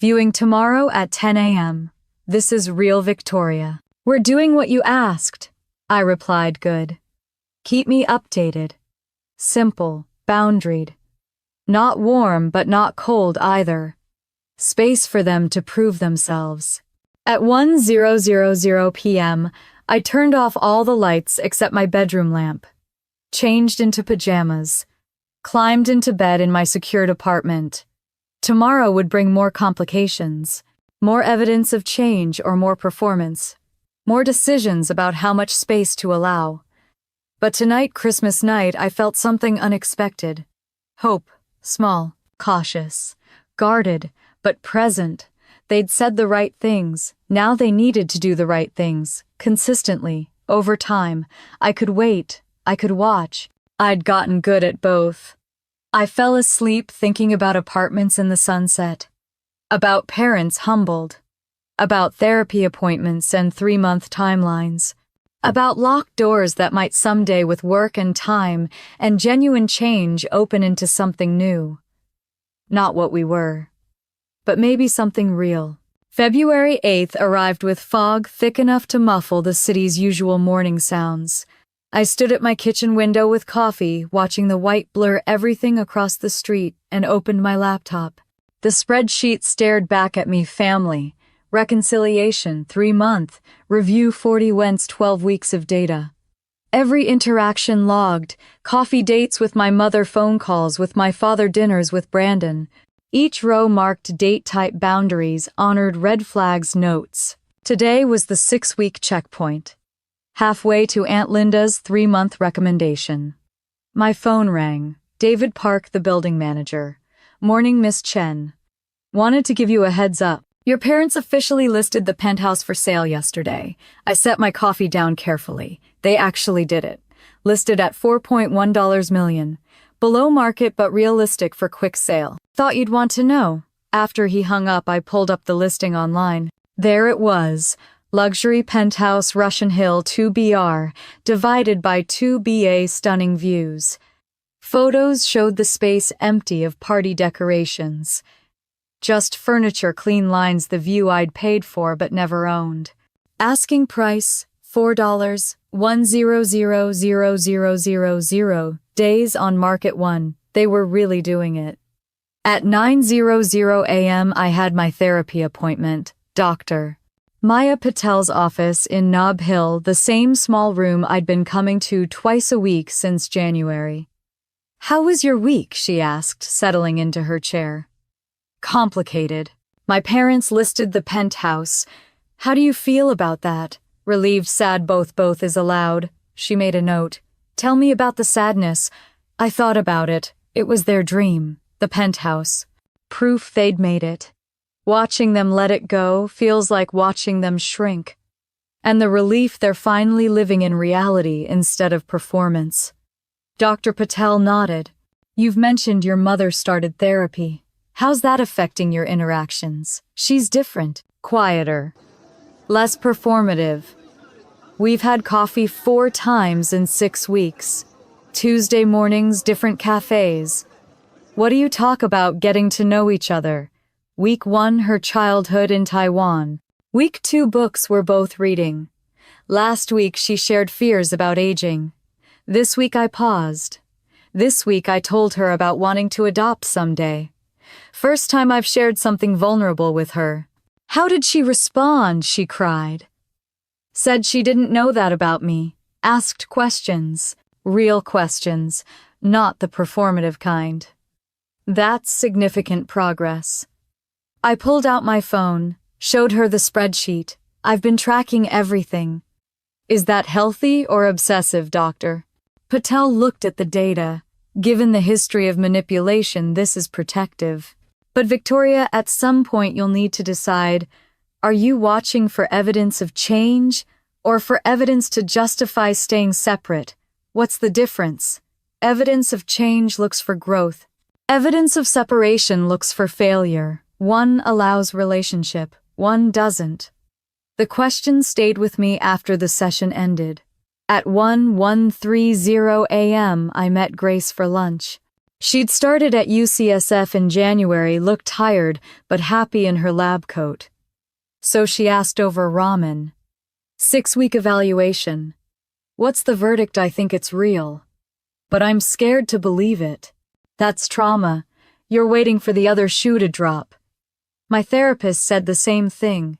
Viewing tomorrow at 10 a.m. This is real Victoria. We're doing what you asked. I replied, good. Keep me updated. Simple, boundaried. Not warm but not cold either. Space for them to prove themselves. At 1:00 p.m., I turned off all the lights except my bedroom lamp. Changed into pajamas. Climbed into bed in my secured apartment. Tomorrow would bring more complications, more evidence of change or more performance, more decisions about how much space to allow. But tonight, Christmas night, I felt something unexpected. Hope, small, cautious, guarded, but present. They'd said the right things. Now they needed to do the right things, consistently, over time. I could wait. I could watch. I'd gotten good at both. I fell asleep thinking about apartments in the Sunset, about parents humbled, about therapy appointments and 3-month timelines, about locked doors that might someday, with work and time and genuine change, open into something new. Not what we were, but maybe something real. February 8th arrived with fog thick enough to muffle the city's usual morning sounds. I stood at my kitchen window with coffee, watching the white blur everything across the street, and opened my laptop. The spreadsheet stared back at me: family, reconciliation, 3-month, review 40 wents, 12 weeks of data. Every interaction logged: coffee dates with my mother, phone calls with my father, dinners with Brandon. Each row marked date, type, boundaries, honored, red flags, notes. Today was the 6-week checkpoint. Halfway to Aunt Linda's 3-month recommendation. My phone rang. David Park, the building manager. Morning, Miss Chen. Wanted to give you a heads up. Your parents officially listed the Penthouse for sale yesterday. I set my coffee down carefully. They actually did it. Listed at $4.1 million. Below market but realistic for quick sale. Thought you'd want to know. After he hung up, I pulled up the listing online. There it was. Luxury penthouse, Russian Hill, 2BR, divided by 2BA, stunning views. Photos showed the space empty of party decorations. Just furniture, clean lines, the view I'd paid for but never owned. Asking price, $4, 1000000. Days on market 1. They were really doing it. At 9:00 a.m. I had my therapy appointment. Doctor. Maya Patel's office in Nob Hill, the same small room I'd been coming to twice a week since January. "How was your week?" she asked, settling into her chair. "Complicated. My parents listed the Penthouse. How do you feel about that?" Relieved, sad, both is allowed. She made a note. "Tell me about the sadness." I thought about it. It was their dream, the Penthouse. Proof they'd made it. Watching them let it go feels like watching them shrink. And the relief they're finally living in reality instead of performance. Dr. Patel nodded. "You've mentioned your mother started therapy. How's that affecting your interactions?" "She's different, quieter, less performative. We've had coffee 4 times in 6 weeks. Tuesday mornings, different cafes. What do you talk about getting to know each other? Week 1, her childhood in Taiwan. Week 2, books we're both reading. Last week, she shared fears about aging. This week, I paused. This week, I told her about wanting to adopt someday. First time I've shared something vulnerable with her. How did she respond?" she cried. Said she didn't know that about me. Asked questions. Real questions, not the performative kind. That's significant progress. I pulled out my phone, showed her the spreadsheet. I've been tracking everything. "Is that healthy or obsessive, doctor?" Patel looked at the data. "Given the history of manipulation, this is protective. But Victoria, at some point you'll need to decide, are you watching for evidence of change or for evidence to justify staying separate? What's the difference? Evidence of change looks for growth. Evidence of separation looks for failure. One allows relationship, one doesn't." The question stayed with me after the session ended. At 1:30 a.m., I met Grace for lunch. She'd started at UCSF in January, looked tired but happy in her lab coat. So she asked over ramen. 6-week evaluation. What's the verdict? I think it's real. But I'm scared to believe it. That's trauma. You're waiting for the other shoe to drop. My therapist said the same thing.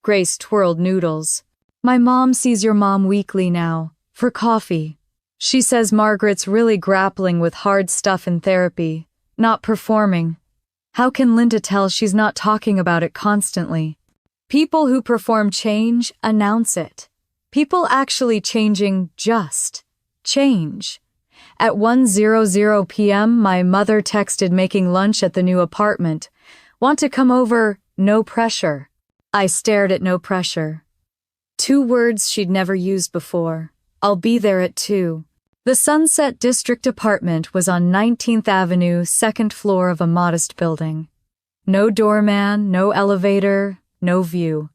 Grace twirled noodles. "My mom sees your mom weekly now, for coffee. She says Margaret's really grappling with hard stuff in therapy, not performing. How can Linda tell she's not talking about it constantly? People who perform change announce it. People actually changing just change." At 1:00 p.m., my mother texted making lunch at the new apartment. "Want to come over? No pressure." I stared at no pressure. 2 words she'd never used before. "I'll be there at 2. The Sunset District apartment was on 19th Avenue, 2nd floor of a modest building. No doorman, no elevator, no view.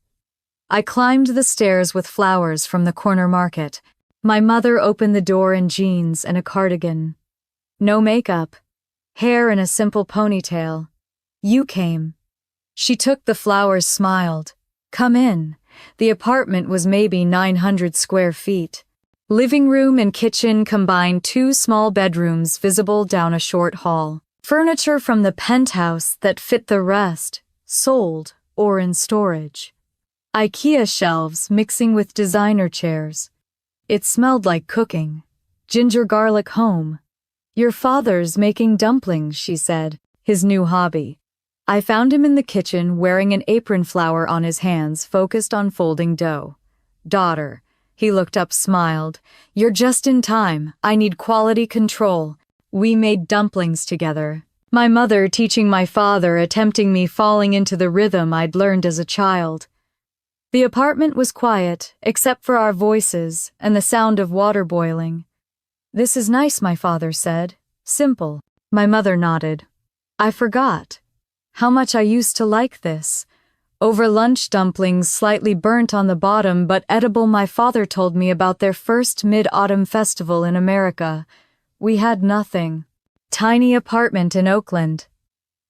I climbed the stairs with flowers from the corner market. My mother opened the door in jeans and a cardigan. No makeup. Hair in a simple ponytail. "You came." She took the flowers, smiled. "Come in." The apartment was maybe 900 square feet. Living room and kitchen combined 2 small bedrooms visible down a short hall. Furniture from the Penthouse that fit the rest, sold or in storage. IKEA shelves mixing with designer chairs. It smelled like cooking. Ginger garlic home. "Your father's making dumplings," she said, his new hobby. I found him in the kitchen wearing an apron flower on his hands, focused on folding dough. "Daughter." He looked up, smiled. "You're just in time. I need quality control." We made dumplings together. My mother teaching my father, attempting me, falling into the rhythm I'd learned as a child. The apartment was quiet, except for our voices and the sound of water boiling. "This is nice," my father said. "Simple." My mother nodded. I forgot how much I used to like this. Over lunch, dumplings slightly burnt on the bottom but edible. My father told me about their first mid-autumn festival in America. We had nothing. Tiny apartment in Oakland.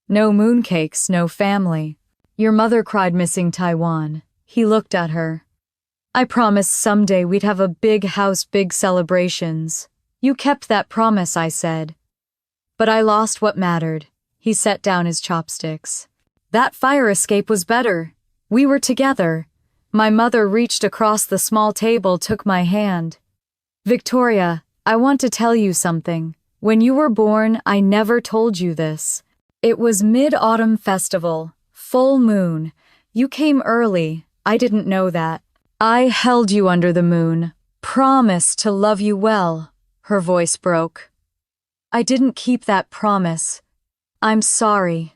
No mooncakes, no family. "Your mother cried missing Taiwan." He looked at her. "I promised someday we'd have a big house, big celebrations. You kept that promise," I said. "But I lost what mattered." He set down his chopsticks. "That fire escape was better. We were together. My mother reached across the small table, took my hand. Victoria, I want to tell you something. When you were born, I never told you this. It was Mid-Autumn Festival, full moon. You came early, I didn't know that. I held you under the moon, promised to love you well. Her voice broke. I didn't keep that promise. I'm sorry.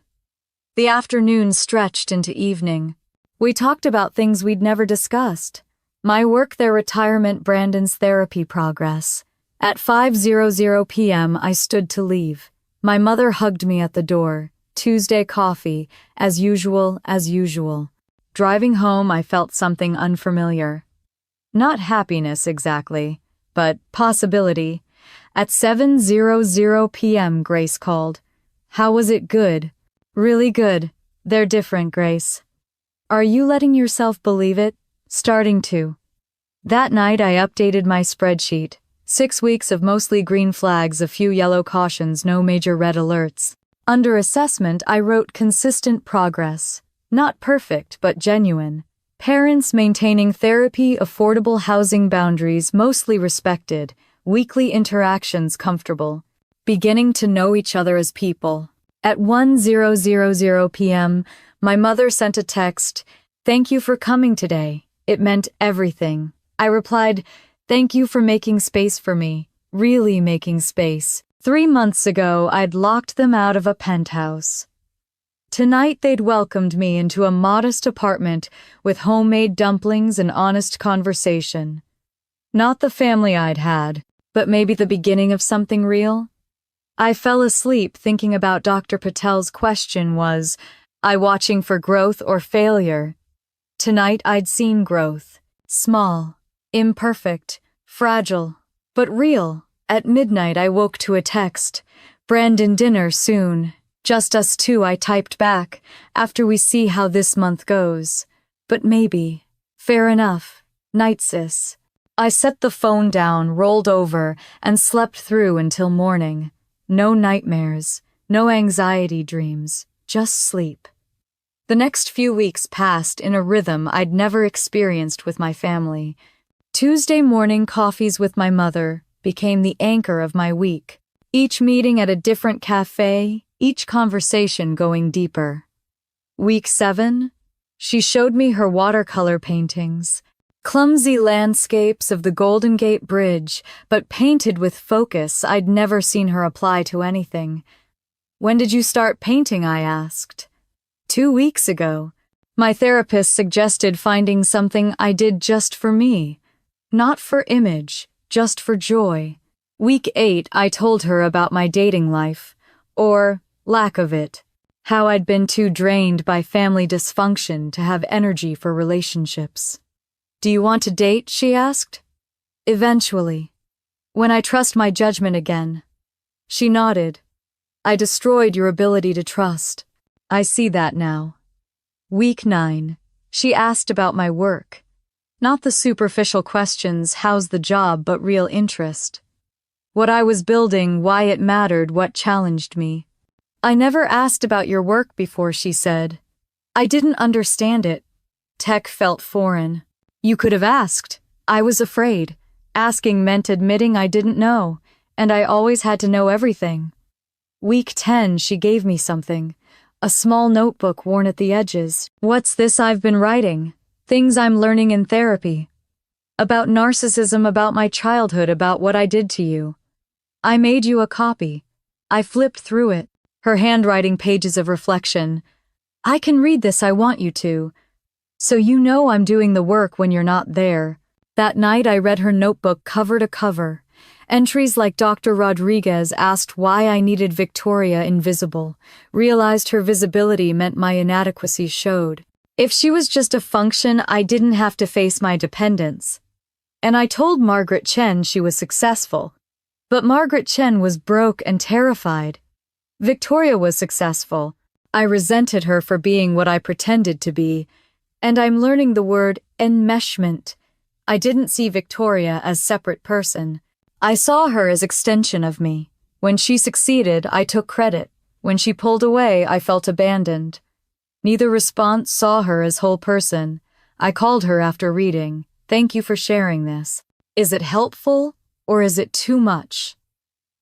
The afternoon stretched into evening. We talked about things we'd never discussed. My work, their retirement, Brandon's therapy progress. At 5:00 p.m. I stood to leave. My mother hugged me at the door. Tuesday coffee, as usual, as usual. Driving home, I felt something unfamiliar. Not happiness exactly, but possibility. At 7:00 p.m. Grace called. How was it? Good. Really good. They're different, Grace. Are you letting yourself believe it? Starting to. That night I updated my spreadsheet. 6 weeks of mostly green flags, a few yellow cautions, no major red alerts. Under assessment, I wrote consistent progress. Not perfect, but genuine. Parents maintaining therapy, affordable housing, boundaries mostly respected, weekly interactions comfortable. Beginning to know each other as people. At 1:00 p.m., my mother sent a text, "Thank you for coming today. It meant everything." I replied, "Thank you for making space for me, really making space." 3 months ago, I'd locked them out of a penthouse. Tonight, they'd welcomed me into a modest apartment with homemade dumplings and honest conversation. Not the family I'd had, but maybe the beginning of something real. I fell asleep thinking about Dr. Patel's question was, I watching for growth or failure? Tonight I'd seen growth. Small, imperfect, fragile, but real. At midnight I woke to a text. Brandon, dinner soon. Just us two, I typed back, after we see how this month goes. But maybe. Fair enough. Night, sis. I set the phone down, rolled over, and slept through until morning. No nightmares, no anxiety dreams, just sleep. The next few weeks passed in a rhythm I'd never experienced with my family. Tuesday morning coffees with my mother became the anchor of my week. Each meeting at a different cafe, each conversation going deeper. Week 7, she showed me her watercolor paintings. Clumsy landscapes of the Golden Gate Bridge, but painted with focus I'd never seen her apply to anything. When did you start painting? I asked. 2 weeks ago. My therapist suggested finding something I did just for me. Not for image, just for joy. Week 8, I told her about my dating life, or lack of it. How I'd been too drained by family dysfunction to have energy for relationships. Do you want to date? She asked. Eventually. When I trust my judgment again. She nodded. I destroyed your ability to trust. I see that now. Week 9. She asked about my work. Not the superficial questions, how's the job, but real interest. What I was building, why it mattered, what challenged me. I never asked about your work before, she said. I didn't understand it. Tech felt foreign. You could have asked. I was afraid. Asking meant admitting I didn't know, and I always had to know everything. Week 10, she gave me something. A small notebook worn at the edges. What's this I've been writing? Things I'm learning in therapy. About narcissism, about my childhood, about what I did to you. I made you a copy. I flipped through it. Her handwriting, pages of reflection. I can read this, I want you to. So you know I'm doing the work when you're not there. That night I read her notebook cover to cover. Entries like Dr. Rodriguez asked why I needed Victoria invisible. Realized her visibility meant my inadequacy showed. If she was just a function, I didn't have to face my dependence. And I told Margaret Chen she was successful. But Margaret Chen was broke and terrified. Victoria was successful. I resented her for being what I pretended to be. And I'm learning the word enmeshment. I didn't see Victoria as separate person. I saw her as extension of me. When she succeeded, I took credit. When she pulled away, I felt abandoned. Neither response saw her as whole person. I called her after reading. Thank you for sharing this. Is it helpful or is it too much?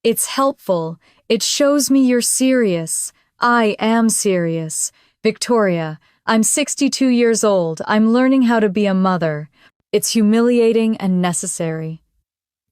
It's helpful. It shows me you're serious. I am serious. Victoria, I'm 62 years old. I'm learning how to be a mother. It's humiliating and necessary.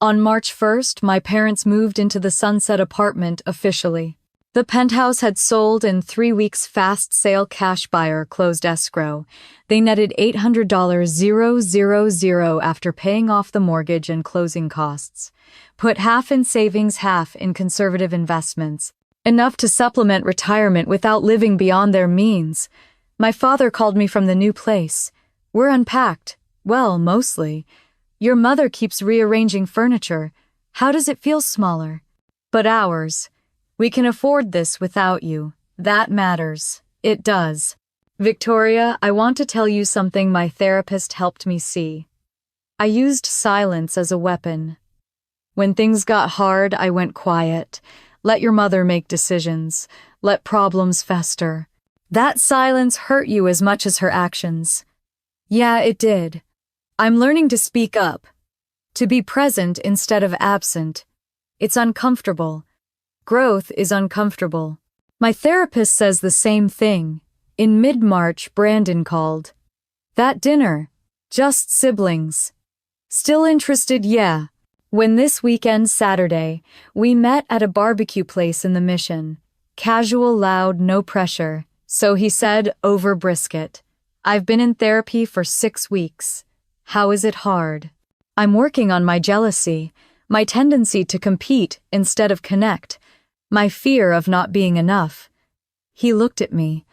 On March 1st, my parents moved into the Sunset apartment officially. The Penthouse had sold in 3 weeks. Fast sale cash buyer closed escrow. They netted $800,000 after paying off the mortgage and closing costs. Put half in savings, half in conservative investments. Enough to supplement retirement without living beyond their means. My father called me from the new place. We're unpacked. Well, mostly. Your mother keeps rearranging furniture. How does it feel smaller? But ours. We can afford this without you. That matters. It does. Victoria, I want to tell you something my therapist helped me see. I used silence as a weapon. When things got hard, I went quiet. Let your mother make decisions. Let problems fester. That silence hurt you as much as her actions. Yeah, it did. I'm learning to speak up. To be present instead of absent. It's uncomfortable. Growth is uncomfortable. My therapist says the same thing. In mid-March, Brandon called. That dinner. Just siblings. Still interested? Yeah. When this weekend, Saturday, we met at a barbecue place in the Mission. Casual, loud, no pressure. So he said, over brisket. I've been in therapy for 6 weeks. How is it hard? I'm working on my jealousy, my tendency to compete instead of connect, my fear of not being enough. He looked at me.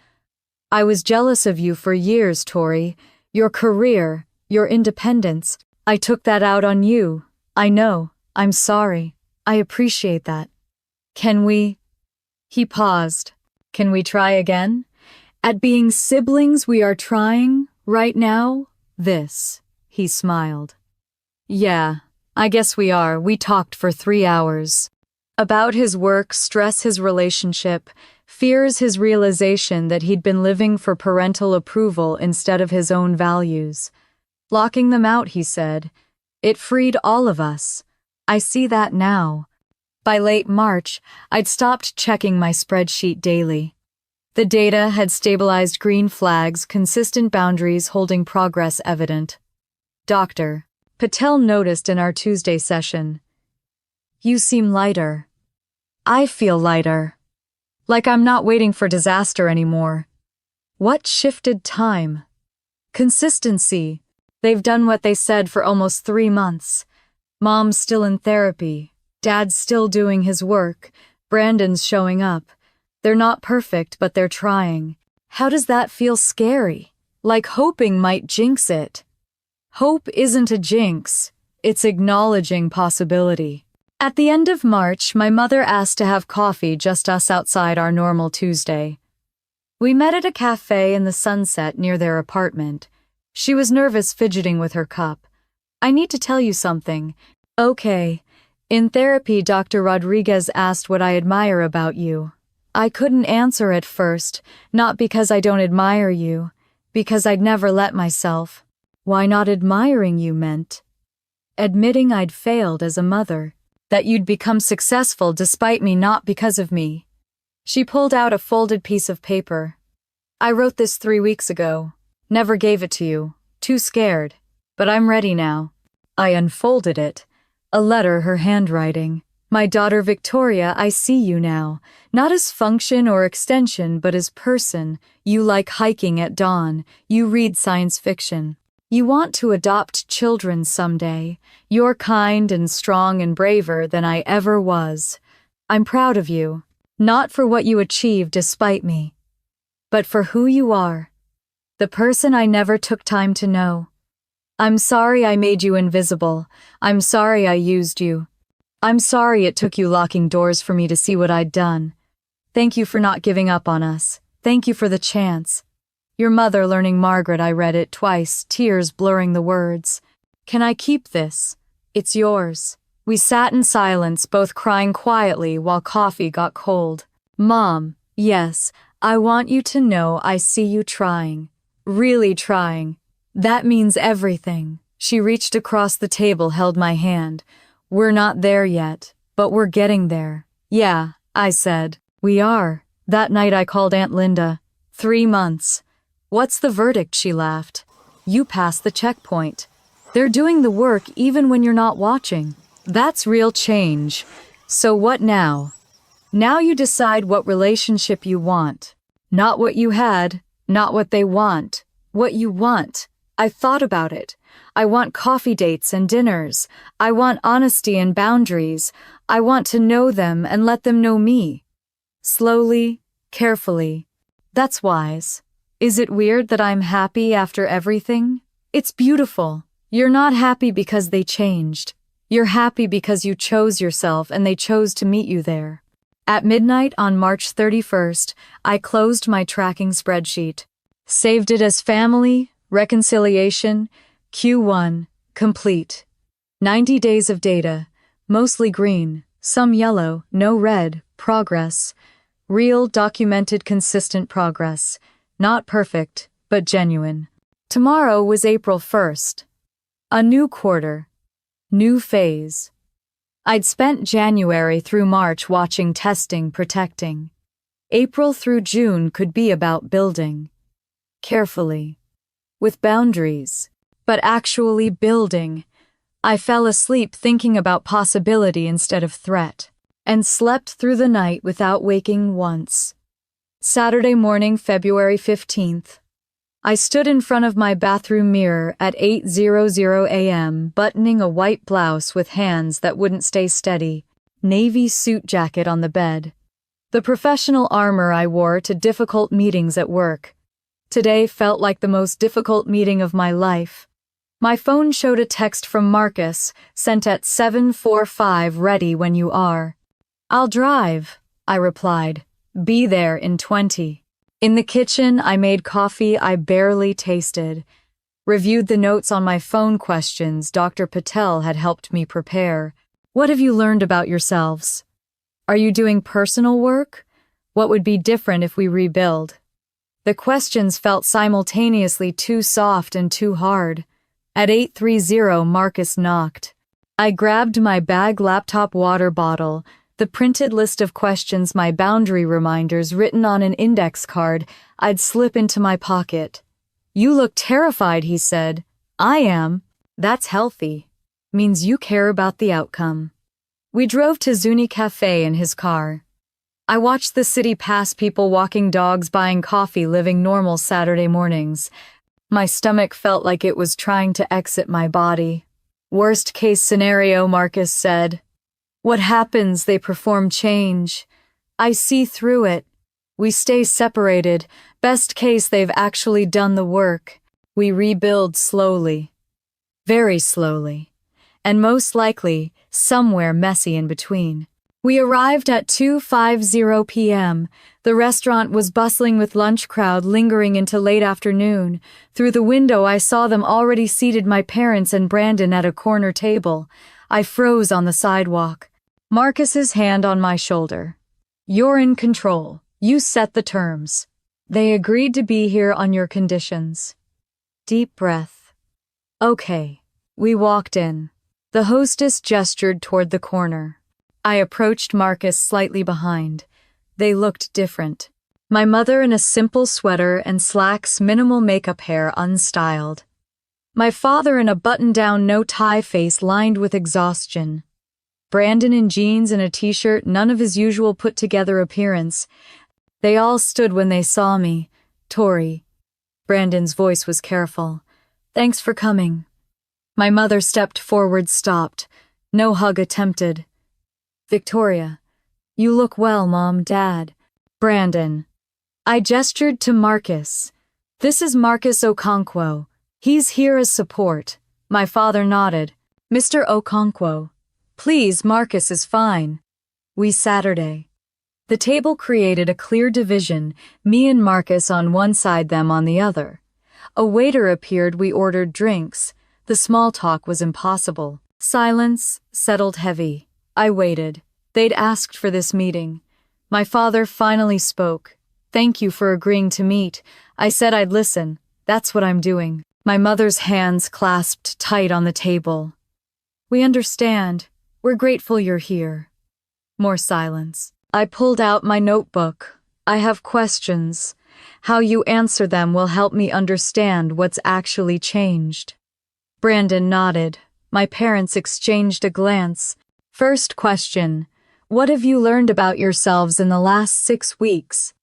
I was jealous of you for years, Tori. Your career, your independence. I took that out on you. I know. I'm sorry. I appreciate that. Can we? He paused. Can we try again? At being siblings we are trying, right now, this. He smiled. Yeah, I guess we are. We talked for 3 hours. About his work, stress his relationship, fears his realization that he'd been living for parental approval instead of his own values. Locking them out, he said. It freed all of us. I see that now. By late March, I'd stopped checking my spreadsheet daily. The data had stabilized, green flags, consistent boundaries, holding progress evident. Doctor, Patel noticed in our Tuesday session. You seem lighter. I feel lighter. Like I'm not waiting for disaster anymore. What shifted time? Consistency. They've done what they said for almost 3 months. Mom's still in therapy. Dad's still doing his work. Brandon's showing up. They're not perfect, but they're trying. How does that feel? Scary? Like hoping might jinx it. Hope isn't a jinx. It's acknowledging possibility. At the end of March, my mother asked to have coffee, just us outside our normal Tuesday. We met at a cafe in the Sunset near their apartment. She was nervous, fidgeting with her cup. I need to tell you something. Okay. In therapy, Dr. Rodriguez asked what I admire about you. I couldn't answer at first, not because I don't admire you, because I'd never let myself. Why not admiring you meant admitting I'd failed as a mother, that you'd become successful despite me, not because of me. She pulled out a folded piece of paper. I wrote this 3 weeks ago. Never gave it to you. Too scared. But I'm ready now. I unfolded it. A letter, her handwriting. My daughter Victoria, I see you now. Not as function or extension, but as person. You like hiking at dawn. You read science fiction. You want to adopt children someday. You're kind and strong and braver than I ever was. I'm proud of you. Not for what you achieved despite me, but for who you are. The person I never took time to know. I'm sorry I made you invisible. I'm sorry I used you. I'm sorry it took you locking doors for me to see what I'd done. Thank you for not giving up on us. Thank you for the chance. Your mother learning Margaret, I read it twice, tears blurring the words. Can I keep this? It's yours. We sat in silence, both crying quietly while coffee got cold. Mom, yes, I want you to know I see you trying. Really trying. That means everything. She reached across the table, held my hand. We're not there yet, but we're getting there. Yeah, I said. We are. That night I called Aunt Linda. 3 months. What's the verdict? She laughed. You passed the checkpoint. They're doing the work even when you're not watching. That's real change. So what now? Now you decide what relationship you want. Not what you had, not what they want. What you want. I thought about it. I want coffee dates and dinners. I want honesty and boundaries. I want to know them and let them know me. Slowly, carefully. That's wise. Is it weird that I'm happy after everything? It's beautiful. You're not happy because they changed. You're happy because you chose yourself and they chose to meet you there. At midnight on March 31st, I closed my tracking spreadsheet. Saved it as family, reconciliation, Q1, complete. 90 days of data, mostly green, some yellow, no red, progress. Real, documented, consistent progress. Not perfect, but genuine. Tomorrow was April 1st. A new quarter. New phase. I'd spent January through March watching, testing, protecting. April through June could be about building. Carefully. With boundaries. But actually building. I fell asleep thinking about possibility instead of threat. And slept through the night without waking once. Saturday morning, February 15th. I stood in front of my bathroom mirror at 8:00 a.m., buttoning a white blouse with hands that wouldn't stay steady, navy suit jacket on the bed. The professional armor I wore to difficult meetings at work. Today felt like the most difficult meeting of my life. My phone showed a text from Marcus, sent at 7:45, ready when you are. I'll drive, I replied. Be there in 20. In the kitchen, I made coffee I barely tasted. Reviewed the notes on my phone, questions Dr. Patel had helped me prepare. What have you learned about yourselves? Are you doing personal work? What would be different if we rebuild? The questions felt simultaneously too soft and too hard. At 8:30, Marcus knocked. I grabbed my bag, laptop, water bottle, the printed list of questions, my boundary reminders written on an index card I'd slip into my pocket. You look terrified, he said. I am. That's healthy. Means you care about the outcome. We drove to Zuni Cafe in his car. I watched the city pass, people walking, dogs buying coffee, living normal Saturday mornings. My stomach felt like it was trying to exit my body. Worst case scenario, Marcus said. What happens? They perform change. I see through it. We stay separated. Best case, they've actually done the work. We rebuild slowly. Very slowly. And most likely, somewhere messy in between. We arrived at 2:50 p.m. The restaurant was bustling with lunch crowd lingering into late afternoon. Through the window I saw them already seated, my parents and Brandon at a corner table. I froze on the sidewalk. Marcus's hand on my shoulder. You're in control. You set the terms. They agreed to be here on your conditions. Deep breath. Okay. We walked in. The hostess gestured toward the corner. I approached Marcus slightly behind. They looked different. My mother in a simple sweater and slacks, minimal makeup, hair unstyled. My father in a button-down, no-tie, face lined with exhaustion. Brandon in jeans and a t-shirt, none of his usual put-together appearance. They all stood when they saw me. Tori. Brandon's voice was careful. Thanks for coming. My mother stepped forward, stopped. No hug attempted. Victoria. You look well, Mom, Dad. Brandon. I gestured to Marcus. This is Marcus Okonkwo. He's here as support. My father nodded. Mr. Okonkwo. Please, Marcus is fine. We Saturday. The table created a clear division, me and Marcus on one side, them on the other. A waiter appeared, we ordered drinks. The small talk was impossible. Silence settled heavy. I waited. They'd asked for this meeting. My father finally spoke. Thank you for agreeing to meet. I said I'd listen. That's what I'm doing. My mother's hands clasped tight on the table. We understand. We're grateful you're here. More silence. I pulled out my notebook. I have questions. How you answer them will help me understand what's actually changed. Brandon nodded. My parents exchanged a glance. First question. What have you learned about yourselves in the last 6 weeks?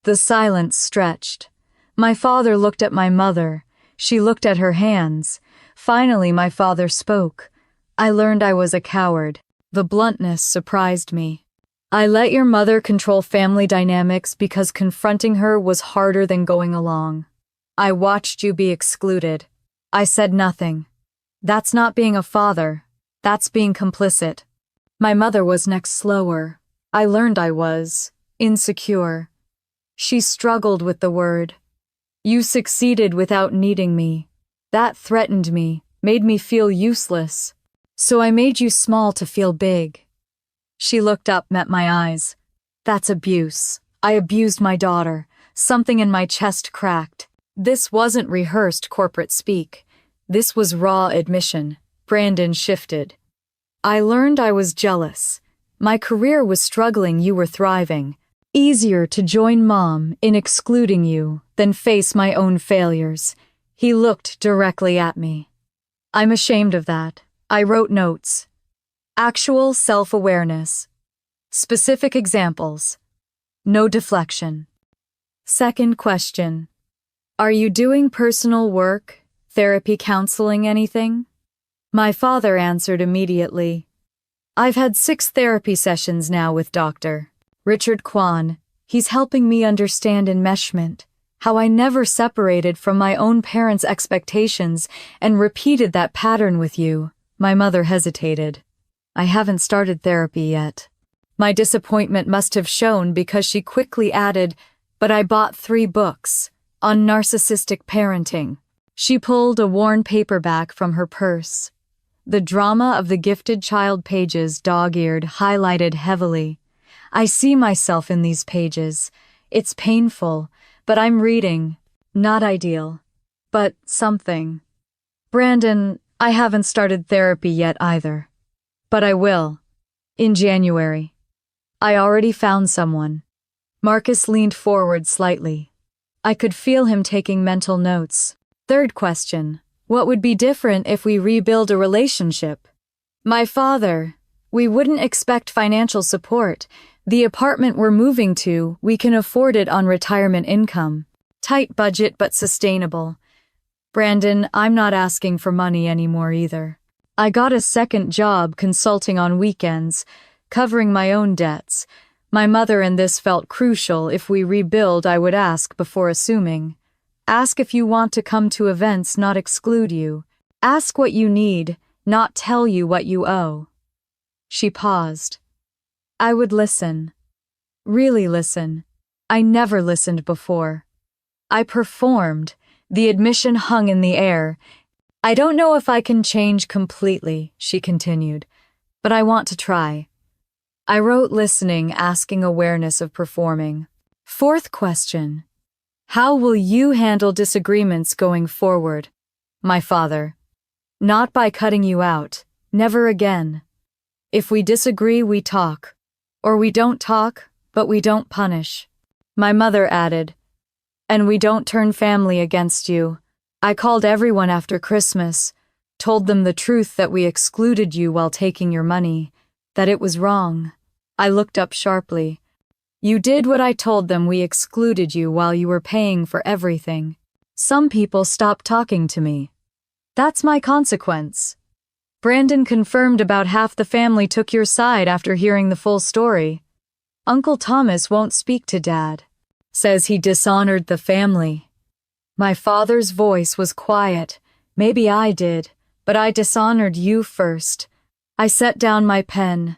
The silence stretched. My father looked at my mother. She looked at her hands. Finally, my father spoke. I learned I was a coward. The bluntness surprised me. I let your mother control family dynamics because confronting her was harder than going along. I watched you be excluded. I said nothing. That's not being a father. That's being complicit. My mother was next slower. I learned I was insecure. She struggled with the word. You succeeded without needing me. That threatened me, made me feel useless. So I made you small to feel big. She looked up, met my eyes. That's abuse. I abused my daughter. Something in my chest cracked. This wasn't rehearsed corporate speak. This was raw admission. Brandon shifted. I learned I was jealous. My career was struggling, you were thriving. Easier to join Mom in excluding you than face my own failures. He looked directly at me. I'm ashamed of that. I wrote notes. Actual self-awareness. Specific examples. No deflection. Second question. Are you doing personal work, therapy, counseling, anything? My father answered immediately. I've had 6 therapy sessions now with Dr. Richard Kwan. He's helping me understand enmeshment, how I never separated from my own parents' expectations and repeated that pattern with you. My mother hesitated. I haven't started therapy yet. My disappointment must have shown because she quickly added, but I bought 3 books on narcissistic parenting. She pulled a worn paperback from her purse. The drama of the gifted child pages, dog-eared, highlighted heavily. I see myself in these pages. It's painful, but I'm reading. Not ideal, but something. Brandon, I haven't started therapy yet either. But I will. In January. I already found someone. Marcus leaned forward slightly. I could feel him taking mental notes. Third question. What would be different if we rebuild a relationship? My father. We wouldn't expect financial support. The apartment we're moving to, we can afford it on retirement income. Tight budget but sustainable. Brandon, I'm not asking for money anymore either. I got a second job consulting on weekends, covering my own debts. My mother and this felt crucial. If we rebuild, I would ask before assuming. Ask if you want to come to events, not exclude you. Ask what you need, not tell you what you owe. She paused. I would listen. Really listen. I never listened before. I performed. The admission hung in the air. I don't know if I can change completely, she continued, but I want to try. I wrote listening, asking awareness of performing. Fourth question. How will you handle disagreements going forward? My father. Not by cutting you out. Never again. If we disagree, we talk. Or we don't talk, but we don't punish. My mother added. And we don't turn family against you. I called everyone after Christmas, told them the truth that we excluded you while taking your money, that it was wrong. I looked up sharply. You did what I told them. We excluded you while you were paying for everything. Some people stopped talking to me. That's my consequence. Brandon confirmed about half the family took your side after hearing the full story. Uncle Thomas won't speak to Dad. Says he dishonored the family. My father's voice was quiet. Maybe I did, but I dishonored you first. I set down my pen.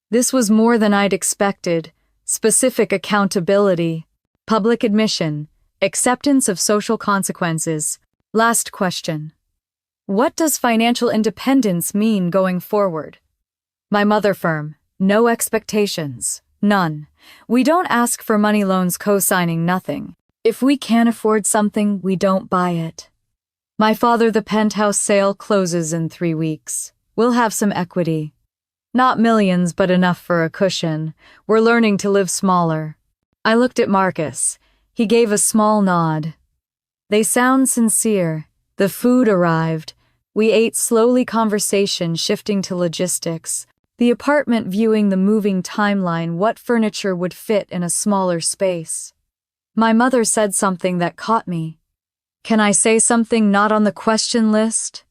This was more than I'd expected. Specific accountability, public admission, acceptance of social consequences. Last question. What does financial independence mean going forward? My mother firm. No expectations. None. We don't ask for money loans, co-signing nothing. If we can't afford something, we don't buy it. My father, the Penthouse sale closes in 3 weeks. We'll have some equity. Not millions, but enough for a cushion. We're learning to live smaller. I looked at Marcus. He gave a small nod. They sound sincere. The food arrived. We ate slowly, conversation shifting to logistics. The apartment viewing the moving timeline, what furniture would fit in a smaller space. My mother said something that caught me. Can I say something not on the question list?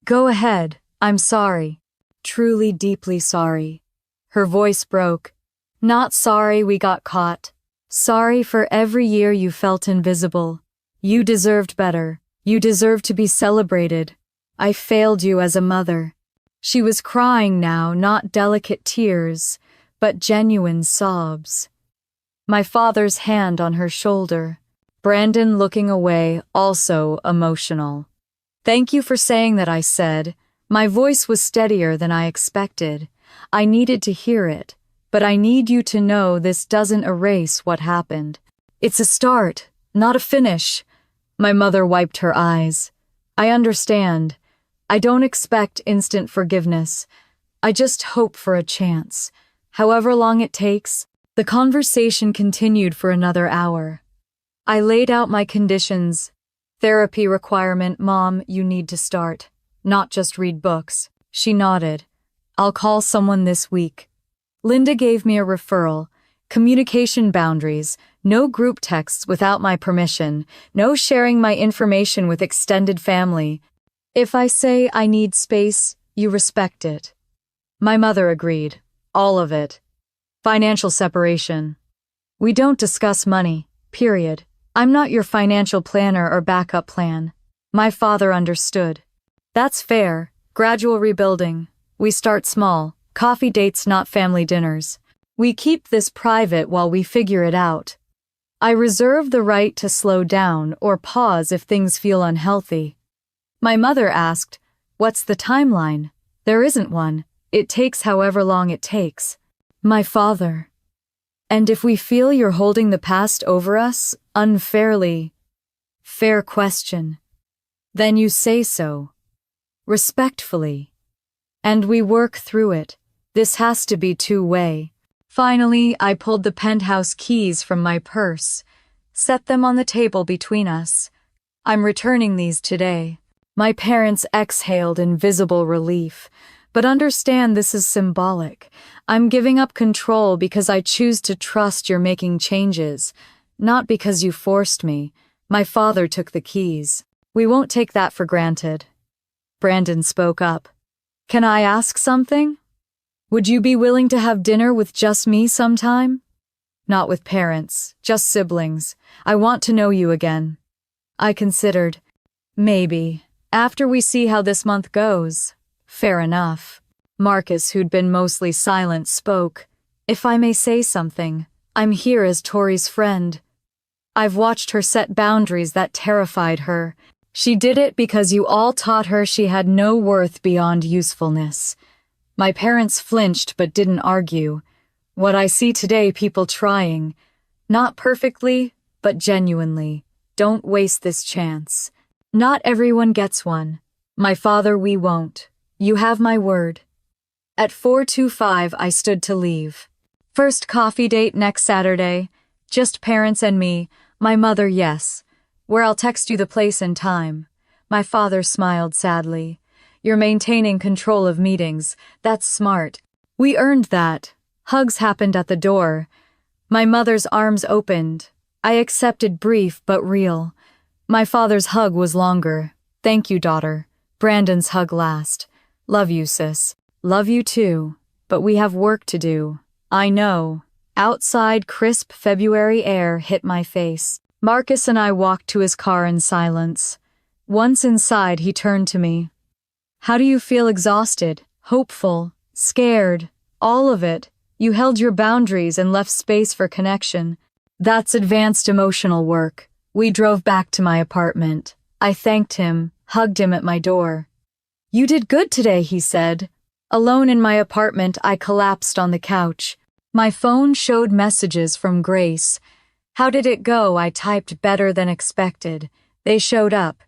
Go ahead. I'm sorry. Truly, deeply sorry. Her voice broke. Not sorry we got caught. Sorry for every year you felt invisible. You deserved better. You deserved to be celebrated. I failed you as a mother. She was crying now, not delicate tears, but genuine sobs. My father's hand on her shoulder. Brandon looking away, also emotional. Thank you for saying that, I said. My voice was steadier than I expected. I needed to hear it, but I need you to know this doesn't erase what happened. It's a start, not a finish. My mother wiped her eyes. I understand. I don't expect instant forgiveness. I just hope for a chance. However long it takes. The conversation continued for another hour. I laid out my conditions. Therapy requirement, Mom, you need to start. Not just read books. She nodded. I'll call someone this week. Linda gave me a referral. Communication boundaries. No group texts without my permission. No sharing my information with extended family. If I say I need space, you respect it. My mother agreed. All of it. Financial separation. We don't discuss money, period. I'm not your financial planner or backup plan. My father understood. That's fair. Gradual rebuilding. We start small. Coffee dates, not family dinners. We keep this private while we figure it out. I reserve the right to slow down or pause if things feel unhealthy. My mother asked, what's the timeline? There isn't one. It takes however long it takes. My father. And if we feel you're holding the past over us, unfairly. Fair question. Then you say so. Respectfully. And we work through it. This has to be two-way. Finally, I pulled the penthouse keys from my purse, set them on the table between us. I'm returning these today. My parents exhaled in visible relief. But understand this is symbolic. I'm giving up control because I choose to trust you're making changes, not because you forced me. My father took the keys. We won't take that for granted. Brandon spoke up. Can I ask something? Would you be willing to have dinner with just me sometime? Not with parents, just siblings. I want to know you again. I considered. Maybe. After we see how this month goes. Fair enough. Marcus, who'd been mostly silent, spoke. If I may say something, I'm here as Tori's friend. I've watched her set boundaries that terrified her. She did it because you all taught her she had no worth beyond usefulness. My parents flinched but didn't argue. What I see today, people trying. Not perfectly, but genuinely. Don't waste this chance. Not everyone gets one. My father, we won't. You have my word. At 4:25, I stood to leave. First coffee date next Saturday. Just parents and me. My mother, yes. Where I'll text you the place and time. My father smiled sadly. You're maintaining control of meetings. That's smart. We earned that. Hugs happened at the door. My mother's arms opened. I accepted, brief but real. My father's hug was longer. Thank you, daughter. Brandon's hug last. Love you, sis. Love you too. But we have work to do. I know. Outside, crisp February air hit my face. Marcus and I walked to his car in silence. Once inside, he turned to me. How do you feel? Exhausted, hopeful, scared, all of it. You held your boundaries and left space for connection. That's advanced emotional work. We drove back to my apartment. I thanked him, hugged him at my door. You did good today, he said. Alone in my apartment, I collapsed on the couch. My phone showed messages from Grace. How did it go? I typed better than expected. They showed up.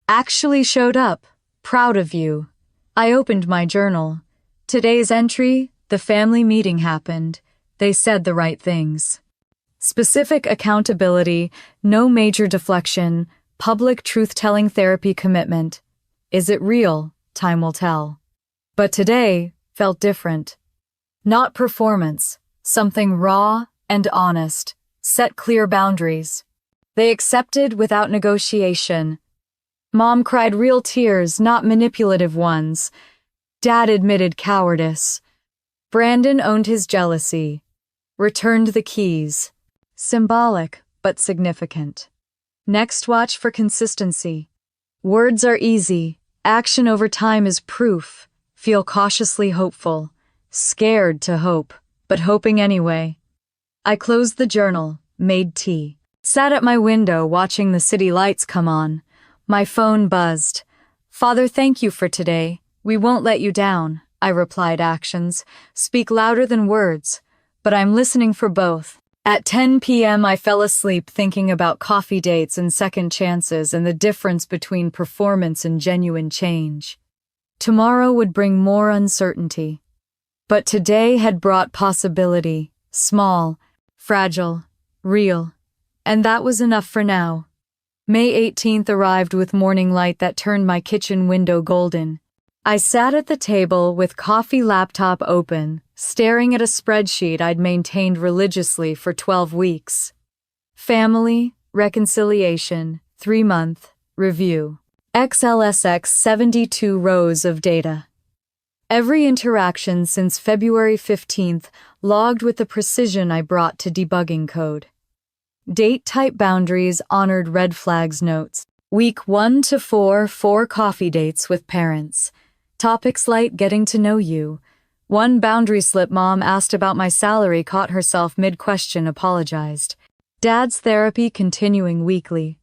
Actually showed up. Proud of you. I opened my journal. Today's entry, the family meeting happened. They said the right things. Specific accountability, no major deflection, public truth-telling therapy commitment. Is it real? Time will tell. But today felt different. Not performance, something raw and honest. Set clear boundaries. They accepted without negotiation. Mom cried real tears, not manipulative ones. Dad admitted cowardice. Brandon owned his jealousy. Returned the keys. Symbolic, but significant. Next, watch for consistency. Words are easy. Action over time is proof. Feel cautiously hopeful. Scared to hope, but hoping anyway. I closed the journal, made tea. Sat at my window watching the city lights come on. My phone buzzed. Father, thank you for today. We won't let you down, I replied. Actions speak louder than words, but I'm listening for both. At 10 p.m. I fell asleep thinking about coffee dates and second chances and the difference between performance and genuine change. Tomorrow would bring more uncertainty. But today had brought possibility, small, fragile, real, and that was enough for now. May 18th arrived with morning light that turned my kitchen window golden. I sat at the table with coffee laptop open, staring at a spreadsheet I'd maintained religiously for 12 weeks. Family, reconciliation, 3-month, review. XLSX 72 rows of data. Every interaction since February 15th logged with the precision I brought to debugging code. Date type boundaries honored red flags notes. Week 1 to 4 coffee dates with parents. Topics light getting to know you. One boundary slip mom asked about my salary caught herself mid-question apologized. Dad's therapy continuing weekly.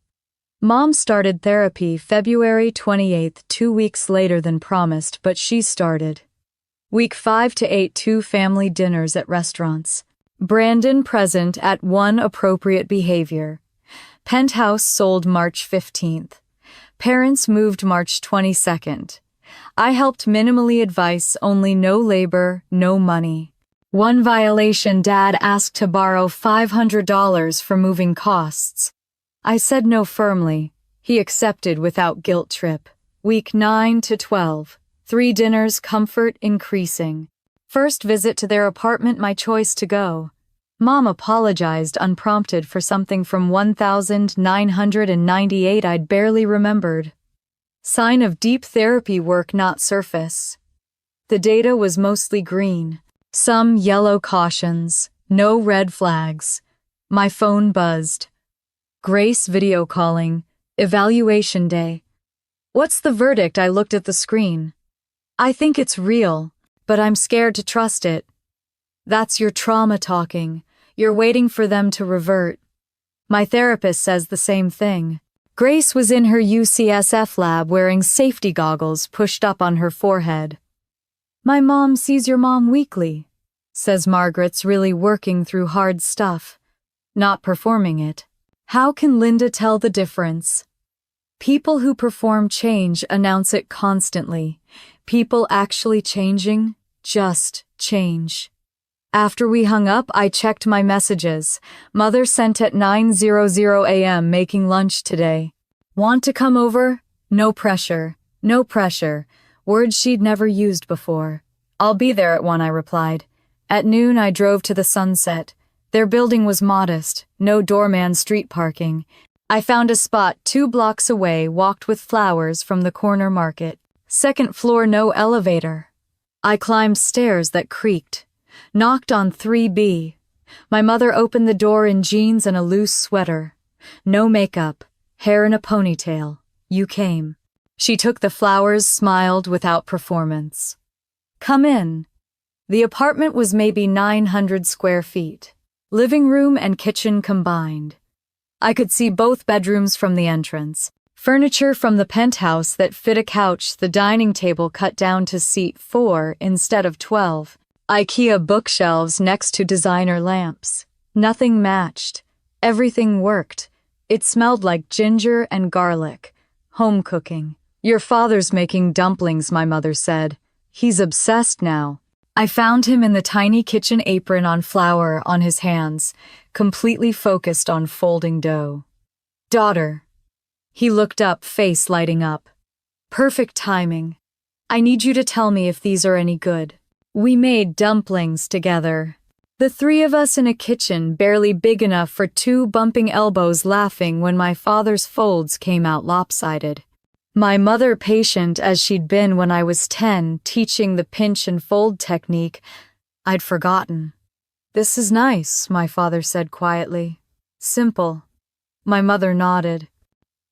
Mom started therapy February 28th 2 weeks later than promised but she started. Week 5 to 8 2 family dinners at restaurants. Brandon present at 1 appropriate behavior. Penthouse sold March 15th. Parents moved March 22nd. I helped minimally advice, only no labor, no money. 1 violation dad asked to borrow $500 for moving costs. I said no firmly. He accepted without guilt trip. Week 9 to 12. 3 dinners, comfort increasing. First visit to their apartment, my choice to go. Mom apologized unprompted for something from 1998 I'd barely remembered. Sign of deep therapy work, not surface. The data was mostly green. Some yellow cautions, no red flags. My phone buzzed. Grace video calling, evaluation day. What's the verdict? I looked at the screen. I think it's real, but I'm scared to trust it. That's your trauma talking. You're waiting for them to revert. My therapist says the same thing. Grace was in her UCSF lab wearing safety goggles pushed up on her forehead. My mom sees your mom weekly, says Margaret's really working through hard stuff, not performing it. How can Linda tell the difference? People who perform change announce it constantly. People actually changing just change. After we hung up, I checked my messages. Mother sent at 9:00 a.m. making lunch today. Want to come over? No pressure. No pressure. Words she'd never used before. I'll be there at 1, I replied. At noon, I drove to the Sunset. Their building was modest, no doorman street parking. I found a spot 2 blocks away, walked with flowers from the corner market. Second floor, no elevator. I climbed stairs that creaked. Knocked on 3B. My mother opened the door in jeans and a loose sweater. No makeup, hair in a ponytail. You came. She took the flowers, smiled without performance. Come in. The apartment was maybe 900 square feet. Living room and kitchen combined. I could see both bedrooms from the entrance. Furniture from the penthouse that fit a couch, the dining table cut down to seat 4 instead of 12. IKEA bookshelves next to designer lamps. Nothing matched. Everything worked. It smelled like ginger and garlic. Home cooking. Your father's making dumplings, my mother said. He's obsessed now. I found him in the tiny kitchen apron on flour on his hands, completely focused on folding dough. Daughter. He looked up, face lighting up. Perfect timing. I need you to tell me if these are any good. We made dumplings together. The three of us in a kitchen barely big enough for two bumping elbows laughing when my father's folds came out lopsided. My mother, patient as she'd been when I was 10, teaching the pinch and fold technique, I'd forgotten. This is nice, my father said quietly. Simple. My mother nodded.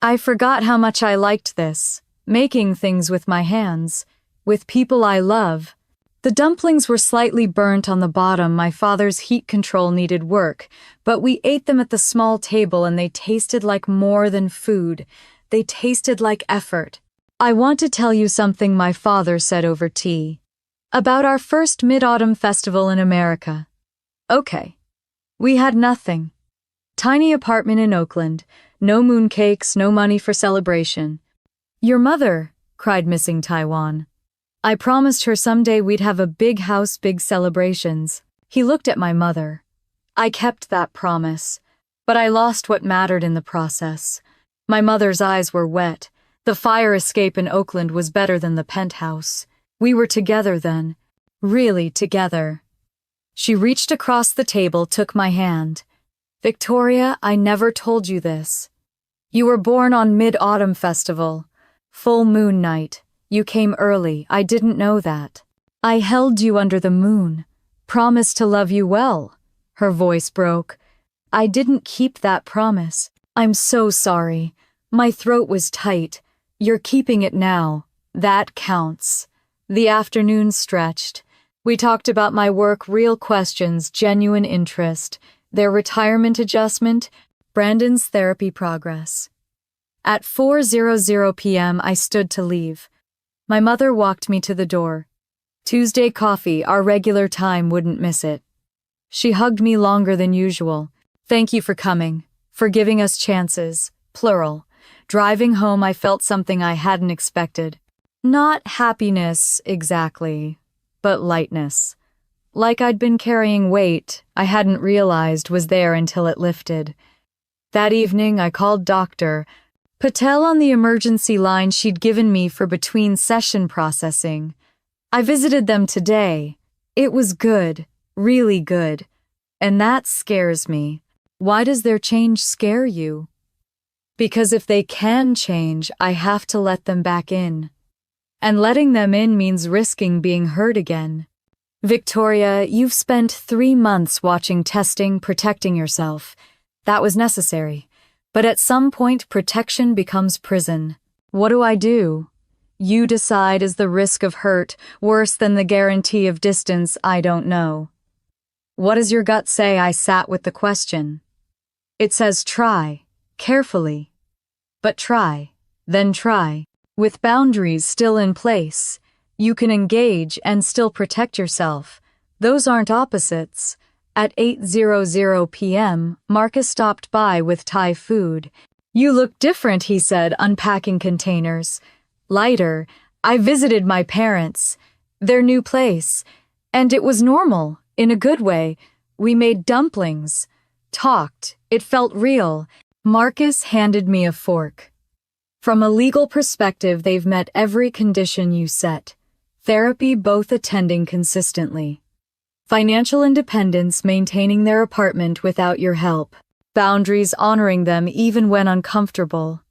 I forgot how much I liked this, making things with my hands, with people I love. The dumplings were slightly burnt on the bottom. My father's heat control needed work, but we ate them at the small table and they tasted like more than food. They tasted like effort. I want to tell you something, my father said over tea. About our first Mid-Autumn Festival in America. Okay. We had nothing. Tiny apartment in Oakland. No mooncakes, no money for celebration. Your mother, cried Missing Taiwan. I promised her someday we'd have a big house, big celebrations. He looked at my mother. I kept that promise, but I lost what mattered in the process. My mother's eyes were wet. The fire escape in Oakland was better than the penthouse. We were together then. Really together. She reached across the table, took my hand. Victoria, I never told you this. You were born on Mid-Autumn Festival. Full moon night. You came early. I didn't know that. I held you under the moon. Promised to love you well. Her voice broke. I didn't keep that promise. I'm so sorry. My throat was tight. You're keeping it now. That counts. The afternoon stretched. We talked about my work, real questions, genuine interest, their retirement adjustment, Brandon's therapy progress. At 4:00 p.m., I stood to leave. My mother walked me to the door. Tuesday coffee, our regular time, wouldn't miss it. She hugged me longer than usual. Thank you for coming, for giving us chances, plural. Driving home, I felt something I hadn't expected. Not happiness, exactly, but lightness. Like I'd been carrying weight I hadn't realized was there until it lifted. That evening, I called Dr. Patel on the emergency line she'd given me for between-session processing. I visited them today. It was good, really good. And that scares me. Why does their change scare you? Because if they can change, I have to let them back in. And letting them in means risking being hurt again. Victoria, you've spent 3 months watching testing, protecting yourself. That was necessary. But at some point, protection becomes prison. What do? You decide, is the risk of hurt worse than the guarantee of distance? I don't know. What does your gut say? I sat with the question. It says try, carefully. But try, then try. With boundaries still in place, you can engage and still protect yourself. Those aren't opposites. At 8:00 p.m., Marcus stopped by with Thai food. You look different, he said, unpacking containers. Lighter. I visited my parents, their new place, and it was normal, in a good way. We made dumplings, talked, it felt real. Marcus handed me a fork. From a legal perspective, they've met every condition you set. Therapy, both attending consistently. Financial independence, maintaining their apartment without your help. Boundaries, honoring them even when uncomfortable.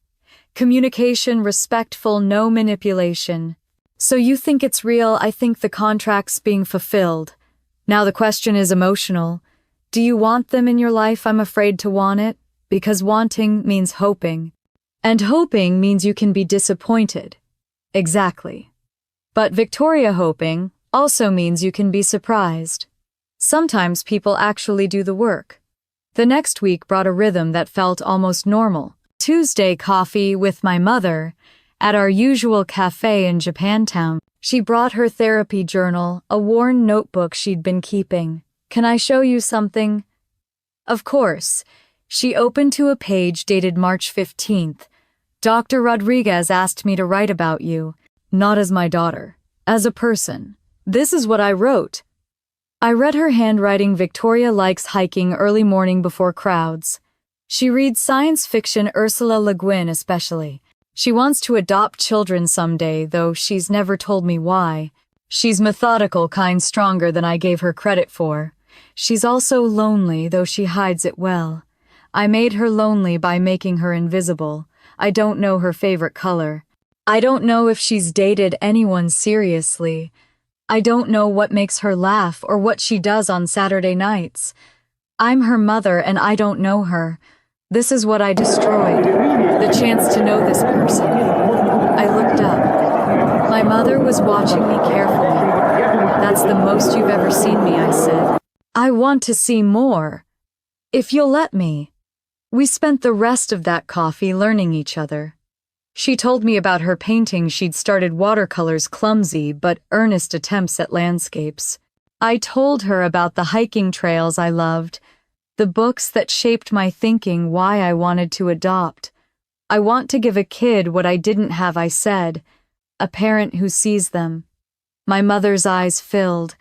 Communication, respectful, no manipulation. So you think it's real, I think the contract's being fulfilled. Now the question is emotional. Do you want them in your life? I'm afraid to want it, because wanting means hoping. And hoping means you can be disappointed. Exactly. But Victoria, hoping also means you can be surprised. Sometimes people actually do the work. The next week brought a rhythm that felt almost normal. Tuesday coffee with my mother at our usual cafe in Japantown. She brought her therapy journal, a worn notebook she'd been keeping. Can I show you something? Of course. She opened to a page dated March 15th. Dr. Rodriguez asked me to write about you, not as my daughter, as a person. This is what I wrote. I read her handwriting. Victoria likes hiking early morning before crowds. She reads science fiction, Ursula Le Guin especially. She wants to adopt children someday, though she's never told me why. She's methodical, kind, stronger than I gave her credit for. She's also lonely, though she hides it well. I made her lonely by making her invisible. I don't know her favorite color. I don't know if she's dated anyone seriously. I don't know what makes her laugh or what she does on Saturday nights. I'm her mother and I don't know her. This is what I destroyed, the chance to know this person. I looked up. My mother was watching me carefully. That's the most you've ever seen me, I said. I want to see more. If you'll let me. We spent the rest of that coffee learning each other. She told me about her painting. She'd started watercolors, clumsy but earnest attempts at landscapes. I told her about the hiking trails I loved, the books that shaped my thinking, why I wanted to adopt. I want to give a kid what I didn't have, I said, a parent who sees them. My mother's eyes filled.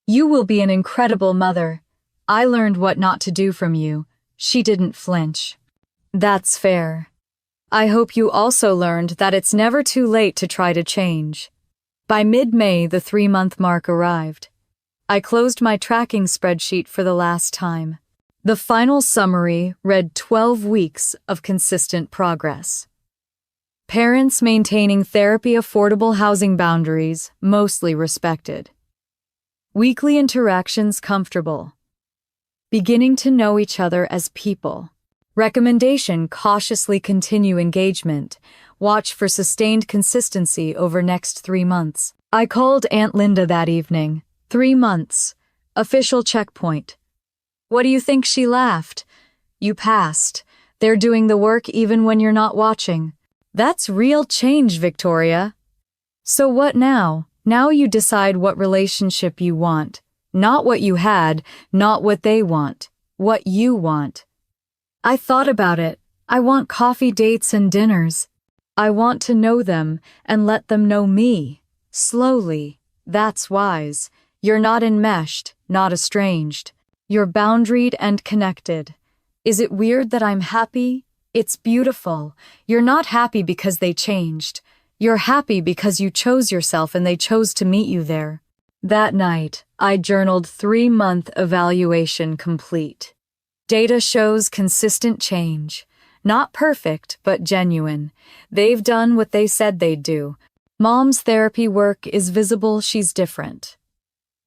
You will be an incredible mother. I learned what not to do from you. She didn't flinch. That's fair. I hope you also learned that it's never too late to try to change. By mid-May, the 3-month mark arrived. I closed my tracking spreadsheet for the last time. The final summary read 12 weeks of consistent progress. Parents maintaining therapy, affordable housing boundaries, mostly respected. Weekly interactions comfortable. Beginning to know each other as people. Recommendation: cautiously continue engagement. Watch for sustained consistency over next 3 months. I called Aunt Linda that evening. 3 months. Official checkpoint. What do you think? She laughed. You passed. They're doing the work even when you're not watching. That's real change, Victoria. So what now? Now you decide what relationship you want. Not what you had, not what they want. What you want. I thought about it. I want coffee dates and dinners. I want to know them and let them know me. Slowly. That's wise. You're not enmeshed, not estranged. You're boundaried and connected. Is it weird that I'm happy? It's beautiful. You're not happy because they changed. You're happy because you chose yourself and they chose to meet you there. That night, I journaled 3-month evaluation complete. Data shows consistent change. Not perfect, but genuine. They've done what they said they'd do. Mom's therapy work is visible. She's different.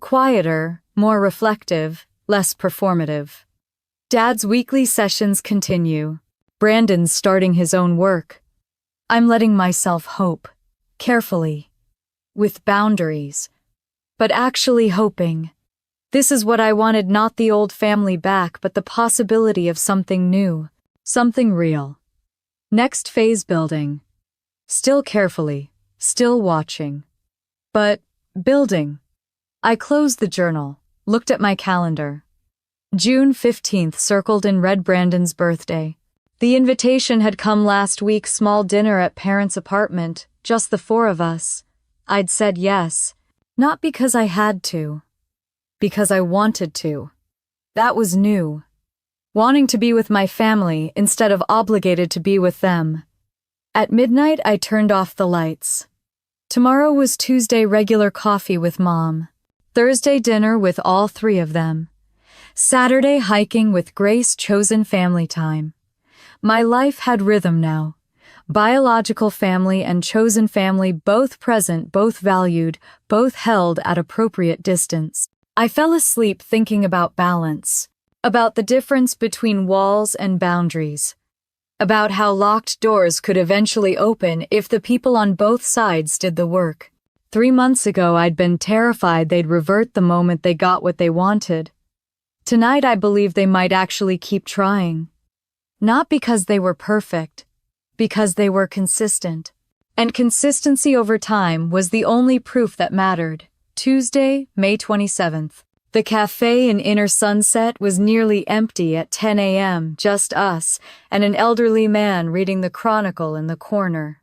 Quieter, more reflective, less performative. Dad's weekly sessions continue. Brandon's starting his own work. I'm letting myself hope. Carefully. With boundaries. But actually hoping. This is what I wanted, not the old family back, but the possibility of something new. Something real. Next phase: building. Still carefully. Still watching. But building. I closed the journal. Looked at my calendar. June 15th circled in red. Brandon's birthday. The invitation had come last week. Small dinner at parents' apartment, just the 4 of us. I'd said yes, not because I had to, because I wanted to. That was new. Wanting to be with my family instead of obligated to be with them. At midnight, I turned off the lights. Tomorrow was Tuesday: regular coffee with Mom. Thursday, dinner with all 3 of them. Saturday, hiking with Grace. Chosen family time. My life had rhythm now. Biological family and chosen family, both present, both valued, both held at appropriate distance. I fell asleep thinking about balance, about the difference between walls and boundaries, about how locked doors could eventually open if the people on both sides did the work. 3 months ago, I'd been terrified they'd revert the moment they got what they wanted. Tonight, I believe they might actually keep trying. Not because they were perfect, because they were consistent. And consistency over time was the only proof that mattered. Tuesday, May 27th. The cafe in Inner Sunset was nearly empty at 10 a.m., just us, and an elderly man reading the Chronicle in the corner.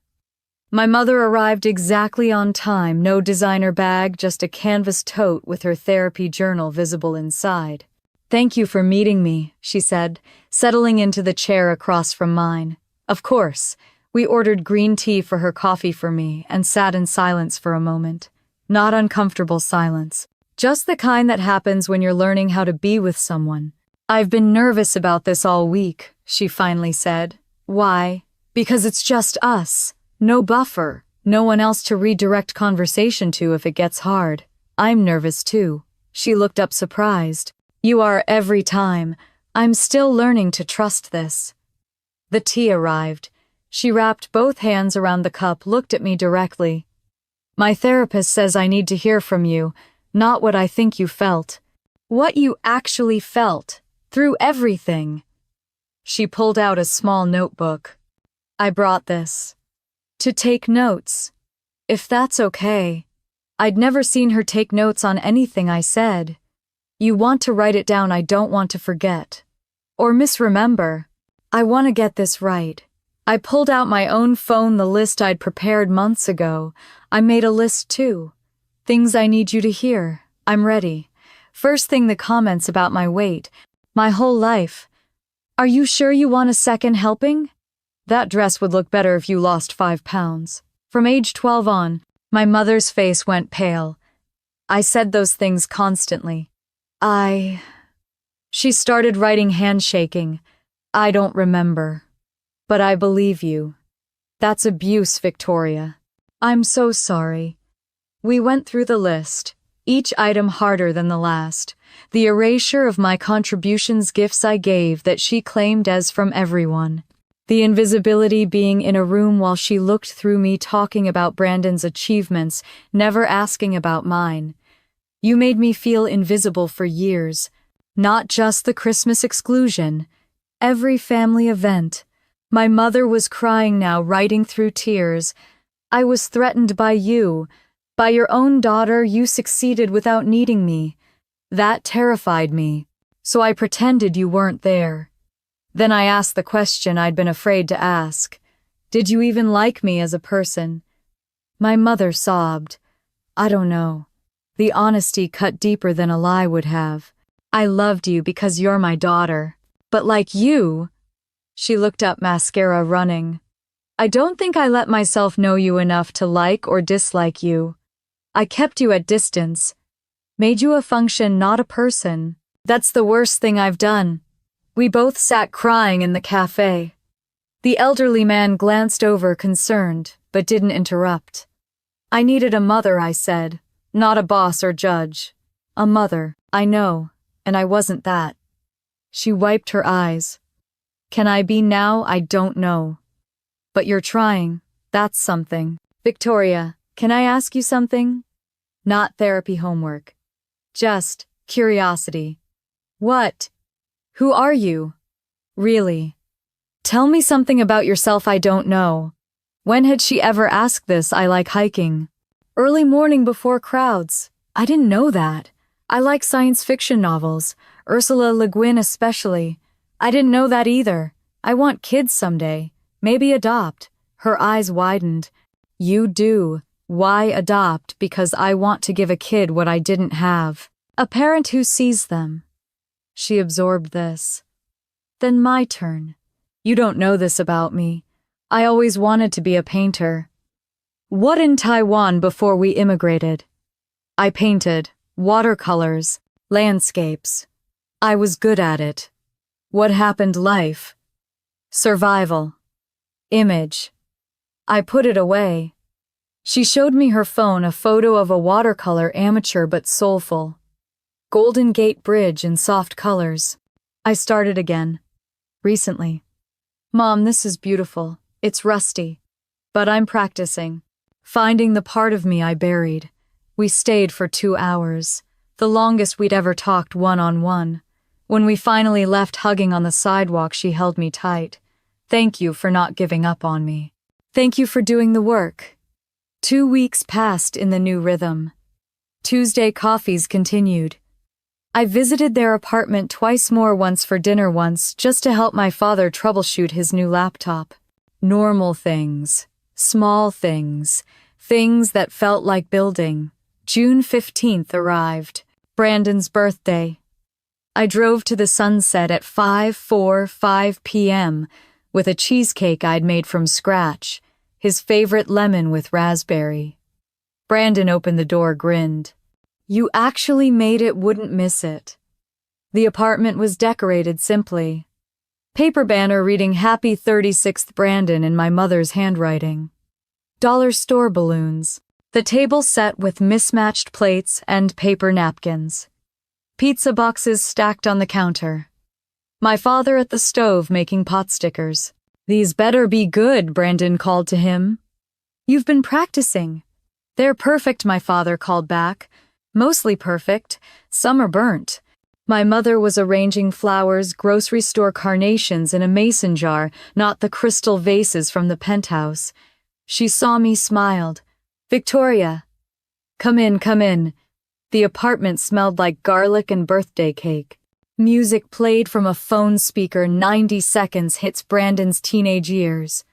My mother arrived exactly on time, no designer bag, just a canvas tote with her therapy journal visible inside. "Thank you for meeting me," she said, settling into the chair across from mine. Of course, we ordered green tea for her, coffee for me, and sat in silence for a moment. Not uncomfortable silence. Just the kind that happens when you're learning how to be with someone. "I've been nervous about this all week," she finally said. "Why?" "Because it's just us. No buffer. No one else to redirect conversation to if it gets hard. I'm nervous too." She looked up surprised. "You are every time. I'm still learning to trust this." The tea arrived. She wrapped both hands around the cup, looked at me directly. "My therapist says I need to hear from you. Not what I think you felt. What you actually felt. Through everything." She pulled out a small notebook. "I brought this. To take notes. If that's okay." I'd never seen her take notes on anything I said. "You want to write it down. I don't want to forget. Or misremember. I want to get this right." I pulled out my own phone, the list I'd prepared months ago. I made a list too. "Things I need you to hear. I'm ready." First thing, the comments about my weight. My whole life. "Are you sure you want a second helping? That dress would look better if you lost 5 pounds. From age 12 on." My mother's face went pale. "I said those things constantly. She started writing, handshaking. "I don't remember. But I believe you. That's abuse, Victoria. I'm so sorry." We went through the list, each item harder than the last. The erasure of my contributions, gifts I gave that she claimed as from everyone. The invisibility, being in a room while she looked through me, talking about Brandon's achievements, never asking about mine. You made me feel invisible for years. Not just the Christmas exclusion. Every family event. My mother was crying now, writing through tears. "I was threatened by you. By your own daughter. You succeeded without needing me. That terrified me. So I pretended you weren't there. Then I asked the question I'd been afraid to ask. Did you even like me as a person?" My mother sobbed. "I don't know." The honesty cut deeper than a lie would have. "I loved you because you're my daughter. But like you..." She looked up, mascara running. "I don't think I let myself know you enough to like or dislike you. I kept you at distance. Made you a function, not a person. That's the worst thing I've done." We both sat crying in the cafe. The elderly man glanced over, concerned, but didn't interrupt. "I needed a mother," I said. "Not a boss or judge. A mother, I know, and I wasn't that." She wiped her eyes. "Can I be now? I don't know. But you're trying. That's something." "Victoria, can I ask you something? Not therapy homework. Just curiosity." "What?" "Who are you? Really? Tell me something about yourself I don't know." When had she ever asked this? "I like hiking. Early morning before crowds." I didn't know that. "I like science fiction novels, Ursula Le Guin especially." I didn't know that either. "I want kids someday. Maybe adopt." Her eyes widened. "You do. Why adopt?" "Because I want to give a kid what I didn't have. A parent who sees them." She absorbed this. "Then my turn. You don't know this about me. I always wanted to be a painter." "What, in Taiwan before we immigrated?" "I painted. Watercolors. Landscapes. I was good at it." "What happened? Life?" "Survival. Image." I put it away. She showed me her phone, a photo of a watercolor, amateur but soulful. Golden Gate Bridge in soft colors. I started again. Recently. "Mom, this is beautiful. It's rusty. But I'm practicing. Finding the part of me I buried." We stayed for 2 hours. The longest we'd ever talked one-on-one. When we finally left, hugging on the sidewalk, she held me tight. "Thank you for not giving up on me. Thank you for doing the work." 2 weeks passed in the new rhythm. Tuesday coffees continued. I visited their apartment twice more, once for dinner, once just to help my father troubleshoot his new laptop. Normal things, small things, things that felt like building. June 15th arrived, Brandon's birthday. I drove to the Sunset at 5 p.m. with a cheesecake I'd made from scratch, his favorite lemon with raspberry. Brandon opened the door, grinned. "You actually made it, wouldn't miss it." The apartment was decorated simply. Paper banner reading Happy 36th Brandon in my mother's handwriting. Dollar store balloons. The table set with mismatched plates and paper napkins. Pizza boxes stacked on the counter. My father at the stove making pot stickers. "These better be good," Brandon called to him. "You've been practicing." "They're perfect," my father called back. "Mostly perfect. Some are burnt." My mother was arranging flowers, grocery store carnations in a mason jar, not the crystal vases from the Penthouse. She saw me, smiled. "Victoria." Come in, come in." The apartment smelled like garlic and birthday cake. Music played from a phone speaker. 90 seconds hits Brandon's teenage years.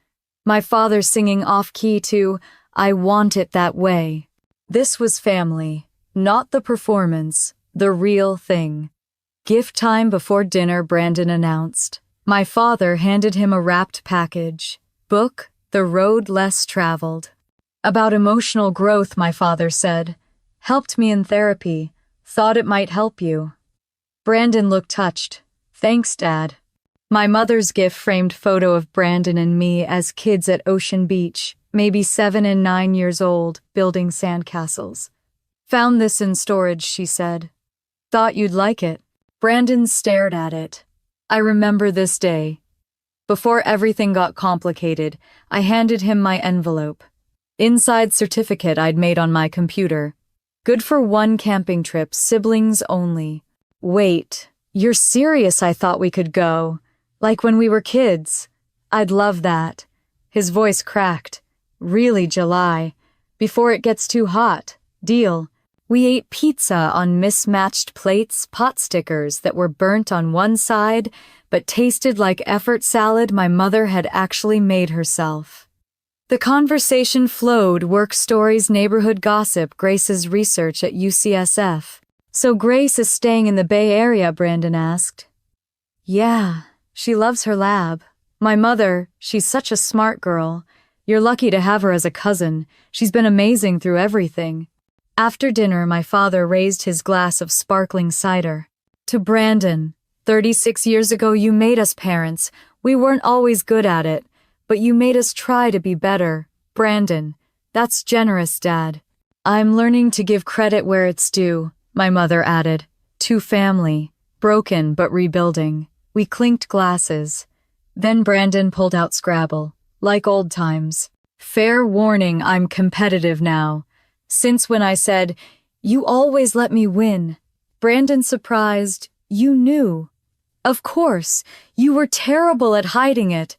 My father singing off-key to "I Want It That Way." This was family, not the performance, the real thing. Gift time before dinner, Brandon announced. My father handed him a wrapped package. Book, The Road Less Traveled. About emotional growth, my father said. "Helped me in therapy. Thought it might help you." Brandon looked touched. "Thanks, Dad." My mother's gift framed photo of Brandon and me as kids at Ocean Beach, maybe 7 and 9 years old, building sandcastles. "Found this in storage," she said. "Thought you'd like it." Brandon stared at it. I remember this day. Before everything got complicated, I handed him my envelope. Inside certificate I'd made on my computer. Good for one camping trip, siblings only. "Wait, you're serious? I thought we could go. Like when we were kids." "I'd love that." His voice cracked. "Really, July. Before it gets too hot. Deal." We ate pizza on mismatched plates, pot stickers that were burnt on one side but tasted like effort salad my mother had actually made herself. The conversation flowed, work stories, neighborhood gossip, Grace's research at UCSF. "So Grace is staying in the Bay Area?" Brandon asked. "Yeah, she loves her lab. My mother, she's such a smart girl. You're lucky to have her as a cousin. She's been amazing through everything." After dinner, my father raised his glass of sparkling cider. "To Brandon, 36 years ago you made us parents. We weren't always good at it, but you made us try to be better. Brandon, that's generous, Dad." "I'm learning to give credit where it's due," my mother added. "To family, broken but rebuilding." We clinked glasses. Then Brandon pulled out Scrabble, like old times. Fair warning, I'm competitive now. Since when I said, "You always let me win." Brandon surprised, "You knew." "Of course, you were terrible at hiding it."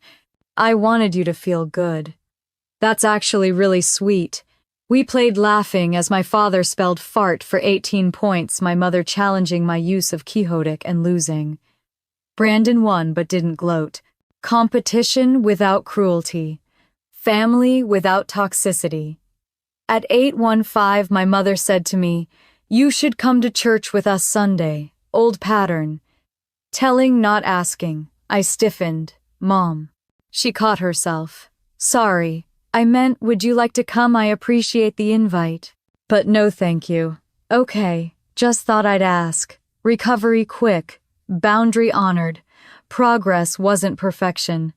"I wanted you to feel good." "That's actually really sweet." We played laughing as my father spelled fart for 18 points, my mother challenging my use of quixotic and losing. Brandon won but didn't gloat. Competition without cruelty. Family without toxicity. At 8:15, my mother said to me, "You should come to church with us Sunday." Old pattern. Telling, not asking. I stiffened. "Mom." She caught herself. "Sorry. I meant, would you like to come? I appreciate the invite." "But no thank you." "Okay. Just thought I'd ask." Recovery quick. Boundary honored. Progress wasn't perfection.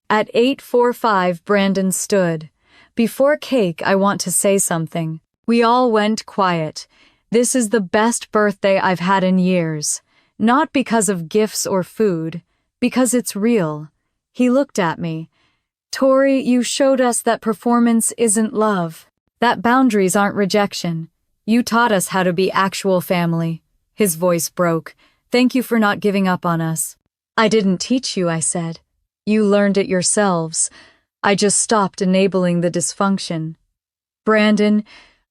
At 8:45, Brandon stood. "Before cake, I want to say something." We all went quiet. This is the best birthday I've had in years. Not because of gifts or food, because it's real. He looked at me. "Tori, you showed us that performance isn't love. That boundaries aren't rejection. You taught us how to be actual family." His voice broke. "Thank you for not giving up on us." "I didn't teach you," I said. "You learned it yourselves. I just stopped enabling the dysfunction." "Brandon,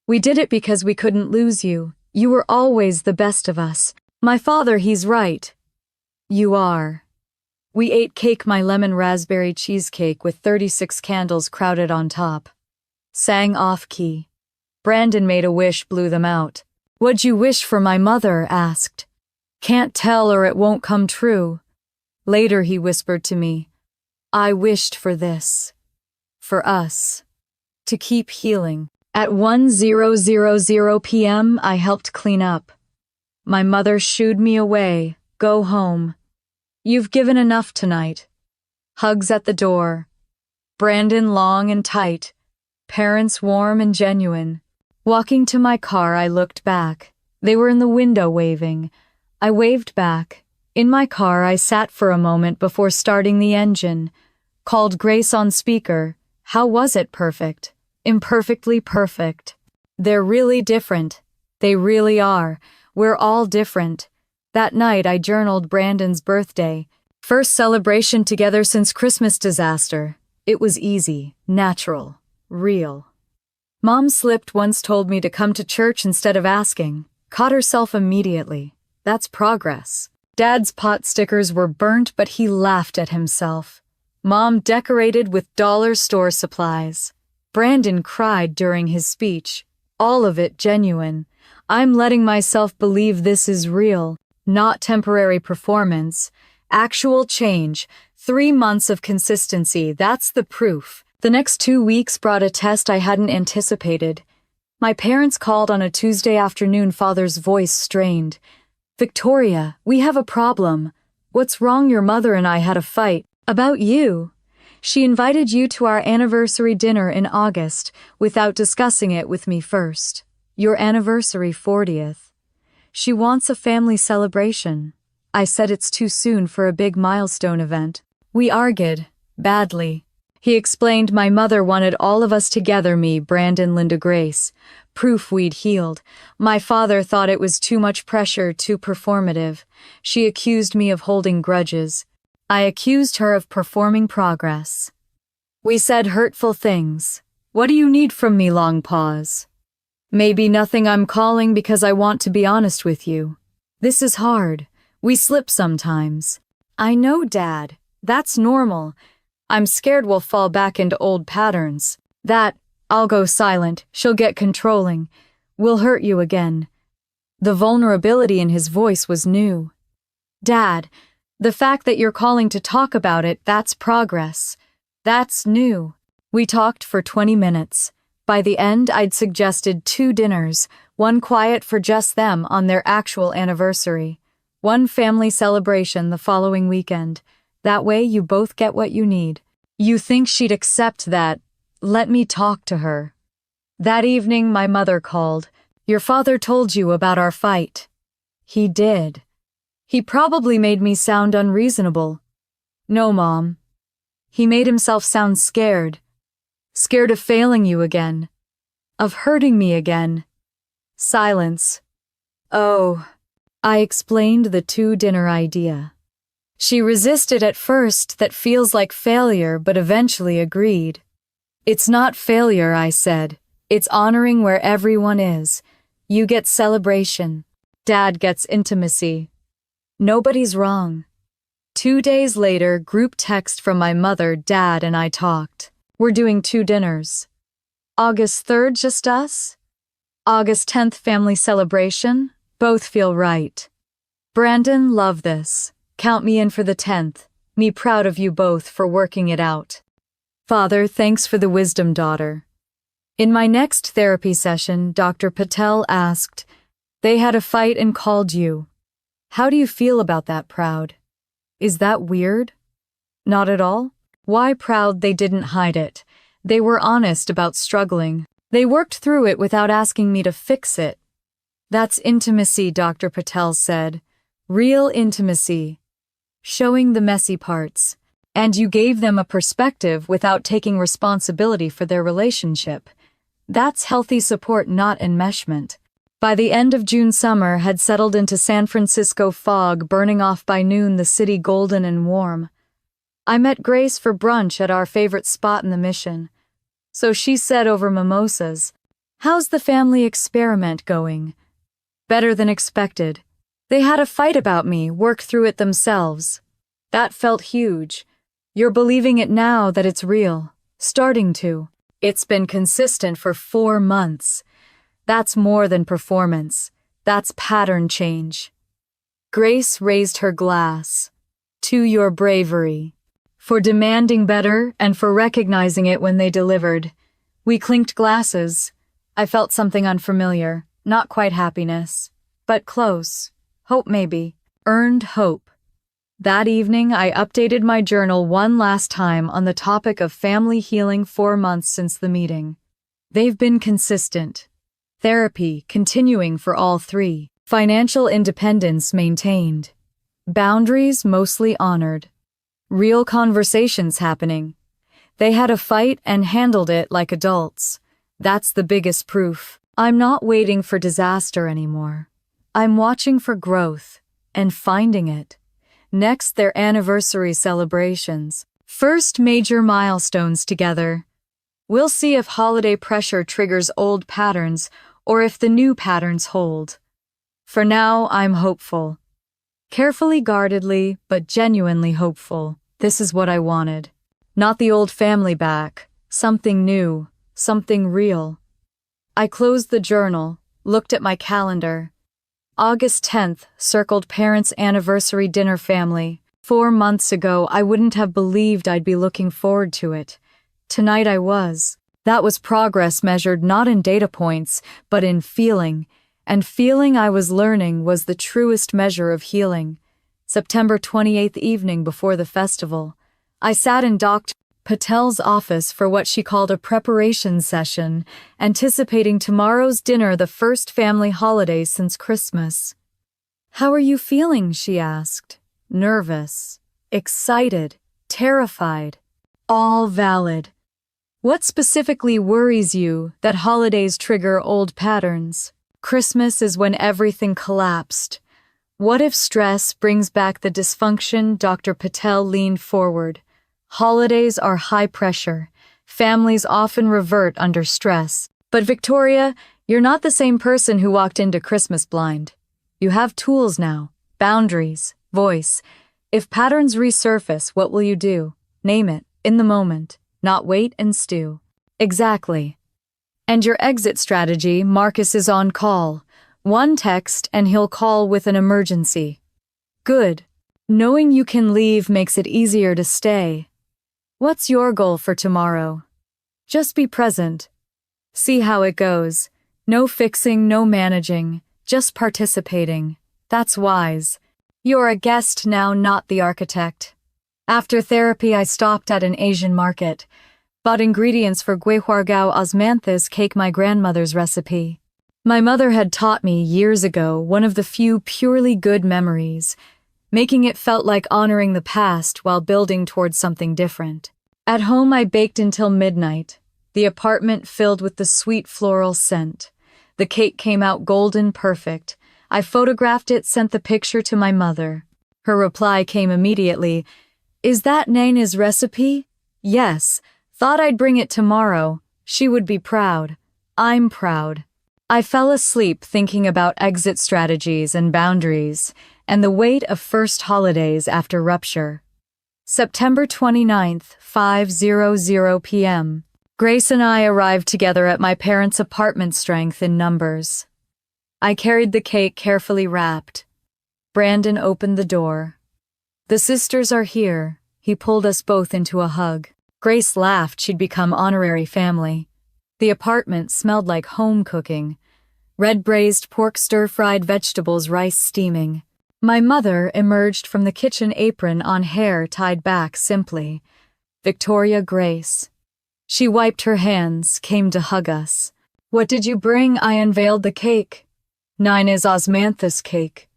we did it because we couldn't lose you. You were always the best of us." My father, he's right. You are. We ate cake, my lemon raspberry cheesecake with 36 candles crowded on top. Sang off key. Brandon made a wish, blew them out. What'd you wish for, my mother asked. Can't tell or it won't come true. Later he whispered to me, I wished for this. For us. To keep healing. At 10:00 p.m. I helped clean up. My mother shooed me away. Go home. You've given enough tonight. Hugs at the door. Brandon long and tight. Parents warm and genuine. Walking to my car, I looked back. They were in the window waving. I waved back. In my car, I sat for a moment before starting the engine. Called Grace on speaker. How was it? Perfect. Imperfectly perfect. They're really different. They really are. We're all different. That night I journaled Brandon's birthday. First celebration together since Christmas disaster. It was easy, natural, real. Mom slipped once, told me to come to church instead of asking. Caught herself immediately. That's progress. Dad's pot stickers were burnt, but he laughed at himself. Mom decorated with dollar store supplies. Brandon cried during his speech. All of it genuine. I'm letting myself believe this is real. Not temporary performance. Actual change. 3 months of consistency. That's the proof. The next 2 weeks brought a test I hadn't anticipated. My parents called on a Tuesday afternoon, father's voice strained. Victoria, we have a problem. What's wrong? Your mother and I had a fight. About you. She invited you to our anniversary dinner in August without discussing it with me first. Your anniversary 40th. She wants a family celebration. I said it's too soon for a big milestone event. We argued. Badly. He explained my mother wanted all of us together, me, Brandon, Linda, Grace. Proof we'd healed. My father thought it was too much pressure, too performative. She accused me of holding grudges. I accused her of performing progress. We said hurtful things. What do you need from me? Long pause. Maybe nothing. I'm calling because I want to be honest with you. This is hard. We slip sometimes. I know, Dad. That's normal. I'm scared we'll fall back into old patterns. That, I'll go silent, she'll get controlling. We'll hurt you again. The vulnerability in his voice was new. Dad, the fact that you're calling to talk about it, that's progress. That's new. We talked for 20 minutes. By the end, I'd suggested 2 dinners, one quiet for just them on their actual anniversary, one family celebration the following weekend. That way you both get what you need. You think she'd accept that? Let me talk to her. That evening, my mother called. Your father told you about our fight. He did. He probably made me sound unreasonable. No, Mom. He made himself sound scared. Scared of failing you again. Of hurting me again. Silence. Oh. I explained the 2-dinner idea. She resisted at first. That feels like failure, but eventually agreed. It's not failure, I said. It's honoring where everyone is. You get celebration. Dad gets intimacy. Nobody's wrong. 2 days later, group text from my mother, Dad, and I talked. We're doing 2 dinners. August 3rd, just us? August 10th, family celebration? Both feel right. Brandon, love this. Count me in for the 10th. Me proud of you both for working it out. Father, thanks for the wisdom, daughter. In my next therapy session, Dr. Patel asked, they had a fight and called you. How do you feel about that, proud? Is that weird? Not at all. Why proud? They didn't hide it. They were honest about struggling. They worked through it without asking me to fix it. That's intimacy, Dr. Patel said. Real intimacy. Showing the messy parts. And you gave them a perspective without taking responsibility for their relationship. That's healthy support, not enmeshment. By the end of June, summer had settled into San Francisco fog, burning off by noon, the city golden and warm. I met Grace for brunch at our favorite spot in the Mission. So she said over mimosas, how's the family experiment going? Better than expected. They had a fight about me, work through it themselves. That felt huge. You're believing it now that it's real. Starting to. It's been consistent for 4 months. That's more than performance. That's pattern change. Grace raised her glass. To your bravery. For demanding better and for recognizing it when they delivered. We clinked glasses. I felt something unfamiliar. Not quite happiness. But close. Hope maybe. Earned hope. That evening, I updated my journal one last time on the topic of family healing 4 months since the meeting. They've been consistent. Therapy continuing for all 3. Financial independence maintained. Boundaries mostly honored. Real conversations happening. They had a fight and handled it like adults. That's the biggest proof. I'm not waiting for disaster anymore. I'm watching for growth and finding it. Next, their anniversary celebrations. First major milestones together. We'll see if holiday pressure triggers old patterns or if the new patterns hold. For now, I'm hopeful. Carefully guardedly, but genuinely hopeful. This is what I wanted. Not the old family back. Something new. Something real. I closed the journal, looked at my calendar. August 10th, circled parents' anniversary dinner family. 4 months ago, I wouldn't have believed I'd be looking forward to it. Tonight I was. That was progress measured not in data points, but in feeling. And feeling I was learning was the truest measure of healing. September 28th evening before the festival. I sat in Dr. Patel's office for what she called a preparation session, anticipating tomorrow's dinner, the first family holiday since Christmas. "How are you feeling?" she asked. Nervous, excited, terrified. All valid. What specifically worries you that holidays trigger old patterns? Christmas is when everything collapsed. What if stress brings back the dysfunction? Dr. Patel leaned forward. Holidays are high pressure. Families often revert under stress. But Victoria, you're not the same person who walked into Christmas blind. You have tools now. Boundaries. Voice. If patterns resurface, what will you do? Name it. In the moment. Not wait and stew. Exactly. And your exit strategy, Marcus is on call. One text and he'll call with an emergency. Good. Knowing you can leave makes it easier to stay. What's your goal for tomorrow? Just be present. See how it goes. No fixing, no managing, just participating. That's wise. You're a guest now, not the architect. After therapy, I stopped at an Asian market, bought ingredients for Guihuargao osmanthus cake, my grandmother's recipe. My mother had taught me years ago one of the few purely good memories, making it felt like honoring the past while building towards something different. At home, I baked until midnight, the apartment filled with the sweet floral scent. The cake came out golden perfect. I photographed it, sent the picture to my mother. Her reply came immediately. "Is that Naina's recipe?" "Yes. Thought I'd bring it tomorrow. She would be proud. I'm proud." I fell asleep thinking about exit strategies and boundaries, and the weight of first holidays after rupture. September 29th, 5:00 p.m. Grace and I arrived together at my parents' apartment, strength in numbers. I carried the cake carefully wrapped. Brandon opened the door. "The sisters are here." He pulled us both into a hug. Grace laughed she'd become honorary family. The apartment smelled like home cooking. Red braised pork, stir-fried vegetables, rice steaming. My mother emerged from the kitchen, apron on, hair tied back simply. Victoria Grace. She wiped her hands, came to hug us. "What did you bring?" I unveiled the cake. "Naina's osmanthus cake."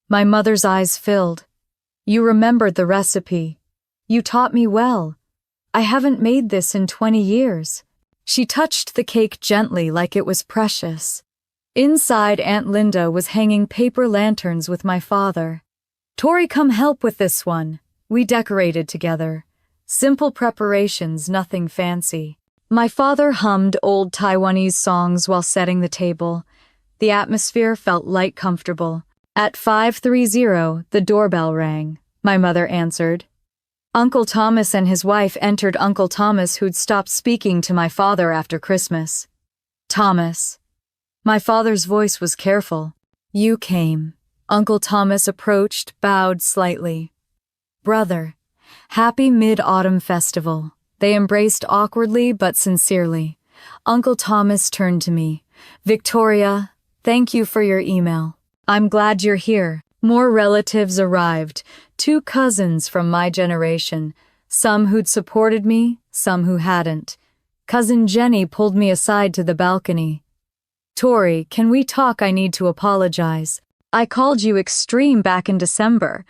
My mother's eyes filled. "You remembered the recipe. You taught me well. I haven't made this in 20 years. She touched the cake gently like it was precious. Inside, Aunt Linda was hanging paper lanterns with my father. "Tori, come help with this one." We decorated together. Simple preparations, nothing fancy. My father hummed old Taiwanese songs while setting the table. The atmosphere felt light, comfortable. At 5:30, the doorbell rang. My mother answered. Uncle Thomas and his wife entered. Uncle Thomas, who'd stopped speaking to my father after Christmas. Thomas. My father's voice was careful. You came. Uncle Thomas approached, bowed slightly. Brother. Happy Mid-Autumn Festival. They embraced awkwardly but sincerely. Uncle Thomas turned to me. Victoria, thank you for your email. I'm glad you're here. More relatives arrived, 2 cousins from my generation, some who'd supported me, some who hadn't. Cousin Jenny pulled me aside to the balcony. Tori, can we talk? I need to apologize. I called you extreme back in December.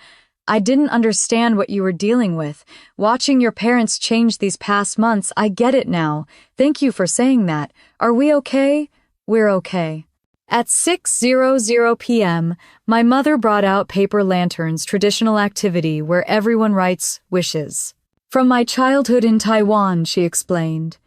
I didn't understand what you were dealing with. Watching your parents change these past months, I get it now. Thank you for saying that. Are we okay? We're okay. At 6:00 p.m., my mother brought out paper lanterns, traditional activity where everyone writes wishes. From my childhood in Taiwan, she explained.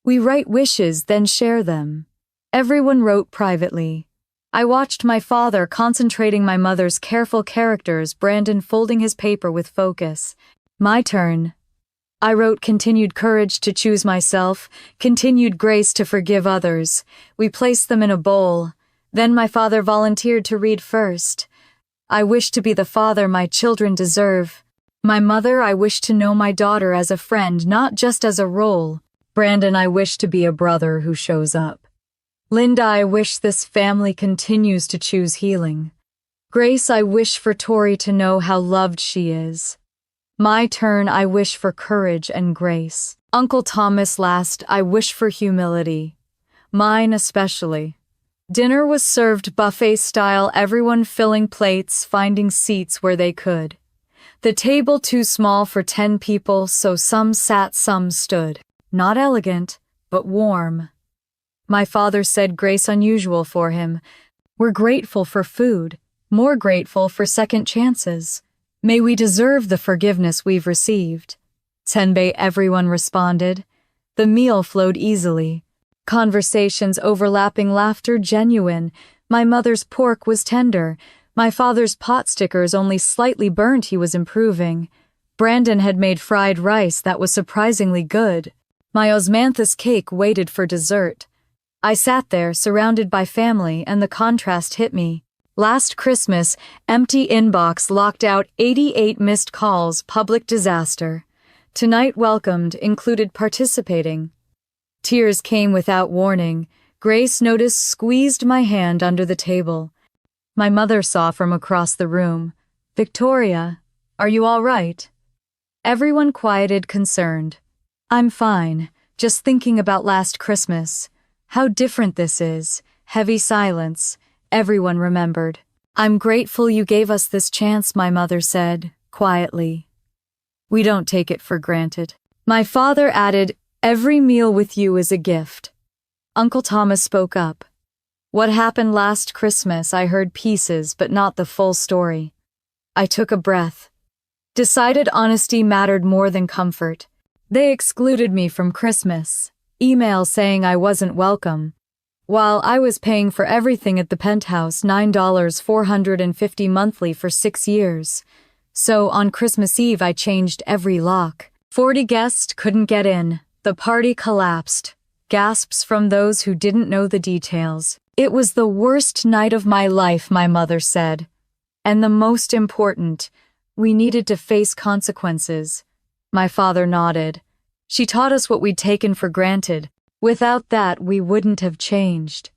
We write wishes, then share them. Everyone wrote privately. I watched my father concentrating my mother's careful characters, Brandon folding his paper with focus. My turn. I wrote continued courage to choose myself, continued grace to forgive others. We placed them in a bowl. Then my father volunteered to read first. I wish to be the father my children deserve. My mother, I wish to know my daughter as a friend, not just as a role. Brandon, I wish to be a brother who shows up. Linda, I wish this family continues to choose healing. Grace, I wish for Tori to know how loved she is. My turn, I wish for courage and grace. Uncle Thomas last, I wish for humility. Mine especially. Dinner was served buffet style, everyone filling plates, finding seats where they could. The table too small for 10 people, so some sat, some stood. Not elegant, but warm. My father said grace unusual for him. We're grateful for food, more grateful for second chances. May we deserve the forgiveness we've received. Senbei, everyone responded. The meal flowed easily. Conversations overlapping, laughter genuine. My mother's pork was tender. My father's pot stickers only slightly burnt. He was improving. Brandon had made fried rice that was surprisingly good. My osmanthus cake waited for dessert. I sat there, surrounded by family, and the contrast hit me. Last Christmas, empty inbox locked out 88 missed calls, public disaster. Tonight welcomed, included participating. Tears came without warning. Grace noticed, squeezed my hand under the table. My mother saw from across the room. Victoria, are you all right? Everyone quieted, concerned. I'm fine, just thinking about last Christmas. How different this is. Heavy silence. Everyone remembered. I'm grateful you gave us this chance, my mother said, quietly. We don't take it for granted. My father added, every meal with you is a gift. Uncle Thomas spoke up. What happened last Christmas? I heard pieces, but not the full story. I took a breath. Decided honesty mattered more than comfort. They excluded me from Christmas. Email saying I wasn't welcome. While I was paying for everything at the Penthouse, $9,450 monthly for 6 years. So on Christmas Eve I changed every lock. 40 guests couldn't get in. The party collapsed. Gasps from those who didn't know the details. It was the worst night of my life, my mother said. And the most important, we needed to face consequences. My father nodded. She taught us what we'd taken for granted. Without that, we wouldn't have changed.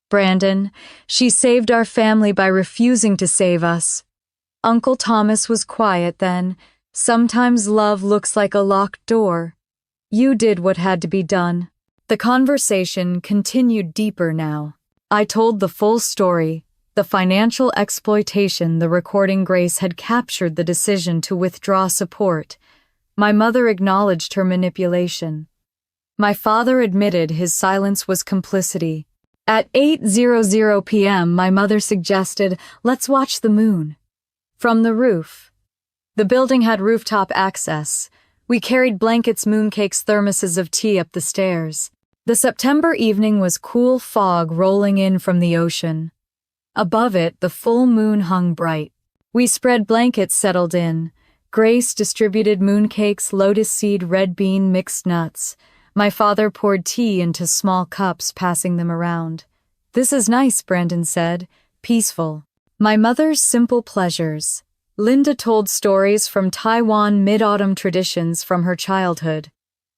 Brandon, she saved our family by refusing to save us. Uncle Thomas was quiet then. Sometimes love looks like a locked door. You did what had to be done. The conversation continued deeper now. I told the full story, the financial exploitation, the recording. Grace had captured the decision to withdraw support. My mother acknowledged her manipulation. My father admitted his silence was complicity. At 8:00 p.m., my mother suggested, let's watch the moon. From the roof. The building had rooftop access. We carried blankets, mooncakes, thermoses of tea up the stairs. The September evening was cool, fog rolling in from the ocean. Above it, the full moon hung bright. We spread blankets settled in. Grace distributed mooncakes, lotus seed, red bean, mixed nuts. My father poured tea into small cups, passing them around. "This is nice," Brandon said. "Peaceful." My mother's simple pleasures. Linda told stories from Taiwan mid-autumn traditions from her childhood.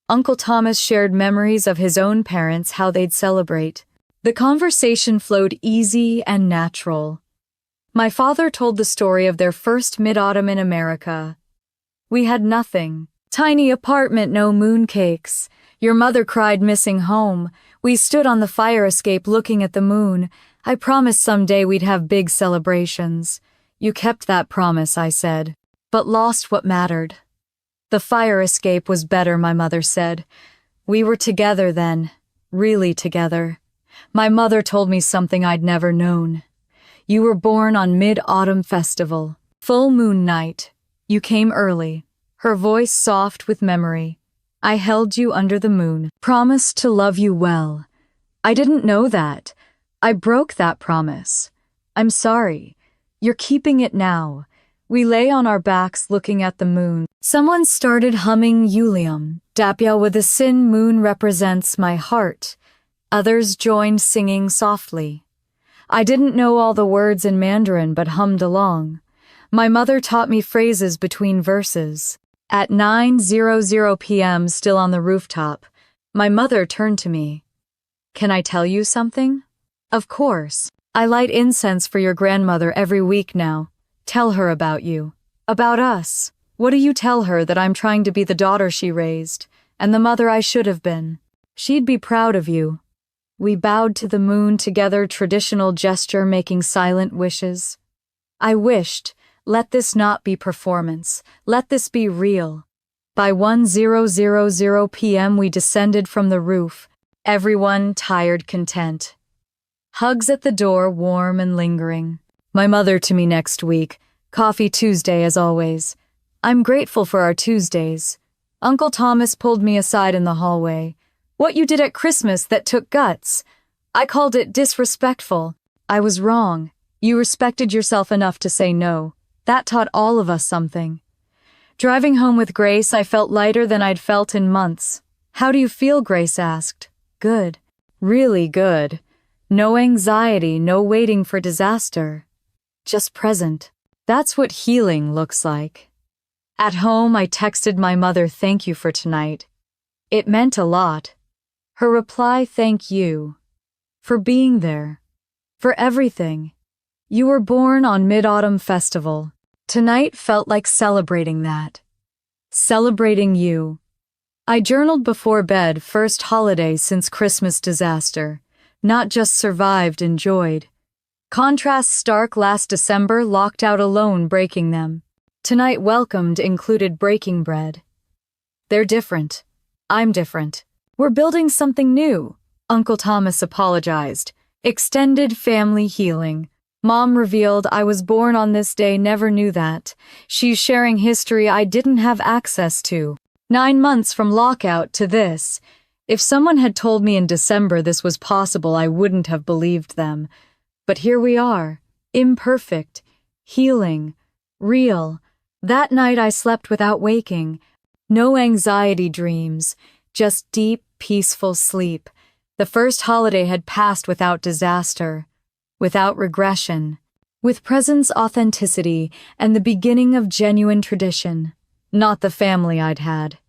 Uncle Thomas shared memories of his own parents, how they'd celebrate. The conversation flowed easy and natural. My father told the story of their first mid-autumn in America. "We had nothing. Tiny apartment, no mooncakes. Your mother cried missing home. We stood on the fire escape looking at the moon. I promised someday we'd have big celebrations." "You kept that promise," I said, "but lost what mattered." "The fire escape was better," my mother said. "We were together then, really together." My mother told me something I'd never known. "You were born on Mid-Autumn Festival, full moon night. You came early." Her voice soft with memory. "I held you under the moon, promised to love you well. I didn't know that. I broke that promise. I'm sorry. You're keeping it now." We lay on our backs looking at the moon. Someone started humming Yulium. "Dapya with the sin moon represents my heart." Others joined singing softly. I didn't know all the words in Mandarin but hummed along. My mother taught me phrases between verses. At 9:00 p.m., still on the rooftop, my mother turned to me. "Can I tell you something?" "Of course. I light incense for your grandmother every week now. Tell her about you. About us. What do you tell her? That I'm trying to be the daughter she raised, and the mother I should have been. She'd be proud of you." We bowed to the moon together, traditional gesture, making silent wishes. I wished, let this not be performance, let this be real. By 10:00 p.m. we descended from the roof, everyone tired, content. Hugs at the door, warm and lingering. My mother to me next week, coffee Tuesday as always. I'm grateful for our Tuesdays. Uncle Thomas pulled me aside in the hallway. "What you did at Christmas that took guts. I called it disrespectful. I was wrong. You respected yourself enough to say no. That taught all of us something." Driving home with Grace, I felt lighter than I'd felt in months. "How do you feel?" Grace asked. "Good. Really good. No anxiety, no waiting for disaster. Just present. That's what healing looks like." At home, I texted my mother, "Thank you for tonight." It meant a lot. Her reply, "Thank you. For being there. For everything. You were born on Mid-Autumn Festival. Tonight felt like celebrating that. Celebrating you." I journaled before bed, first holiday since Christmas disaster. Not just survived, enjoyed. Contrasts stark, last December, locked out alone, breaking them. Tonight welcomed, included breaking bread. They're different. I'm different. We're building something new. Uncle Thomas apologized. Extended family healing. Mom revealed I was born on this day, never knew that. She's sharing history I didn't have access to. 9 months from lockout to this. If someone had told me in December this was possible, I wouldn't have believed them. But here we are. Imperfect. Healing. Real. That night I slept without waking. No anxiety dreams. Just deep, peaceful sleep. The first holiday had passed without disaster. Without regression. With presence, authenticity, and the beginning of genuine tradition. Not the family I'd had.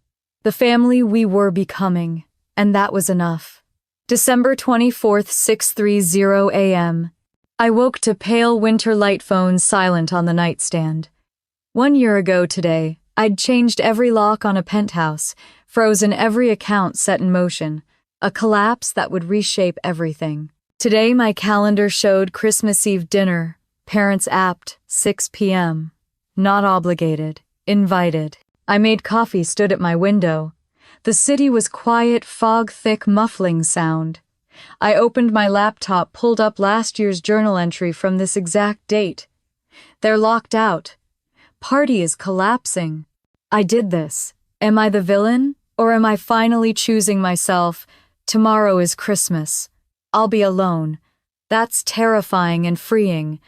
The family we were becoming. And that was enough. December 24th, 6:30 a.m. I woke to pale winter light, phone silent on the nightstand. 1 year ago today, I'd changed every lock on a Penthouse, frozen every account set in motion, a collapse that would reshape everything. Today my calendar showed Christmas Eve dinner, parents apt, 6 p.m. Not obligated, invited. I made coffee, stood at my window. The city was quiet, fog-thick, muffling sound. I opened my laptop, pulled up last year's journal entry from this exact date. They're locked out. Party is collapsing. I did this. Am I the villain? Or am I finally choosing myself? Tomorrow is Christmas. I'll be alone. That's terrifying and freeing.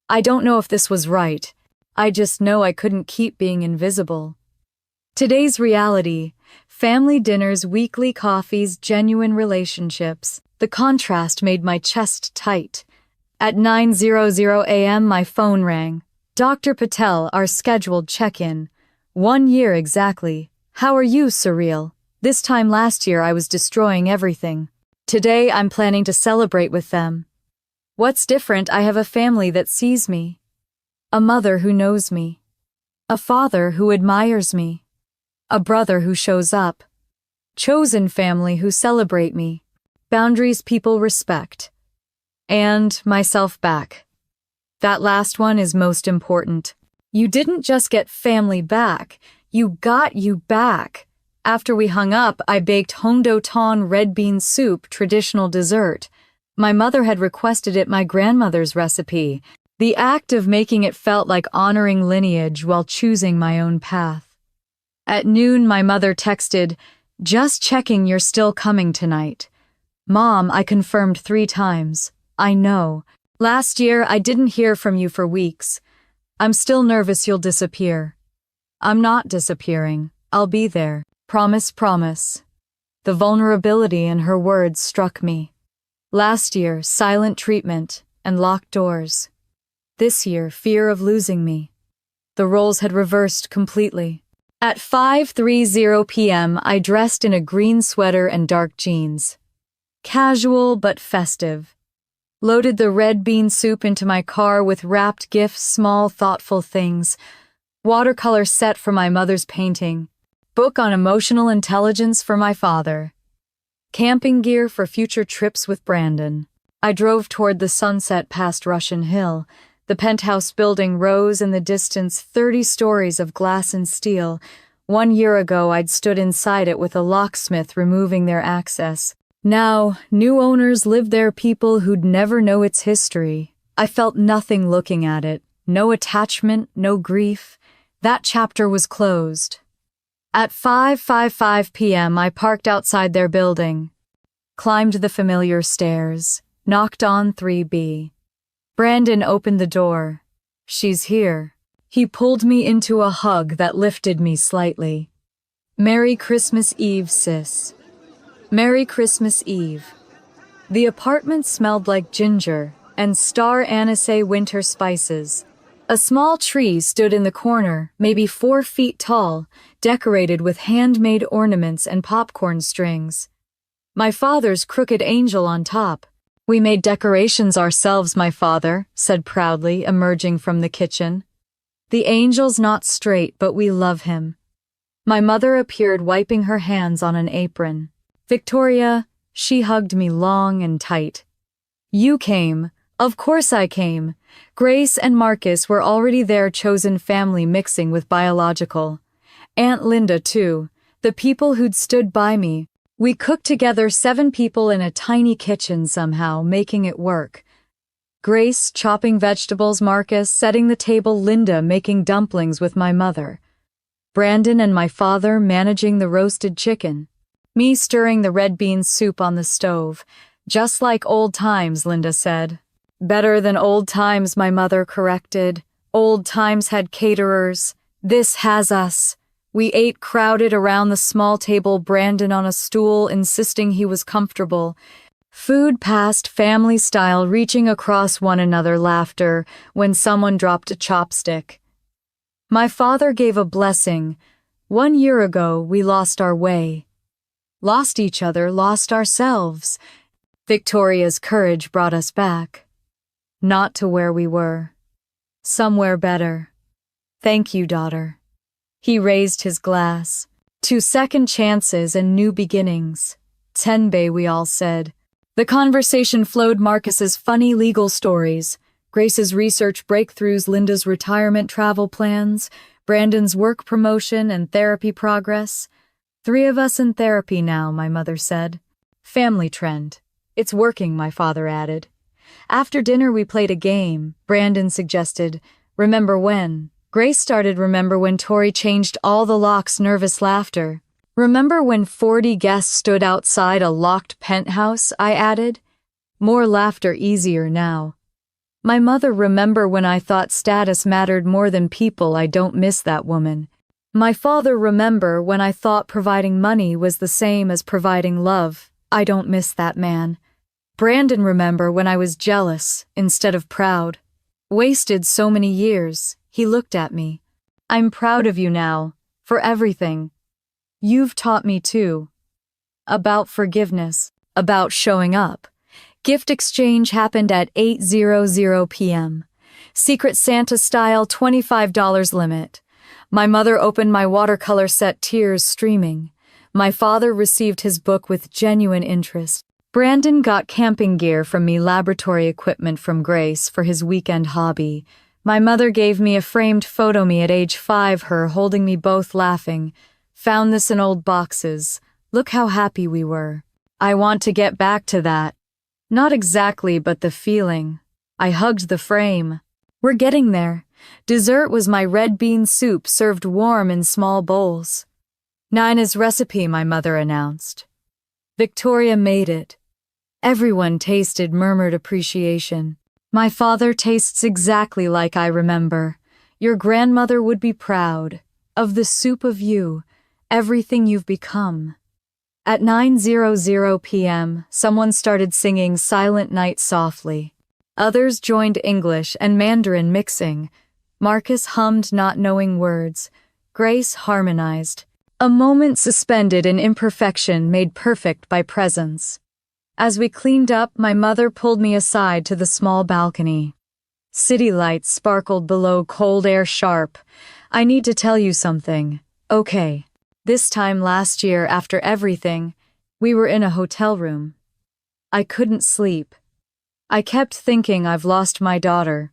I don't know if this was right. I just know I couldn't keep being invisible. Today's reality: family dinners, weekly coffees, genuine relationships. The contrast made my chest tight. At 9:00 a.m. my phone rang. Dr. Patel, our scheduled check-in. 1 year exactly. How are you, Surreal? This time last year I was destroying everything. Today I'm planning to celebrate with them. What's different? I have a family that sees me. A mother who knows me. A father who admires me. A brother who shows up. Chosen family who celebrate me. Boundaries people respect. And myself back. That last one is most important. You didn't just get family back, you got you back. After we hung up, I baked hondo ton red bean soup, traditional dessert. My mother had requested it, my grandmother's recipe. The act of making it felt like honoring lineage while choosing my own path. At noon, my mother texted, "Just checking you're still coming tonight." "Mom, I confirmed 3 times. I know. Last year, I didn't hear from you for weeks. I'm still nervous you'll disappear." "I'm not disappearing. I'll be there. Promise, promise." The vulnerability in her words struck me. Last year, silent treatment and locked doors. This year, fear of losing me. The roles had reversed completely. At 5:30 p.m., I dressed in a green sweater and dark jeans. Casual but festive. Loaded the red bean soup into my car with wrapped gifts, small, thoughtful things. Watercolor set for my mother's painting. Book on emotional intelligence for my father. Camping gear for future trips with Brandon. I drove toward the sunset past Russian Hill. The penthouse building rose in the distance, 30 stories of glass and steel. 1 year ago, I'd stood inside it with a locksmith removing their access. Now, new owners live there, people who'd never know its history. I felt nothing looking at it. No attachment, no grief. That chapter was closed. At 5:55 p.m., I parked outside their building. Climbed the familiar stairs. Knocked on 3B. Brandon opened the door. "She's here." He pulled me into a hug that lifted me slightly. "Merry Christmas Eve, sis." Merry Christmas Eve. The apartment smelled like ginger and star anise winter spices. A small tree stood in the corner, maybe 4 feet tall, decorated with handmade ornaments and popcorn strings. My father's crooked angel on top. "We made decorations ourselves," my father said proudly, emerging from the kitchen. "The angel's not straight, but we love him." My mother appeared, wiping her hands on an apron. "Victoria," she hugged me long and tight. "You came." Of course I came. Grace and Marcus were already there, chosen family mixing with biological. Aunt Linda, too. The people who'd stood by me. We cooked together, 7 people in a tiny kitchen somehow, making it work. Grace chopping vegetables, Marcus setting the table, Linda making dumplings with my mother. Brandon and my father managing the roasted chicken. Me stirring the red bean soup on the stove. "Just like old times," Linda said. "Better than old times," my mother corrected. "Old times had caterers. This has us." We ate crowded around the small table, Brandon on a stool, insisting he was comfortable. Food passed family style, reaching across one another, laughter when someone dropped a chopstick. My father gave a blessing. 1 year ago, we lost our way. Lost each other, lost ourselves. Victoria's courage brought us back. Not to where we were. Somewhere better. Thank you, daughter. He raised his glass. To second chances and new beginnings. Tenbei, we all said. The conversation flowed, Marcus's funny legal stories, Grace's research breakthroughs, Linda's retirement travel plans, Brandon's work promotion and therapy progress. 3 of us in therapy now, my mother said. Family trend. It's working, my father added. After dinner we played a game. Brandon suggested, remember when? Grace started remember when Tori changed all the locks, nervous laughter. Remember when 40 guests stood outside a locked penthouse, I added. More laughter easier now. My mother, remember when I thought status mattered more than people? I don't miss that woman. My father, remember when I thought providing money was the same as providing love? I don't miss that man. Brandon, remember when I was jealous instead of proud? Wasted so many years. He looked at me. I'm proud of you now, for everything. You've taught me too. About forgiveness, about showing up. Gift exchange happened at 8:00 p.m. Secret Santa style $25 limit. My mother opened my watercolor set, tears streaming. My father received his book with genuine interest. Brandon got camping gear from me, laboratory equipment from Grace for his weekend hobby. My mother gave me a framed photo me at age 5, her holding me, both laughing. Found this in old boxes. Look how happy we were. I want to get back to that. Not exactly, but the feeling. I hugged the frame. We're getting there. Dessert was my red bean soup served warm in small bowls. Nina's recipe, my mother announced. Victoria made it. Everyone tasted, murmured appreciation. My father tastes exactly like I remember. Your grandmother would be proud of the soup, of you, everything you've become. At 9:00 p.m., someone started singing Silent Night softly. Others joined English and Mandarin mixing. Marcus hummed, not knowing words. Grace harmonized. A moment suspended in imperfection, made perfect by presence. As we cleaned up, my mother pulled me aside to the small balcony. City lights sparkled below, cold air sharp. I need to tell you something. Okay. This time last year, after everything, we were in a hotel room. I couldn't sleep. I kept thinking I've lost my daughter.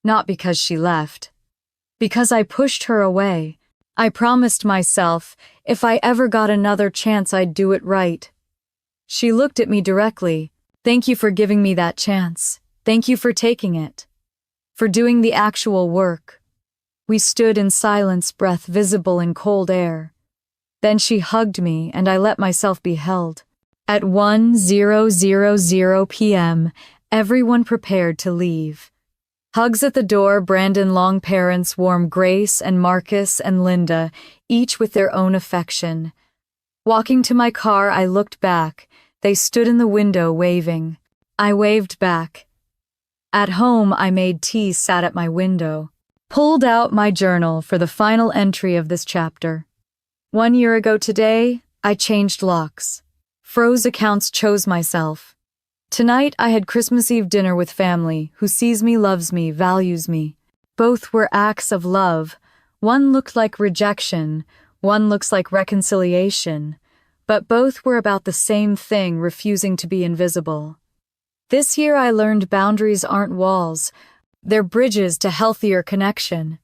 Not because she left. Because I pushed her away. I promised myself, if I ever got another chance, I'd do it right. She looked at me directly. Thank you for giving me that chance. Thank you for taking it. For doing the actual work. We stood in silence, breath visible in cold air. Then she hugged me and I let myself be held. At 1:00 p.m., everyone prepared to leave. Hugs at the door, Brandon long parents warm, Grace and Marcus and Linda, each with their own affection. Walking to my car, I looked back. They stood in the window waving. I waved back. At home, I made tea, sat at my window. Pulled out my journal for the final entry of this chapter. 1 year ago today, I changed locks. Froze accounts, chose myself. Tonight, I had Christmas Eve dinner with family who sees me, loves me, values me. Both were acts of love. One looked like rejection, one looks like reconciliation. But both were about the same thing, refusing to be invisible. This year I learned boundaries aren't walls, they're bridges to healthier connection.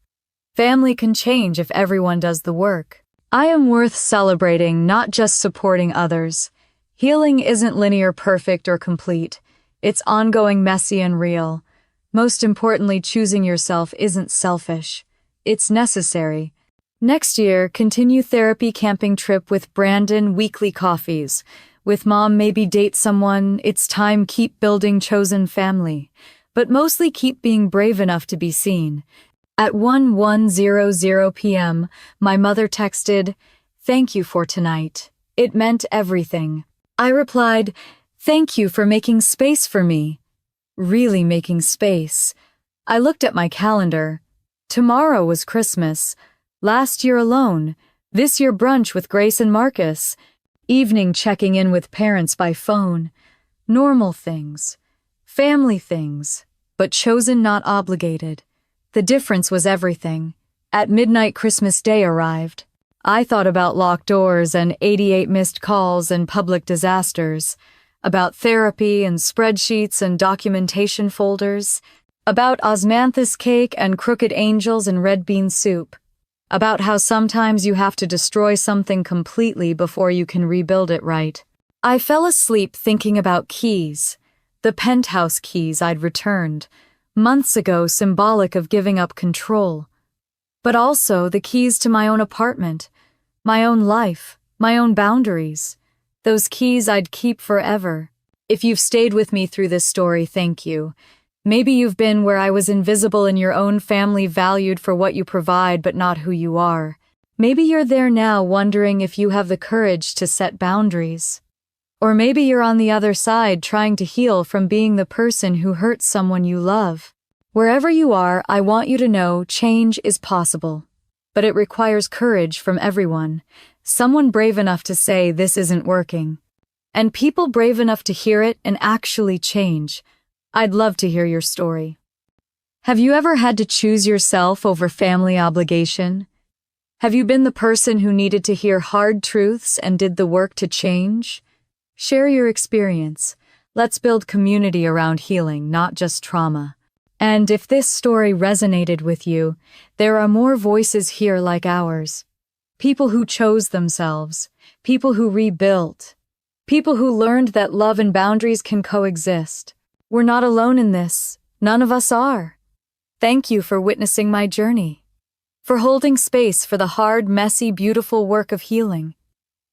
Family can change if everyone does the work. I am worth celebrating, not just supporting others. Healing isn't linear, perfect, or complete. It's ongoing, messy, and real. Most importantly, choosing yourself isn't selfish. It's necessary. Next year, continue therapy, camping trip with Brandon, weekly coffees. With mom, maybe date someone. It's time, keep building chosen family. But mostly keep being brave enough to be seen. At 1:00 p.m., my mother texted, "Thank you for tonight. It meant everything." I replied, "Thank you for making space for me." Really making space. I looked at my calendar. Tomorrow was Christmas. Last year alone. This year brunch with Grace and Marcus. Evening checking in with parents by phone. Normal things. Family things. But chosen, not obligated. The difference was everything. At midnight, Christmas Day arrived. I thought about locked doors and 88 missed calls and public disasters. About therapy and spreadsheets and documentation folders. About osmanthus cake and crooked angels and red bean soup. About how sometimes you have to destroy something completely before you can rebuild it right. I fell asleep thinking about keys. The penthouse keys I'd returned. Months ago, symbolic of giving up control. But also the keys to my own apartment, my own life, my own boundaries. Those keys I'd keep forever. If you've stayed with me through this story, thank you. Maybe you've been where I was invisible in your own family, valued for what you provide but not who you are. Maybe you're there now wondering if you have the courage to set boundaries. Or maybe you're on the other side trying to heal from being the person who hurts someone you love. Wherever you are, I want you to know change is possible. But it requires courage from everyone. Someone brave enough to say this isn't working. And people brave enough to hear it and actually change. I'd love to hear your story. Have you ever had to choose yourself over family obligation? Have you been the person who needed to hear hard truths and did the work to change? Share your experience. Let's build community around healing, not just trauma. And if this story resonated with you, there are more voices here like ours. People who chose themselves, people who rebuilt, people who learned that love and boundaries can coexist. We're not alone in this. None of us are. Thank you for witnessing my journey, for holding space for the hard, messy, beautiful work of healing.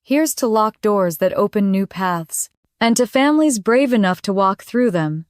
Here's to locked doors that open new paths, and to families brave enough to walk through them.